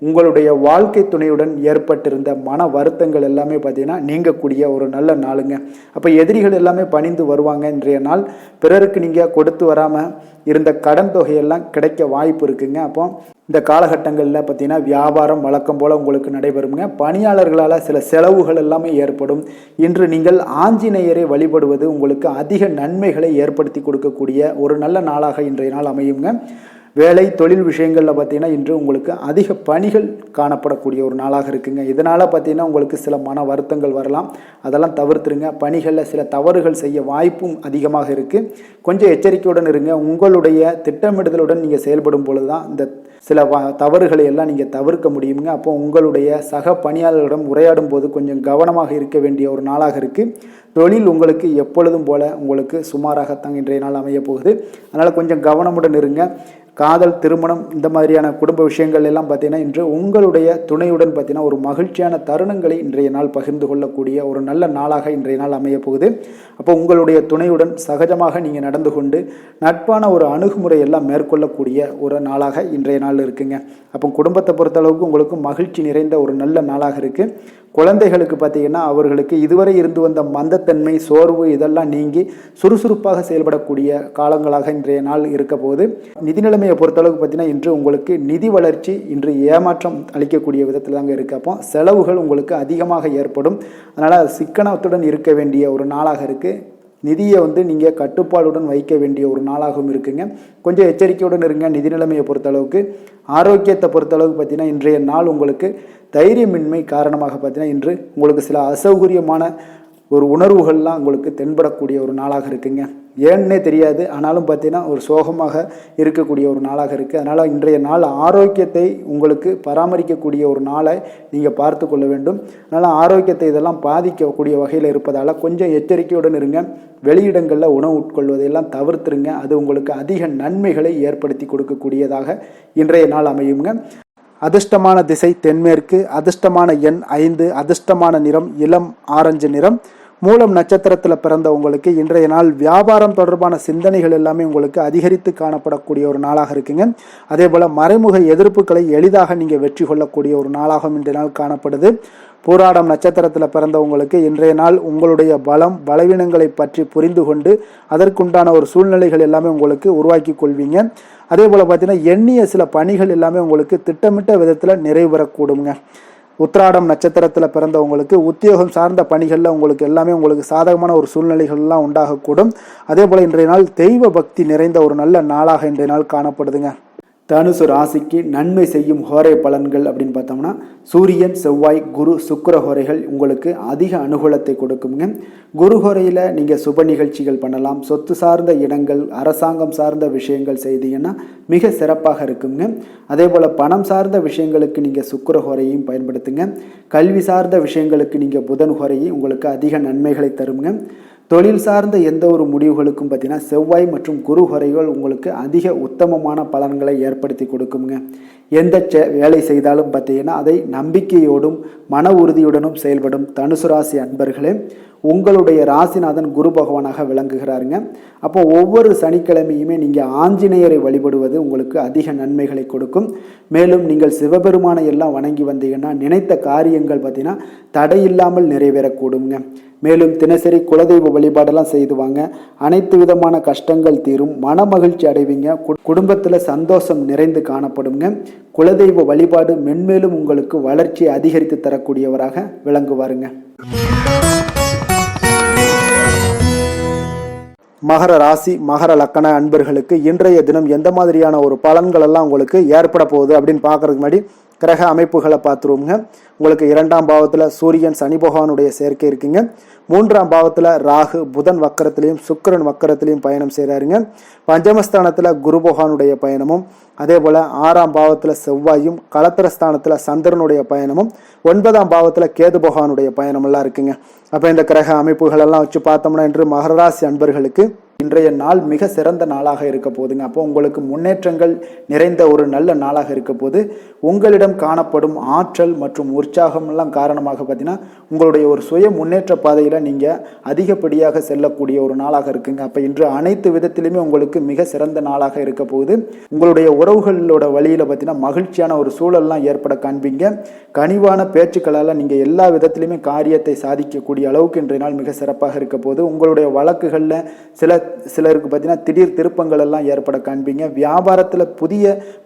உங்களுடைய வாழ்க்கை துணையுடன் ஏற்பட்டிருந்த மன வருத்தங்கள் எல்லாமே பார்த்தீங்கன்னா நீங்கக்கூடிய ஒரு நல்ல நாளுங்க. அப்போ எதிரிகள் எல்லாமே பணிந்து வருவாங்க. இன்றைய நாள் பிறருக்கு நீங்கள் கொடுத்து வராமல் இருந்த கடன் தொகையெல்லாம் கிடைக்க வாய்ப்பு இருக்குங்க. அப்போ இந்த காலகட்டங்களில் பார்த்தீங்கன்னா வியாபாரம் வழக்கம் போல் உங்களுக்கு நடைபெறுங்க. பணியாளர்களால் சில செலவுகள் எல்லாமே ஏற்படும். இன்று நீங்கள் ஆஞ்சநேயரை வழிபடுவது உங்களுக்கு அதிக நன்மைகளை ஏற்படுத்தி கொடுக்கக்கூடிய ஒரு நல்ல நாளாக இன்றைய நாள் அமையுங்க. வேலை தொழில் விஷயங்களில் பார்த்தீங்கன்னா இன்று உங்களுக்கு அதிக பணிகள் காணப்படக்கூடிய ஒரு நாளாக இருக்குங்க. இதனால் பார்த்தீங்கன்னா உங்களுக்கு சில மன வருத்தங்கள் வரலாம். அதெல்லாம் தவிர்த்துருங்க. பணிகளில் சில தவறுகள் செய்ய வாய்ப்பும் அதிகமாக இருக்குது. கொஞ்சம் எச்சரிக்கையுடன் இருங்க. உங்களுடைய திட்டமிடுதலுடன் நீங்கள் செயல்படும் பொழுது தான் இந்த சில தவறுகளை எல்லாம் நீங்கள் தவிர்க்க முடியுங்க. அப்போ உங்களுடைய சக பணியாளர்களிடம் உரையாடும் போது கொஞ்சம் கவனமாக இருக்க வேண்டிய ஒரு நாளாக இருக்குது. தொழில் உங்களுக்கு எப்பொழுதும் போல உங்களுக்கு சுமாராகத்தான் இன்றைய நாள் அமைய போகுது. அதனால் கொஞ்சம் கவனமுடன் இருங்க. காதல், திருமணம் இந்த மாதிரியான குடும்ப விஷயங்கள் எல்லாம் பார்த்தீங்கன்னா இன்று உங்களுடைய துணையுடன் பார்த்தீங்கன்னா ஒரு மகிழ்ச்சியான தருணங்களை இன்றைய நாள் பகிர்ந்து கொள்ளக்கூடிய ஒரு நல்ல நாளாக இன்றைய நாள் அமைய போகுது. அப்போ உங்களுடைய துணையுடன் சகஜமாக நீங்கள் நடந்து கொண்டு நட்பான ஒரு அணுகுமுறை எல்லாம் மேற்கொள்ளக்கூடிய ஒரு நாளாக இன்றைய நாள் இருக்குங்க. அப்போ குடும்பத்தை பொறுத்தளவுக்கு உங்களுக்கு மகிழ்ச்சி நிறைந்த ஒரு நல்ல நாளாக இருக்குது. குழந்தைகளுக்கு பார்த்தீங்கன்னா அவர்களுக்கு இதுவரை இருந்து வந்த மந்தத்தன்மை, சோர்வு இதெல்லாம் நீங்கி சுறுசுறுப்பாக செயல்படக்கூடிய காலங்களாக இன்றைய நாள் இருக்க போது. நிதி நிலைமையை பொறுத்தளவுக்கு பார்த்தீங்கன்னா இன்று உங்களுக்கு நிதி வளர்ச்சி இன்று ஏமாற்றம் அளிக்கக்கூடிய விதத்தில் தாங்க இருக்குது. அப்போ செலவுகள் உங்களுக்கு அதிகமாக ஏற்படும். அதனால் சிக்கனத்துடன் இருக்க வேண்டிய ஒரு நாளாக இருக்குது. நிதியை நீங்கள் கட்டுப்பாடுடன் வைக்க வேண்டிய ஒரு நாளாகவும் இருக்குங்க. கொஞ்சம் எச்சரிக்கையுடன் இருங்க. நிதி நிலைமையை பொறுத்தளவுக்கு ஆரோக்கியத்தை பொறுத்தளவுக்கு பார்த்தீங்கன்னா இன்றைய நாள் உங்களுக்கு தைரியமின்மை காரணமாக பார்த்தீங்கன்னா இன்று உங்களுக்கு சில அசௌகரியமான ஒரு உணர்வுகள்லாம் உங்களுக்கு தென்படக்கூடிய ஒரு நாளாக இருக்குங்க. ஏன்னே தெரியாது, ஆனாலும் பார்த்தீங்கன்னா ஒரு சோகமாக இருக்கக்கூடிய ஒரு நாளாக இருக்குது. அதனால் இன்றைய நாள் ஆரோக்கியத்தை உங்களுக்கு பராமரிக்கக்கூடிய ஒரு நாளை நீங்கள் பார்த்து கொள்ள வேண்டும். அதனால் ஆரோக்கியத்தை இதெல்லாம் பாதிக்கக்கூடிய வகையில் இருப்பதால் கொஞ்சம் எச்சரிக்கையுடன் இருங்க. வெளியிடங்களில் உணவு உட்கொள்வதையெல்லாம் தவிர்த்துருங்க. அது உங்களுக்கு அதிக நன்மைகளை ஏற்படுத்தி கொடுக்கக்கூடியதாக இன்றைய நாள் அமையுங்க. அதிர்ஷ்டமான திசை தென்மேற்கு, அதிர்ஷ்டமான எண் 5, அதிர்ஷ்டமான நிறம் இளம் ஆரஞ்சு நிறம். மூலம் நட்சத்திரத்தில் பிறந்தவங்களுக்கு இன்றைய நாள் வியாபாரம் தொடர்பான சிந்தனைகள் எல்லாமே உங்களுக்கு அதிகரித்து காணப்படக்கூடிய ஒரு நாளாக இருக்குங்க. அதே போல் மறைமுக எதிர்ப்புகளை எளிதாக நீங்கள் வெற்றி கொள்ளக்கூடிய ஒரு நாளாகவும் இன்றைய நாள் காணப்படுது. பூராடம் நட்சத்திரத்தில் பிறந்தவங்களுக்கு இன்றைய நாள் உங்களுடைய பலம் பலவீனங்களை பற்றி புரிந்து கொண்டு அதற்குண்டான ஒரு சூழ்நிலைகள் எல்லாமே உங்களுக்கு உருவாக்கி கொள்வீங்க. அதே போல் பார்த்தீங்கன்னா எண்ணிய சில பணிகள் எல்லாமே உங்களுக்கு திட்டமிட்ட விதத்தில் நிறைவேறக்கூடுங்க. உத்திராடம் நட்சத்திரத்தில் பிறந்தவங்களுக்கு உத்தியோகம் சார்ந்த பணிகளில் உங்களுக்கு எல்லாமே உங்களுக்கு சாதகமான ஒரு சூழ்நிலைகள்லாம் உண்டாகக்கூடும். அதே போல் இன்றைய நாள் தெய்வ பக்தி நிறைந்த ஒரு நல்ல நாளாக இன்றைய நாள் காணப்படுதுங்க. தனுசு ராசிக்கு நன்மை செய்யும் ஹோரை பலன்கள் அப்படின்னு பார்த்தோம்னா சூரியன் செவ்வாய் குரு சுக்கிர ஹோரைகள் உங்களுக்கு அதிக அனுகூலத்தை கொடுக்குங்க. குரு ஹோரையில் நீங்கள் சுப நிகழ்ச்சிகள் பண்ணலாம். சொத்து சார்ந்த இடங்கள் அரசாங்கம் சார்ந்த விஷயங்கள் செய்தீங்கன்னா மிக சிறப்பாக இருக்குங்க. அதே போல் பணம் சார்ந்த விஷயங்களுக்கு நீங்கள் சுக்கிர ஹோரையும் பயன்படுத்துங்க. கல்வி சார்ந்த விஷயங்களுக்கு நீங்கள் புதன் ஹோரையும் உங்களுக்கு அதிக நன்மைகளை தருங்க. தொழில் சார்ந்த எந்த ஒரு முடிவுகளுக்கும் பார்த்தீங்கன்னா செவ்வாய் மற்றும் குரு ஹோரைகள் உங்களுக்கு அதிக உத்தமமான பலன்களை ஏற்படுத்தி கொடுக்குங்க. எந்த வேலை செய்தாலும் பார்த்தீங்கன்னா அதை நம்பிக்கையோடும் மன உறுதியுடனும் செயல்படும் தனுசு ராசி அன்பர்களே, உங்களுடைய ராசிநாதன் குரு பகவானாக விளங்குகிறாருங்க. அப்போ ஒவ்வொரு சனிக்கிழமையுமே நீங்கள் ஆஞ்சநேயரை வழிபடுவது உங்களுக்கு அதிக நன்மைகளை கொடுக்கும். மேலும் நீங்கள் சிவபெருமானை எல்லாம் வணங்கி வந்தீங்கன்னா நினைத்த காரியங்கள் பார்த்தீங்கன்னா தடையில்லாமல் நிறைவேறக்கூடுங்க. மேலும் தினசரி குலதெய்வ வழிபாடெல்லாம் செய்துவாங்க. அனைத்து விதமான கஷ்டங்கள் தீரும், மன மகிழ்ச்சி அடைவீங்க, குடும்பத்தில் சந்தோஷம் நிறைந்து காணப்படுங்க. குலதெய்வ வழிபாடு மென்மேலும் உங்களுக்கு வளர்ச்சியை அதிகரித்து தரக்கூடியவராக விளங்குவாருங்க. மகர ராசி மகர லக்கண அன்பர்களுக்கு இன்றைய தினம் எந்த மாதிரியான ஒரு பலன்கள் எல்லாம் உங்களுக்கு ஏற்பட போகுது அப்படின்னு பார்க்கறதுக்கு முன்னாடி கிரக அமைப்புகளை பார்த்துருவோங்க. உங்களுக்கு 2ஆம் பாவத்தில் சூரியன் சனி பகவானுடைய சேர்க்கை இருக்குங்க. 3ஆம் பாவத்தில் ராகு புதன் வக்கரத்திலையும் சுக்கிரன் வக்கரத்திலையும் பயணம் செய்கிறாருங்க. பஞ்சமஸ்தானத்தில் குரு பகவானுடைய பயணமும், அதே போல் 6ஆம் பாவத்தில் செவ்வாயும், களத்திரஸ்தானத்தில் சந்திரனுடைய பயணமும், 9ஆம் பாவத்தில் கேது பகவானுடைய பயணமெல்லாம் இருக்குங்க. அப்போ இந்த கிரக அமைப்புகள் எல்லாம் வச்சு பார்த்தோம்னா இன்று மகர ராசி அன்பர்களுக்கு இன்றைய நாள் மிக சிறந்த நாளாக இருக்க போதுங்க. அப்போ உங்களுக்கு முன்னேற்றங்கள் நிறைந்த ஒரு நல்ல நாளாக இருக்க போது உங்களிடம் காணப்படும் ஆற்றல் மற்றும் உற்சாகம் எல்லாம் காரணமாக பார்த்தீங்கன்னா உங்களுடைய ஒரு சுய முன்னேற்ற பாதையில் நீங்கள் அதிகப்படியாக செல்லக்கூடிய ஒரு நாளாக இருக்குங்க. அப்போ இன்று அனைத்து விதத்திலுமே உங்களுக்கு மிக சிறந்த நாளாக இருக்க போகுது. உங்களுடைய உறவுகளோட வழியில் பார்த்தீங்கன்னா மகிழ்ச்சியான ஒரு சூழல்லாம் ஏற்பட காண்பீங்க. கனிவான பேச்சுக்களால் நீங்கள் எல்லா விதத்திலுமே காரியத்தை சாதிக்கக்கூடிய அளவுக்கு இன்றைய நாள் மிக சிறப்பாக இருக்க போது. உங்களுடைய வழக்குகளில் சிலருக்கு பார்த்தீங்கன்னா திடீர் திருப்பங்கள் எல்லாம் ஏற்பட காண்பீங்க. வியாபாரத்தில்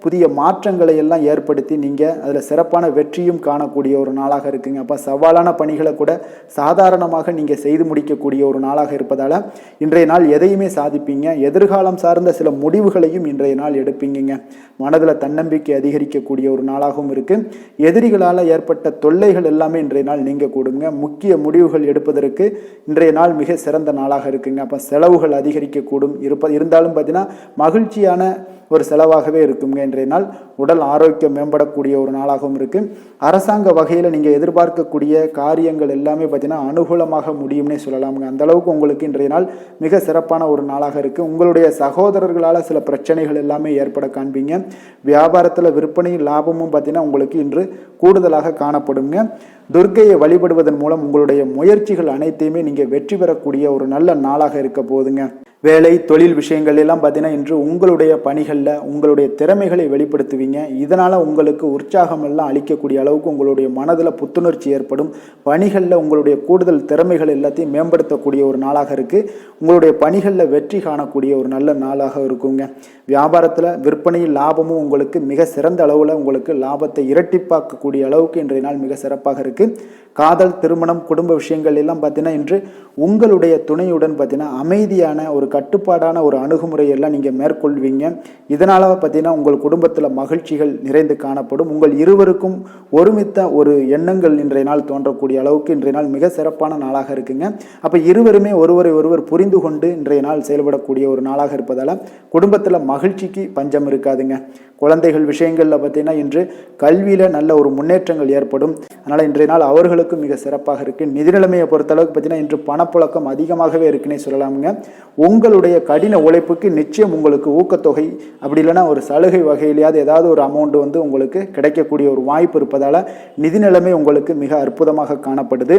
புதிய மாற்றங்களை எல்லாம் ஏற்படுத்தி நீங்கள் அதில் சிறப்பான வெற்றியும் காணக்கூடிய ஒரு நாளாக இருக்குங்க. அப்போ சவாலான பணிகளை கூட சாதாரணமாக நீங்கள் செய்து முடிக்கக்கூடிய ஒரு நாளாக இருப்பதால் இன்றைய நாள் எதையுமே சாதிப்பீங்க. எதிர்காலம் சார்ந்த சில முடிவுகளையும் இன்றைய நாள் எடுப்பீங்க. மனதில் தன்னம்பிக்கை அதிகரிக்கக்கூடிய ஒரு நாளாகவும் இருக்கு. எதிரிகளால் ஏற்பட்ட தொல்லைகள் எல்லாமே இன்றைய நாள் நீங்க கூடுங்க. முக்கிய முடிவுகள் எடுப்பதற்கு இன்றைய நாள் மிக சிறந்த நாளாக இருக்குங்க. அப்போ செலவுகள் அதிகரிக்கக்கூடும். இருந்தாலும் பார்த்தீங்கன்னா மகிழ்ச்சியான ஒரு செலவாகவே இருக்குங்க. இன்றைய நாள் உடல் ஆரோக்கியம் மேம்படக்கூடிய ஒரு நாளாகவும் இருக்கு. அரசாங்க வகையில் நீங்கள் எதிர்பார்க்கக்கூடிய காரியங்கள் எல்லாமே பார்த்தீங்கன்னா அனுகூலமாக முடியும்னே சொல்லலாமுங்க. அந்த அளவுக்கு உங்களுக்கு இன்றைய நாள் மிக சிறப்பான ஒரு நாளாக இருக்கு. உங்களுடைய சகோதரர்களால் சில பிரச்சனைகள் எல்லாமே ஏற்பட காண்பீங்க. வியாபாரத்தில் விற்பனையும் லாபமும் பார்த்தீங்கன்னா உங்களுக்கு இன்று கூடுதலாக காணப்படுங்க. துர்க்கையை வழிபடுவதன் மூலம் உங்களுடைய முயற்சிகள் அனைத்தையுமே நீங்கள் வெற்றி பெறக்கூடிய ஒரு நல்ல நாளாக இருக்க போகுதுங்க. வேலை தொழில் விஷயங்கள் எல்லாம் பார்த்தீங்கன்னா இன்று உங்களுடைய பணிகளில் உங்களுடைய திறமைகளை வெளிப்படுத்துவீங்க. இதனால் உங்களுக்கு உற்சாகம் எல்லாம் அளிக்கக்கூடிய அளவுக்கு உங்களுடைய மனதில் புத்துணர்ச்சி ஏற்படும். பணிகளில் உங்களுடைய கூடுதல் திறமைகள் எல்லாத்தையும் மேம்படுத்தக்கூடிய ஒரு நாளாக இருக்குது. உங்களுடைய பணிகளில் வெற்றி காணக்கூடிய ஒரு நல்ல நாளாக இருக்குங்க. வியாபாரத்தில் விற்பனையில் லாபமும் உங்களுக்கு மிக சிறந்த அளவில் உங்களுக்கு லாபத்தை இரட்டிப்பாக்கக்கூடிய அளவுக்கு இன்றைய நாள் மிக சிறப்பாக இருக்குது. காதல் திருமணம் குடும்ப விஷயங்கள் எல்லாம் பார்த்தீங்கன்னா இன்று உங்களுடைய துணையுடன் பார்த்தீங்கன்னா அமைதியான ஒரு கட்டுப்பாடான ஒரு அணுகுமுறையெல்லாம் நீங்கள் மேற்கொள்வீங்க. இதனால் பார்த்தீங்கன்னா உங்கள் குடும்பத்தில் மகிழ்ச்சிகள் நிறைந்து காணப்படும். உங்கள் இருவருக்கும் ஒருமித்த ஒரு எண்ணங்கள் இன்றைய நாள் தோன்றக்கூடிய அளவுக்கு இன்றைய நாள் மிக சிறப்பான நாளாக இருக்குங்க. அப்போ இருவருமே ஒருவர் புரிந்து கொண்டு இன்றைய நாள் செயல்படக்கூடிய ஒரு நாளாக இருப்பதால் குடும்பத்தில் மகிழ்ச்சிக்கு பஞ்சம் இருக்காதுங்க. குழந்தைகள் விஷயங்களில் பார்த்தீங்கன்னா இன்று கல்வியில் நல்ல ஒரு முன்னேற்றங்கள் ஏற்படும். அதனால் இன்றைய நாள் அவர்களுக்கு உங்களுக்கு மிக சிறப்பாக இருக்குது. நிதி நிலைமையை பொறுத்தளவுக்கு பார்த்தீங்கன்னா இன்று பணப்புழக்கம் அதிகமாகவே இருக்குன்னே சொல்லலாமுங்க. உங்களுடைய கடின உழைப்புக்கு நிச்சயம் உங்களுக்கு ஊக்கத்தொகை அப்படி இல்லைன்னா ஒரு சலுகை வகையிலேயாவது ஏதாவது ஒரு அமௌண்ட் வந்து உங்களுக்கு கிடைக்கக்கூடிய ஒரு வாய்ப்பு இருப்பதால் நிதி நிலைமை உங்களுக்கு மிக அற்புதமாக காணப்படுது.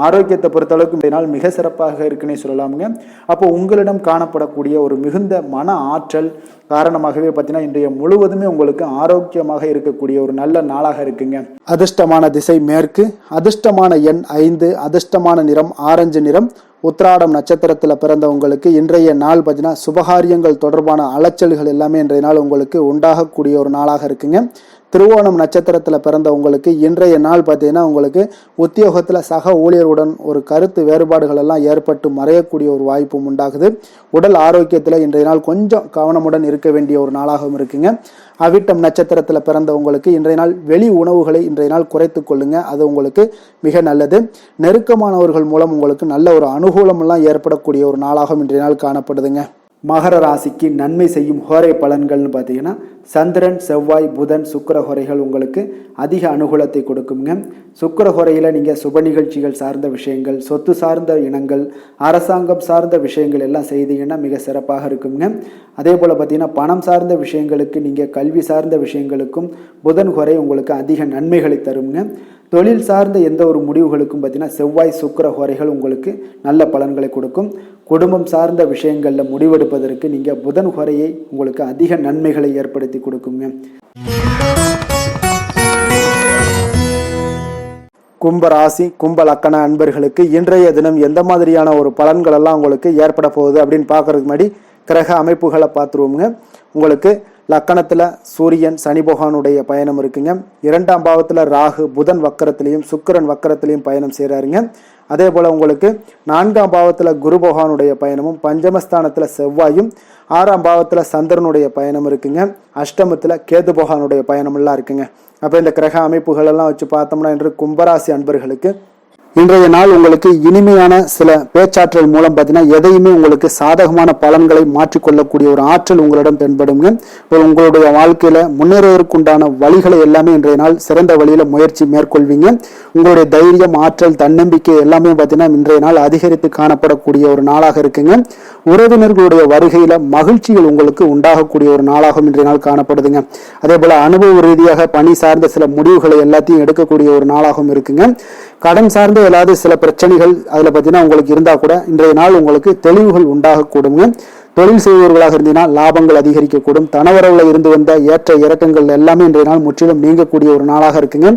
ஆரோக்கியத்தை பொறுத்தளவுக்கு இந்த நாள் மிக சிறப்பாக இருக்குன்னே சொல்லலாமுங்க. அப்போ உங்களிடம் காணப்படக்கூடிய ஒரு மிகுந்த மன ஆற்றல் காரணமாகவே பார்த்தீங்கன்னா இன்றைய முழுவதுமே உங்களுக்கு ஆரோக்கியமாக இருக்கக்கூடிய ஒரு நல்ல நாளாக இருக்குங்க. அதிர்ஷ்டமான திசை மேற்கு, அதிர்ஷ்டமான எண் 5, அதிர்ஷ்டமான நிறம் ஆரஞ்சு நிறம். உத்திராடம் நட்சத்திரத்தில் பிறந்தவங்களுக்கு இன்றைய நாள் பார்த்தீங்கன்னா சுபகாரியங்கள் தொடர்பான அலைச்சல்கள் எல்லாமே இன்றைய நாள் உங்களுக்கு உண்டாகக்கூடிய ஒரு நாளாக இருக்குங்க. திருவோணம் நட்சத்திரத்தில் பிறந்தவங்களுக்கு இன்றைய நாள் பார்த்தீங்கன்னா உங்களுக்கு உத்தியோகத்தில் சக ஊழியருடன் ஒரு கருத்து வேறுபாடுகள் எல்லாம் ஏற்பட்டு மறையக்கூடிய ஒரு வாய்ப்பும் உண்டாகுது. உடல் ஆரோக்கியத்தில் இன்றைய நாள் கொஞ்சம் கவனமுடன் இருக்க வேண்டிய ஒரு நாளாகவும் இருக்குங்க. அவிட்டம் நட்சத்திரத்தில் பிறந்தவங்களுக்கு இன்றைய நாள் வெளி உணவுகளை இன்றைய நாள் குறைத்து கொள்ளுங்க, அது உங்களுக்கு மிக நல்லது. நெருக்கமானவர்கள் மூலம் உங்களுக்கு நல்ல ஒரு அனுகூலம் எல்லாம் ஏற்படக்கூடிய ஒரு நாளாகவும் இன்றைய நாள் காணப்படுதுங்க. மகர ராசிக்கு நன்மை செய்யும் ஹோரை பலன்கள்னு பார்த்தீங்கன்னா சந்திரன், செவ்வாய், புதன், சுக்கிர ஹோரைகள் உங்களுக்கு அதிக அனுகூலத்தை கொடுக்குங்க. சுக்கிர ஹோரையில் நீங்கள் சுப நிகழ்ச்சிகள் சார்ந்த விஷயங்கள், சொத்து சார்ந்த இனங்கள், அரசாங்கம் சார்ந்த விஷயங்கள் எல்லாம் செய்தீங்கன்னா மிக சிறப்பாக இருக்குங்க. அதே போல் பார்த்தீங்கன்னா பணம் சார்ந்த விஷயங்களுக்கு, நீங்கள் கல்வி சார்ந்த விஷயங்களுக்கும் புதன் ஹோரை உங்களுக்கு அதிக நன்மைகளை தருங்க. தொழில் சார்ந்த எந்த ஒரு முடிவுகளுக்கும் பார்த்தீங்கன்னா செவ்வாய், சுக்கிர ஹோரைகள் உங்களுக்கு நல்ல பலன்களை கொடுக்கும். குடும்பம் சார்ந்த விஷயங்களில் முடிவெடுப்பதற்கு நீங்கள் புதன் ஹோரையை உங்களுக்கு அதிக நன்மைகளை ஏற்படுத்தி கொடுக்குங்க. கும்பராசி, கும்ப லக்கண அன்பர்களுக்கு இன்றைய தினம் எந்த மாதிரியான ஒரு பலன்கள் எல்லாம் உங்களுக்கு ஏற்பட போகுது அப்படின்னு பார்க்கறதுக்கு முன்னாடி கிரக அமைப்புகளை பார்த்துருவோங்க. உங்களுக்கு லக்கணத்தில் சூரியன், சனி பகவானுடைய பயணம் இருக்குங்க. 2ஆம் பாவத்தில் ராகு, புதன் வக்கரத்திலையும் சுக்கிரன் வக்கரத்திலையும் பயணம் செய்கிறாருங்க. அதே போல் உங்களுக்கு 4ஆம் பாவத்தில் குரு பகவானுடைய பயணமும், பஞ்சமஸ்தானத்தில் செவ்வாயும், 6ஆம் பாவத்தில் சந்திரனுடைய பயணம் இருக்குங்க. அஷ்டமத்தில் கேது பகவானுடைய பயணமெல்லாம் இருக்குங்க. அப்போ இந்த கிரக அமைப்புகள் எல்லாம் வச்சு பார்த்தோம்னா இன்று கும்பராசி அன்பர்களுக்கு இன்றைய நாள் உங்களுக்கு இனிமையான சில பேச்சாற்றல் மூலம் பார்த்தீங்கன்னா எதையுமே உங்களுக்கு சாதகமான பலன்களை மாற்றிக்கொள்ளக்கூடிய ஒரு ஆற்றல் உங்களிடம் தென்படுங்க. உங்களுடைய வாழ்க்கையில முன்னேறுவதற்குண்டான வழிகளை எல்லாமே இன்றைய நாள் சிறந்த வழியில முயற்சி மேற்கொள்வீங்க. உங்களுடைய தைரியம், ஆற்றல், தன்னம்பிக்கை எல்லாமே பார்த்தீங்கன்னா இன்றைய நாள் அதிகரித்து காணப்படக்கூடிய ஒரு நாளாக இருக்குங்க. உறவினர்களுடைய வருகையில மகிழ்ச்சிகள் உங்களுக்கு உண்டாகக்கூடிய ஒரு நாளாகவும் இன்றைய நாள் காணப்படுதுங்க. அதே போல அனுபவ ரீதியாக பணி சார்ந்த சில முடிவுகளை எல்லாத்தையும் எடுக்கக்கூடிய ஒரு நாளாகவும் இருக்குங்க. கடன் சார்ந்த ஏதாவது சில பிரச்சனைகள் அதில் பார்த்தீங்கன்னா உங்களுக்கு இருந்தால் கூட இன்றைய நாள் உங்களுக்கு தெளிவுகள் உண்டாகக்கூடுங்க. தொழில் செய்பவர்களாக இருந்தீங்கன்னா லாபங்கள் அதிகரிக்கக்கூடும். தனவரவுல இருந்து வந்த ஏற்ற இறக்கங்கள் எல்லாமே இன்றைய நாள் முற்றிலும் நீங்கக்கூடிய ஒரு நாளாக இருக்குங்க.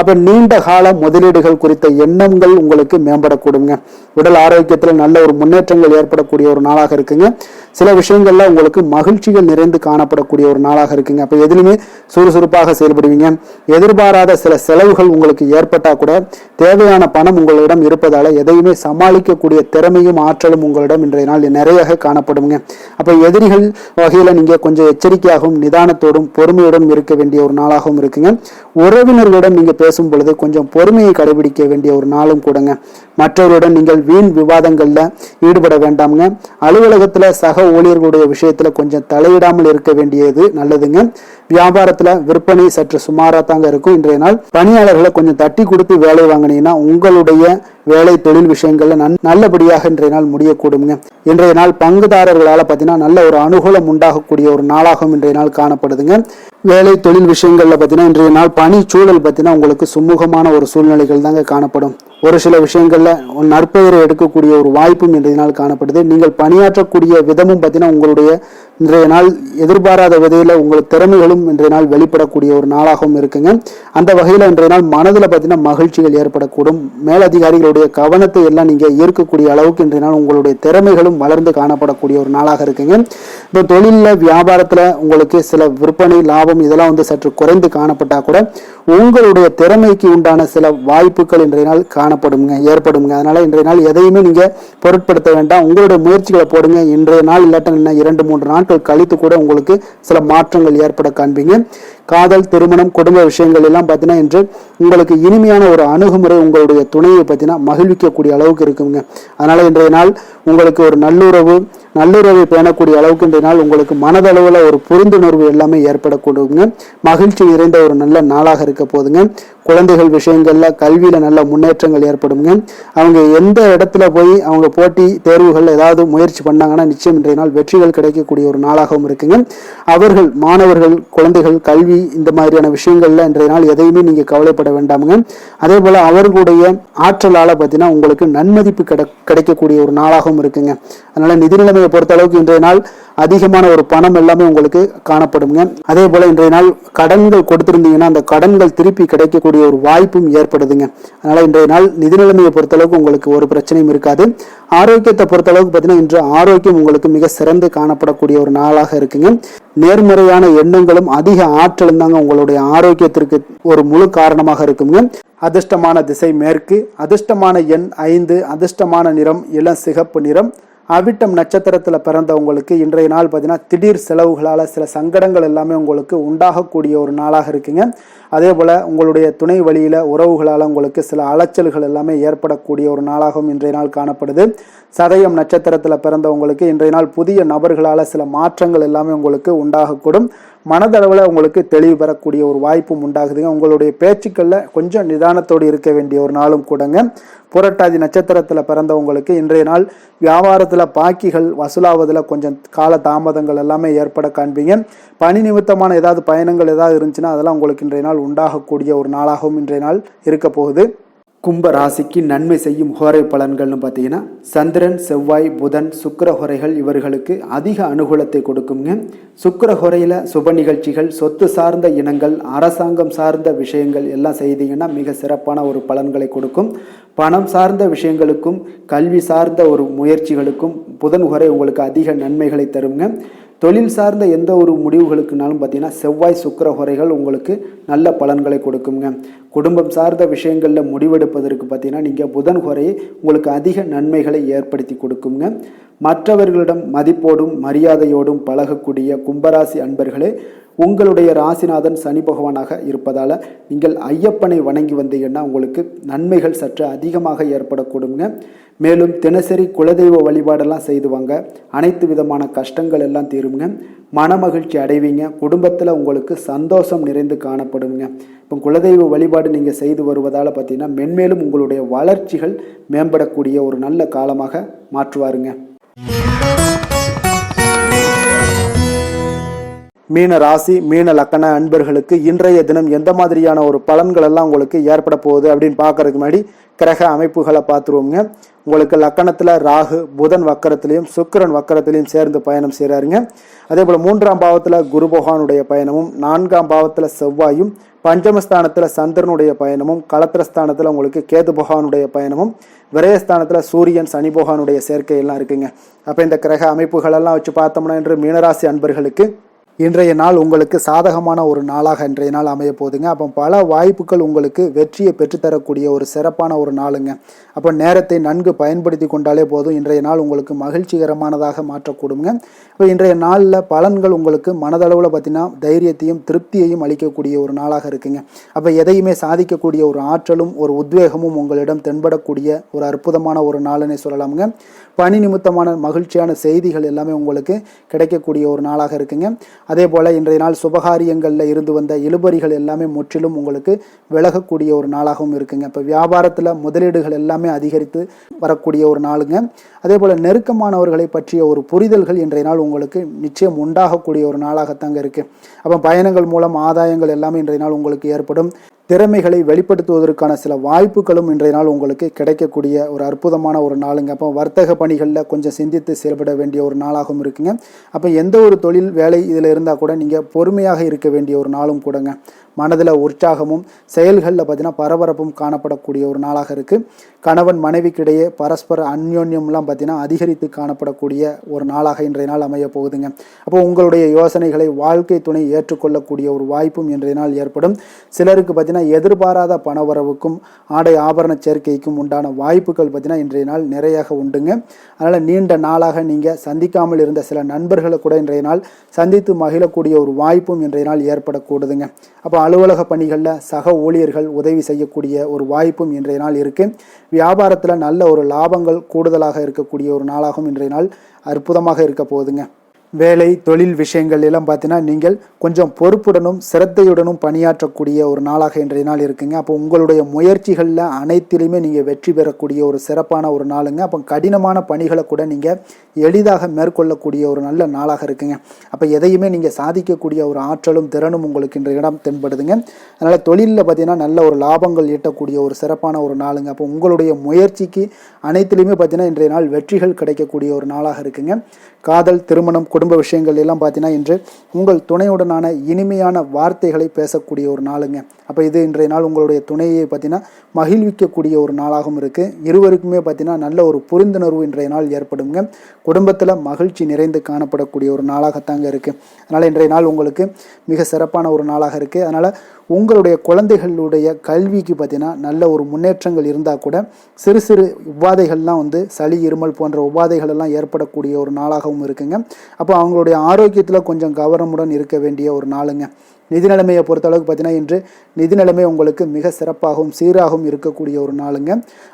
அப்ப நீண்ட கால முதலீடுகள் குறித்த எண்ணங்கள் உங்களுக்கு மேம்படக்கூடுங்க. உடல் ஆரோக்கியத்தில் நல்ல ஒரு முன்னேற்றங்கள் ஏற்படக்கூடிய ஒரு நாளாக இருக்குங்க. சில விஷயங்கள்ல உங்களுக்கு மகிழ்ச்சிகள் நிறைந்து காணப்படக்கூடிய ஒரு நாளாக இருக்குங்க. அப்ப எதிலுமே சுறுசுறுப்பாக செயல்படுவீங்க. எதிர்பாராத சில செலவுகள் உங்களுக்கு ஏற்பட்டா கூட தேவையான பணம் உங்களிடம் இருப்பதால எதையுமே சமாளிக்கக்கூடிய திறமையும் ஆற்றலும் உங்களிடம் இன்றைய நாள் நிறைய காணப்படுங்க. அப்ப எதிரிகள் வகையில நீங்க கொஞ்சம் எச்சரிக்கையாகவும் நிதானத்தோடும் பொறுமையோடும் இருக்க வேண்டிய ஒரு நாளாகவும் இருக்குங்க. உறவினர்களிடம் நீங்க பேசும் பொழுது கொஞ்சம் பொறுமையை கடைபிடிக்க வேண்டிய ஒரு நாளும் கூடங்க. மற்றவருடன் நீங்கள் வீண் விவாதங்கள்ல ஈடுபட வேண்டாமுங்க. அலுவலகத்துல சக ஊழியர்களுடைய விஷயத்துல கொஞ்சம் தலையிடாமல் இருக்க வேண்டியது நல்லதுங்க. வியாபாரத்துல விற்பனை சற்று சுமாரா தாங்க இருக்கும். இன்றைய நாள் பணியாளர்களை கொஞ்சம் தட்டி கொடுத்து வேலை வாங்கினீங்கன்னா உங்களுடைய வேலை தொழில் விஷயங்கள்ல நல்லபடியாக இன்றைய நாள் முடியக்கூடுங்க. இன்றைய நாள் பங்குதாரர்களால பார்த்தீங்கன்னா நல்ல ஒரு அனுகூலம் உண்டாகக்கூடிய ஒரு நாளாகவும் இன்றைய நாள் காணப்படுதுங்க. வேலை தொழில் விஷயங்கள்ல பார்த்தீங்கன்னா இன்றைய நாள் பணி சூழல் பார்த்தீங்கன்னா உங்களுக்கு சுமூகமான ஒரு சூழ்நிலைகள் தாங்க காணப்படும். ஒரு சில விஷயங்கள்ல நற்பெயரை எடுக்கக்கூடிய ஒரு வாய்ப்பும் இன்றைய நாள் காணப்படுது. நீங்கள் பணியாற்றக்கூடிய விதமும் பார்த்தீங்கன்னா உங்களுடைய இன்றைய நாள் எதிர்பாராத விதையில உங்கள் திறமைகளும் இன்றைய நாள் வெளிப்படக்கூடிய ஒரு நாளாகவும் இருக்குங்க. அந்த வகையில இன்றைய நாள் மனதில் பார்த்தீங்கன்னா மகிழ்ச்சிகள் ஏற்படக்கூடும். மேலதிகாரிகளுடைய கவனத்தை எல்லாம் நீங்க ஈர்க்கக்கூடிய அளவுக்கு இன்றைய நாள் உங்களுடைய திறமைகளும் வளர்ந்து காணப்படக்கூடிய ஒரு நாளாக இருக்குங்க. இப்போ தொழில வியாபாரத்துல உங்களுக்கு சில விற்பனை லாபம் இதெல்லாம் சற்று குறைந்து காணப்பட்டா கூட உங்களுடைய திறமைக்கு உண்டான சில வாய்ப்புகள் இன்றைய நாள் ஏற்படுங்க. அதனால இன்றைய நாள் எதையுமே நீங்க பொருட்படுத்த வேண்டாம். உங்களுடைய முயற்சிகளை போடுங்க. இன்றைய நாள் இல்லாட்ட 2-3 நாட்கள் கழித்து கூட உங்களுக்கு சில மாற்றங்கள் ஏற்பட காண்பீங்க. காதல், திருமணம், குடும்ப விஷயங்கள் எல்லாம் பார்த்தீங்கன்னா இன்று உங்களுக்கு இனிமையான ஒரு அணுகுமுறை உங்களுடைய துணையை பார்த்தீங்கன்னா மகிழ்விக்கக்கூடிய அளவுக்கு இருக்குங்க. அதனால இன்றைய நாள் உங்களுக்கு ஒரு நல்லுறவை பேணக்கூடிய அளவுக்கு இன்றைய நாள் உங்களுக்கு மனதளவில் ஒரு புரிந்துணர்வு எல்லாமே ஏற்படக்கூடுங்க. மகிழ்ச்சி நிறைந்த ஒரு நல்ல நாளாக இருக்க போதுங்க. குழந்தைகள் விஷயங்கள்ல கல்வியில நல்ல முன்னேற்றங்கள் ஏற்படுங்க. அவங்க எந்த இடத்துல போய் அவங்க போட்டி தேர்வுகள் ஏதாவது முயற்சி பண்ணாங்கன்னா நிச்சயம் இன்றைய நாள் வெற்றிகள் கிடைக்கக்கூடிய ஒரு நாளாகவும் இருக்குங்க. அவர்கள் மாணவர்கள் குழந்தைகள் கல்வி இந்த மாதிரியான விஷயங்கள்ல இன்றைய நாள் எதையுமே நீங்க கவலைப்பட வேண்டாமுங்க. அதே போல அவர்களுடைய ஆற்றலால பார்த்தீங்கன்னா உங்களுக்கு நன்மதிப்பு கிடைக்கக்கூடிய ஒரு நாளாகவும் இருக்குங்க. அதனால நிதி நிலைமையை பொறுத்த அளவுக்கு இன்றைய நாள் அதிகமான ஒரு பணம் எல்லாமே உங்களுக்கு காணப்படுங்க. அதே போல இன்றைய நாள் கடன்கள் கொடுத்திருந்தீங்கன்னா அந்த கடன்கள் திருப்பி கிடைக்கக்கூடிய ஒரு வாய்ப்பும் ஏற்படுதுங்க. அதனால இன்றைய நாள் நிதி நிலைமையை பொறுத்தளவுக்கு உங்களுக்கு ஒரு பிரச்சனையும் இருக்காது. ஆரோக்கியத்தை பொறுத்தளவுக்கு பார்த்தீங்கன்னா இன்று ஆரோக்கியம் உங்களுக்கு மிக சிறந்து காணப்படக்கூடிய ஒரு நாளாக இருக்குங்க. நேர்மறையான எண்ணங்களும் அதிக ஆற்றலும் தாங்க உங்களுடைய ஆரோக்கியத்திற்கு ஒரு முழு காரணமாக இருக்குங்க. அதிர்ஷ்டமான திசை மேற்கு, அதிர்ஷ்டமான எண் 5, அதிர்ஷ்டமான நிறம் இளம் சிகப்பு நிறம். அவிட்டம் நட்சத்திரத்துல பிறந்தவங்களுக்கு இன்றைய நாள் பார்த்தீங்கன்னா திடீர் செலவுகளால சில சங்கடங்கள் எல்லாமே உங்களுக்கு உண்டாகக்கூடிய ஒரு நாளாக இருக்குங்க. அதே போல உங்களுடைய துணை வழியில உறவுகளால் உங்களுக்கு சில அலைச்சல்கள் எல்லாமே ஏற்படக்கூடிய ஒரு நாளாகவும் இன்றைய நாள் காணப்படுது. சதயம் நட்சத்திரத்துல பிறந்தவங்களுக்கு இன்றைய நாள் புதிய நபர்களால சில மாற்றங்கள் எல்லாமே உங்களுக்கு உண்டாகக்கூடும். மனதளவில் உங்களுக்கு தெளிவு பெறக்கூடிய ஒரு வாய்ப்பும் உண்டாகுதுங்க. உங்களுடைய பேச்சுக்கள்ல கொஞ்சம் நிதானத்தோடு இருக்க வேண்டிய ஒரு நாளும் கூடங்க. புரட்டாதி நட்சத்திரத்துல பிறந்தவங்களுக்கு இன்றைய நாள் வியாபாரத்துல பாக்கிகள் வசூலாவதுல கொஞ்சம் கால தாமதங்கள் எல்லாமே ஏற்பட காண்பீங்க. பணி நிமித்தமான ஏதாவது பயணங்கள் ஏதாவது இருந்துச்சுன்னா அதெல்லாம் உங்களுக்கு இன்றைய நாள் உண்டாகக்கூடிய ஒரு நாளாகவும் இன்றைய நாள் இருக்க போகுது. கும்ப ராசிக்கு நன்மை செய்யும் ஹோரை பலன்கள்னு பார்த்தீங்கன்னா சந்திரன் செவ்வாய் புதன் சுக்கிர ஹோரைகள் இவர்களுக்கு அதிக அனுகூலத்தை கொடுக்குங்க. சுக்கிர ஹோரையில் சுப நிகழ்ச்சிகள் சொத்து சார்ந்த இனங்கள் அரசாங்கம் சார்ந்த விஷயங்கள் எல்லாம் செய்தீங்கன்னா மிக சிறப்பான ஒரு பலன்களை கொடுக்கும். பணம் சார்ந்த விஷயங்களுக்கும் கல்வி சார்ந்த ஒரு முயற்சிகளுக்கும் புதன் ஹோரை உங்களுக்கு அதிக நன்மைகளை தருங்க. தொழில் சார்ந்த எந்த ஒரு முடிவுகளுக்குனாலும் பார்த்தீங்கன்னா செவ்வாய் சுக்கிர ஹோரைகள் உங்களுக்கு நல்ல பலன்களை கொடுக்குங்க. குடும்பம் சார்ந்த விஷயங்களில் முடிவெடுப்பதற்கு பார்த்தீங்கன்னா நீங்கள் புதன் ஹோரையை உங்களுக்கு அதிக நன்மைகளை ஏற்படுத்தி கொடுக்குங்க. மற்றவர்களிடம் மதிப்போடும் மரியாதையோடும் பழகக்கூடிய கும்பராசி அன்பர்களே, உங்களுடைய ராசிநாதன் சனி பகவானாக இருப்பதால் நீங்கள் ஐயப்பனை வணங்கி வந்தீங்கன்னா உங்களுக்கு நன்மைகள் சற்று அதிகமாக ஏற்படக்கூடுங்க. மேலும் தினசரி குலதெய்வ வழிபாடெல்லாம் செய்து வாங்க, அனைத்து விதமான கஷ்டங்கள் எல்லாம் தீருங்க. மனமகிழ்ச்சி அடைவீங்க. குடும்பத்தில் உங்களுக்கு சந்தோஷம் நிறைந்து காணப்படுங்க. இப்போ குலதெய்வ வழிபாடு நீங்கள் செய்து வருவதால் பார்த்தீங்கன்னா மென்மேலும் உங்களுடைய வளர்ச்சிகள் மேம்படக்கூடிய ஒரு நல்ல காலமாக மாற்றுவாருங்க. மீன ராசி மீன லக்கண அன்பர்களுக்கு இன்றைய தினம் எந்த மாதிரியான ஒரு பலன்கள் எல்லாம் உங்களுக்கு ஏற்பட போகுது அப்படின்னு பார்க்கறதுக்கு முன்னாடி கிரக அமைப்புகளை பார்த்துருவோங்க. உங்களுக்கு லக்கணத்தில் ராகு புதன் வக்கரத்திலையும் சுக்கிரன் வக்கரத்திலையும் சேர்ந்து பயணம் செய்கிறாருங்க. அதே போல் 3ஆம் பாவத்தில் குரு பகவானுடைய பயணமும் 4ஆம் பாவத்தில் செவ்வாயும் பஞ்சமஸ்தானத்தில் சந்திரனுடைய பயணமும் களத்திரஸ்தானத்தில் உங்களுக்கு கேது பகவானுடைய பயணமும் விரயஸ்தானத்தில் சூரியன் சனி பகவானுடைய சேர்க்கையெல்லாம் இருக்குங்க. அப்போ இந்த கிரக அமைப்புகளெல்லாம் வச்சு பார்த்தோம்னா இன்று மீனராசி அன்பர்களுக்கு இன்றைய நாள் உங்களுக்கு சாதகமான ஒரு நாளாக இன்றைய நாள் அமைய போகுதுங்க. அப்போ பல வாய்ப்புகள் உங்களுக்கு வெற்றியை பெற்றுத்தரக்கூடிய ஒரு சிறப்பான ஒரு நாளுங்க. அப்போ நேரத்தை நன்கு பயன்படுத்தி கொண்டாலே போதும், இன்றைய நாள் உங்களுக்கு மகிழ்ச்சிகரமானதாக மாற்றக்கூடுங்க. இப்போ இன்றைய நாளில் பலன்கள் உங்களுக்கு மனதளவில் பார்த்தீங்கன்னா தைரியத்தையும் திருப்தியையும் அளிக்கக்கூடிய ஒரு நாளாக இருக்குங்க. அப்போ எதையுமே சாதிக்கக்கூடிய ஒரு ஆற்றலும் ஒரு உத்வேகமும் உங்களிடம் தென்படக்கூடிய ஒரு அற்புதமான ஒரு நாளுன்னே சொல்லலாமுங்க. பணி நிமித்தமான மகிழ்ச்சியான செய்திகள் எல்லாமே உங்களுக்கு கிடைக்கக்கூடிய ஒரு நாளாக இருக்குங்க. அதே போல் இன்றைய நாள் சுபகாரியங்களில் இருந்து வந்த இழுபறிகள் எல்லாமே முற்றிலும் உங்களுக்கு விலகக்கூடிய ஒரு நாளாகவும் இருக்குங்க. இப்போ வியாபாரத்தில் முதலீடுகள் எல்லாமே அதிகரித்து வரக்கூடிய ஒரு நாளுங்க. அதே போல் நெருக்கமானவர்களை பற்றிய ஒரு புரிதல்கள் இன்றைய நாள் உங்களுக்கு நிச்சயம் உண்டாகக்கூடிய ஒரு நாளாகத்தாங்க இருக்குது. அப்போ பயணங்கள் மூலம் ஆதாயங்கள் எல்லாமே இன்றைய நாள் உங்களுக்கு ஏற்படும். திறமைகளை வெளிப்படுத்துவதற்கான சில வாய்ப்புகளும் இன்றைய நாள் உங்களுக்கு கிடைக்கக்கூடிய ஒரு அற்புதமான ஒரு நாளுங்க. அப்போ வர்த்தக பணிகளில் கொஞ்சம் சிந்தித்து செயல்பட வேண்டிய ஒரு நாளாகவும் இருக்குங்க. அப்போ எந்த ஒரு தொழில் வேலை இதில் இருந்தால் கூட நீங்கள் பொறுமையாக இருக்க வேண்டிய ஒரு நாளும் கூடங்க. மனதில் உற்சாகமும் செயல்களில் பார்த்தீங்கன்னா பரபரப்பும் காணப்படக்கூடிய ஒரு நாளாக இருக்குது. கணவன் மனைவிக்கிடையே பரஸ்பர அந்யோன்யம்லாம் பார்த்தீங்கன்னா அதிகரித்து காணப்படக்கூடிய ஒரு நாளாக இன்றைய நாள் அமைய போகுதுங்க. அப்போ உங்களுடைய யோசனைகளை வாழ்க்கை துணை ஏற்றுக்கொள்ளக்கூடிய ஒரு வாய்ப்பும் இன்றைய நாள் ஏற்படும். சிலருக்கு பார்த்தீங்கன்னா எதிர்பாராத பணவரவுக்கும் ஆடை ஆபரண சேர்க்கைக்கும் உண்டான வாய்ப்புகள் பார்த்தீங்கன்னா இன்றைய நாள் நிறையாக உண்டுங்க. அதனால் நீண்ட நாளாக நீங்கள் சந்திக்காமல் இருந்த சில நண்பர்களை கூட இன்றைய நாள் சந்தித்து மகிழக்கூடிய ஒரு வாய்ப்பும் இன்றைய நாள் ஏற்படக்கூடுதுங்க. அப்போ அலுவலக பணிகளில் சக ஊழியர்கள் உதவி செய்யக்கூடிய ஒரு வாய்ப்பும் இன்றைய நாள் இருக்குது. வியாபாரத்தில் நல்ல ஒரு லாபங்கள் கூடுதலாக இருக்கக்கூடிய ஒரு நாளாகவும் இன்றைய நாள் அற்புதமாக இருக்க போகுதுங்க. வேலை தொழில் விஷயங்கள் எல்லாம் பார்த்தீங்கன்னா நீங்கள் கொஞ்சம் பொறுப்புடனும் சிரத்தையுடனும் பணியாற்றக்கூடிய ஒரு நாளாக இன்றைய நாள் இருக்குங்க. அப்போ உங்களுடைய முயற்சிகளில் அனைத்திலுமே நீங்கள் வெற்றி பெறக்கூடிய ஒரு சிறப்பான ஒரு நாளுங்க. அப்போ கடினமான பணிகளை கூட நீங்கள் எளிதாக மேற்கொள்ளக்கூடிய ஒரு நல்ல நாளாக இருக்குங்க. அப்போ எதையுமே நீங்கள் சாதிக்கக்கூடிய ஒரு ஆற்றலும் திறனும் உங்களுக்கு இன்றைய இடம் தென்படுதுங்க. அதனால் தொழிலில் பார்த்தீங்கன்னா நல்ல ஒரு லாபங்கள் ஈட்டக்கூடிய ஒரு சிறப்பான ஒரு நாளுங்க. அப்போ உங்களுடைய முயற்சிக்கு அனைத்திலுமே பார்த்தீங்கன்னா இன்றைய நாள் வெற்றிகள் கிடைக்கக்கூடிய ஒரு நாளாக இருக்குங்க. காதல், திருமணம், குடும்ப விஷயங்கள் எல்லாம் பார்த்தீங்கன்னா இன்று உங்கள் துணையுடனான இனிமையான வார்த்தைகளை பேசக்கூடிய ஒரு நாளுங்க. அப்போ இது இன்றைய நாள் உங்களுடைய துணையை பார்த்தீங்கன்னா மகிழ்விக்கக்கூடிய ஒரு நாளாகவும் இருக்குது. இருவருக்குமே பார்த்தீங்கன்னா நல்ல ஒரு புரிந்துணர்வு இன்றைய நாள் ஏற்படுங்க. குடும்பத்தில் மகிழ்ச்சி நிறைந்து காணப்படக்கூடிய ஒரு நாளாகத்தாங்க இருக்குது. அதனால் இன்றைய நாள் உங்களுக்கு மிக சிறப்பான ஒரு நாளாக இருக்குது. அதனால் உங்களுடைய குழந்தைகளுடைய கல்விக்கு பார்த்தீங்கன்னா நல்ல ஒரு முன்னேற்றங்கள் இருந்தால் கூட சிறு சிறு உபாதைகள்லாம் சளி, இருமல் போன்ற உபாதைகள் எல்லாம் ஏற்படக்கூடிய ஒரு நாளாகவும் இருக்குங்க. அப்போ அவங்களுடைய ஆரோக்கியத்தில் கொஞ்சம் கவனமுடன் இருக்க வேண்டிய ஒரு நாளுங்க. நிதி நிலைமையை பொறுத்தளவுக்கு பார்த்தீங்கன்னா இன்று நிதி நிலைமை உங்களுக்கு மிக சிறப்பாகவும் சீராகவும் இருக்கக்கூடிய ஒரு நாளுங்க.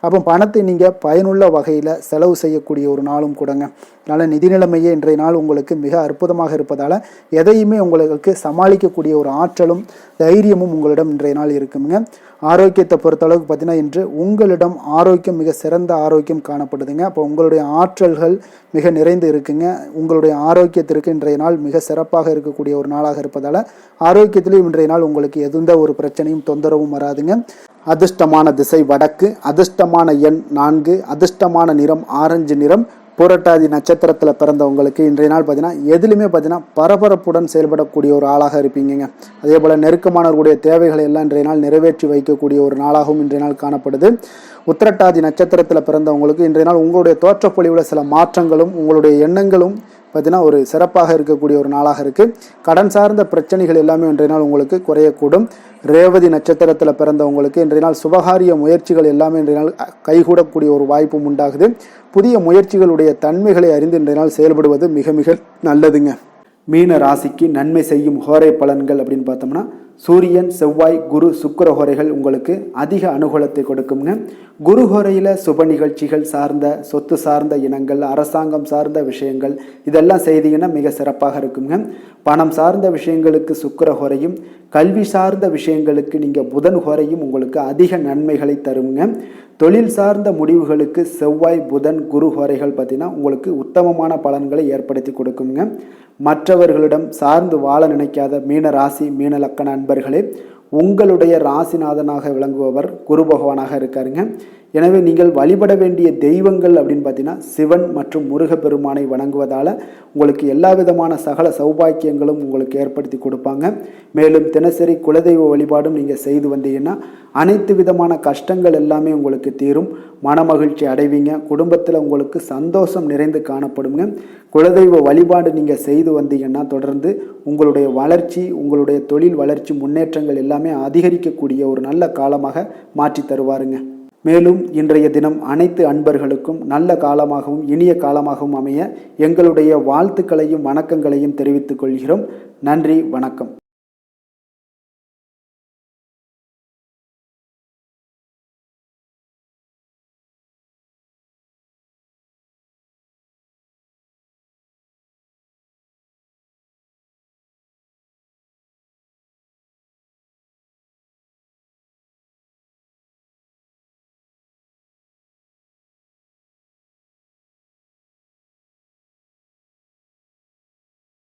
அப்போ பணத்தை நீங்கள் பயனுள்ள வகையில் செலவு செய்யக்கூடிய ஒரு நாளும் கூடங்க. அதனால் நிதி நிலைமையே இன்றைய நாள் உங்களுக்கு மிக அற்புதமாக இருப்பதால் எதையுமே உங்களுக்கு சமாளிக்கக்கூடிய ஒரு ஆற்றலும் தைரியமும் உங்களிடம் இன்றைய நாள் இருக்குங்க. ஆரோக்கியத்தை பொறுத்தளவுக்கு பார்த்தீங்கன்னா இன்று உங்களிடம் ஆரோக்கியம் மிக சிறந்த ஆரோக்கியம் காணப்படுதுங்க. அப்போ உங்களுடைய ஆற்றல்கள் மிக நிறைந்து இருக்குங்க. உங்களுடைய ஆரோக்கியத்திற்கு இன்றைய நாள் மிக சிறப்பாக இருக்கக்கூடிய ஒரு நாளாக இருப்பதால் ஆரோக்கியத்திலும் இன்றைய நாள் உங்களுக்கு எந்த ஒரு பிரச்சனையும் தொந்தரவும் வராதுங்க. அதிர்ஷ்டமான திசை வடக்கு, அதிர்ஷ்டமான எண் 4, அதிர்ஷ்டமான நிறம் ஆரஞ்சு நிறம். புரட்டாதி நட்சத்திரத்தில் பிறந்தவங்களுக்கு இன்றைய நாள் பார்த்தீங்கன்னா எதுலையுமே பார்த்தீங்கன்னா பரபரப்புடன் செயல்படக்கூடிய ஒரு ஆளாக இருப்பீங்க. அதே போல் நெருக்கமானவர்களுடைய தேவைகளை எல்லாம் இன்றைய நாள் நிறைவேற்றி வைக்கக்கூடிய ஒரு நாளாகவும் இன்றைய நாள் காணப்படுது. உத்திரட்டாதி நட்சத்திரத்தில் பிறந்தவங்களுக்கு இன்றைய நாள் உங்களுடைய தோற்றப்பொழிவில் சில மாற்றங்களும் உங்களுடைய எண்ணங்களும் பார்த்தீங்கன்னா ஒரு சிறப்பாக இருக்கக்கூடிய ஒரு நாளாக இருக்குது. கடன் சார்ந்த பிரச்சனைகள் எல்லாமே இன்றைய நாள் உங்களுக்கு குறையக்கூடும். ரேவதி நட்சத்திரத்தில் பிறந்தவங்களுக்கு இன்றைய நாள் சுபகாரிய முயற்சிகள் எல்லாமே இன்றைய நாள் கைகூடக்கூடிய ஒரு வாய்ப்பும் உண்டாகுது. புதிய முயற்சிகளுடைய தன்மைகளை அறிந்து இன்றைய நாள் செயல்படுவது மிக மிக நல்லதுங்க. மீன ராசிக்கு நன்மை செய்யும் ஹோரை பலன்கள் அப்படின்னு பார்த்தோம்னா சூரியன், செவ்வாய், குரு, சுக்கிர ஹோரைகள் உங்களுக்கு அதிக அனுகூலத்தை கொடுக்குங்க. குரு ஹோரையில் சுப நிகழ்ச்சிகள் சார்ந்த சொத்து சார்ந்த இனங்கள், அரசாங்கம் சார்ந்த விஷயங்கள் இதெல்லாம் செய்தீங்கன்னா மிக சிறப்பாக இருக்குங்க. பணம் சார்ந்த விஷயங்களுக்கு சுக்கிர ஹோரையும், கல்வி சார்ந்த விஷயங்களுக்கு நீங்கள் புதன் ஹோரையும் உங்களுக்கு அதிக நன்மைகளை தருங்க. தொழில் சார்ந்த முடிவுகளுக்கு செவ்வாய், புதன், குரு ஹோரைகள் பார்த்தீங்கன்னா உங்களுக்கு உத்தமமான பலன்களை ஏற்படுத்தி கொடுக்குங்க. மற்றவர்களிடம் சார்ந்து வாழ நினைக்காத மீன ராசி, மீன லக்கண அன்பர்களே, உங்களுடைய ராசிநாதனாக விளங்குபவர் குரு பகவானாக இருக்காருங்க. எனவே நீங்கள் வழிபட வேண்டிய தெய்வங்கள் அப்படின்னு பார்த்தீங்கன்னா சிவன் மற்றும் முருகப்பெருமானை வணங்குவதால் உங்களுக்கு எல்லா விதமான சகல சௌபாக்கியங்களும் உங்களுக்கு ஏற்படுத்தி கொடுப்பாங்க. மேலும் தினசரி குலதெய்வ வழிபாடும் நீங்கள் செய்து வந்தீங்கன்னா அனைத்து விதமான கஷ்டங்கள் எல்லாமே உங்களுக்கு தீரும். மனமகிழ்ச்சி அடைவீங்க. குடும்பத்தில் உங்களுக்கு சந்தோஷம் நிறைந்து காணப்படுங்க. குலதெய்வ வழிபாடு நீங்கள் செய்து வந்தீங்கன்னா தொடர்ந்து உங்களுடைய வளர்ச்சி, உங்களுடைய தொழில் வளர்ச்சி, முன்னேற்றங்கள் எல்லாமே அதிகரிக்கக்கூடிய ஒரு நல்ல காலமாக மாற்றி தருவாருங்க. மேலும் இன்றைய தினம் அனைத்து அன்பர்களுக்கும் நல்ல காலமாகவும் இனிய காலமாகவும் அமைய எங்களுடைய வாழ்த்துக்களையும் வணக்கங்களையும் தெரிவித்துக் கொள்கிறோம். நன்றி, வணக்கம்.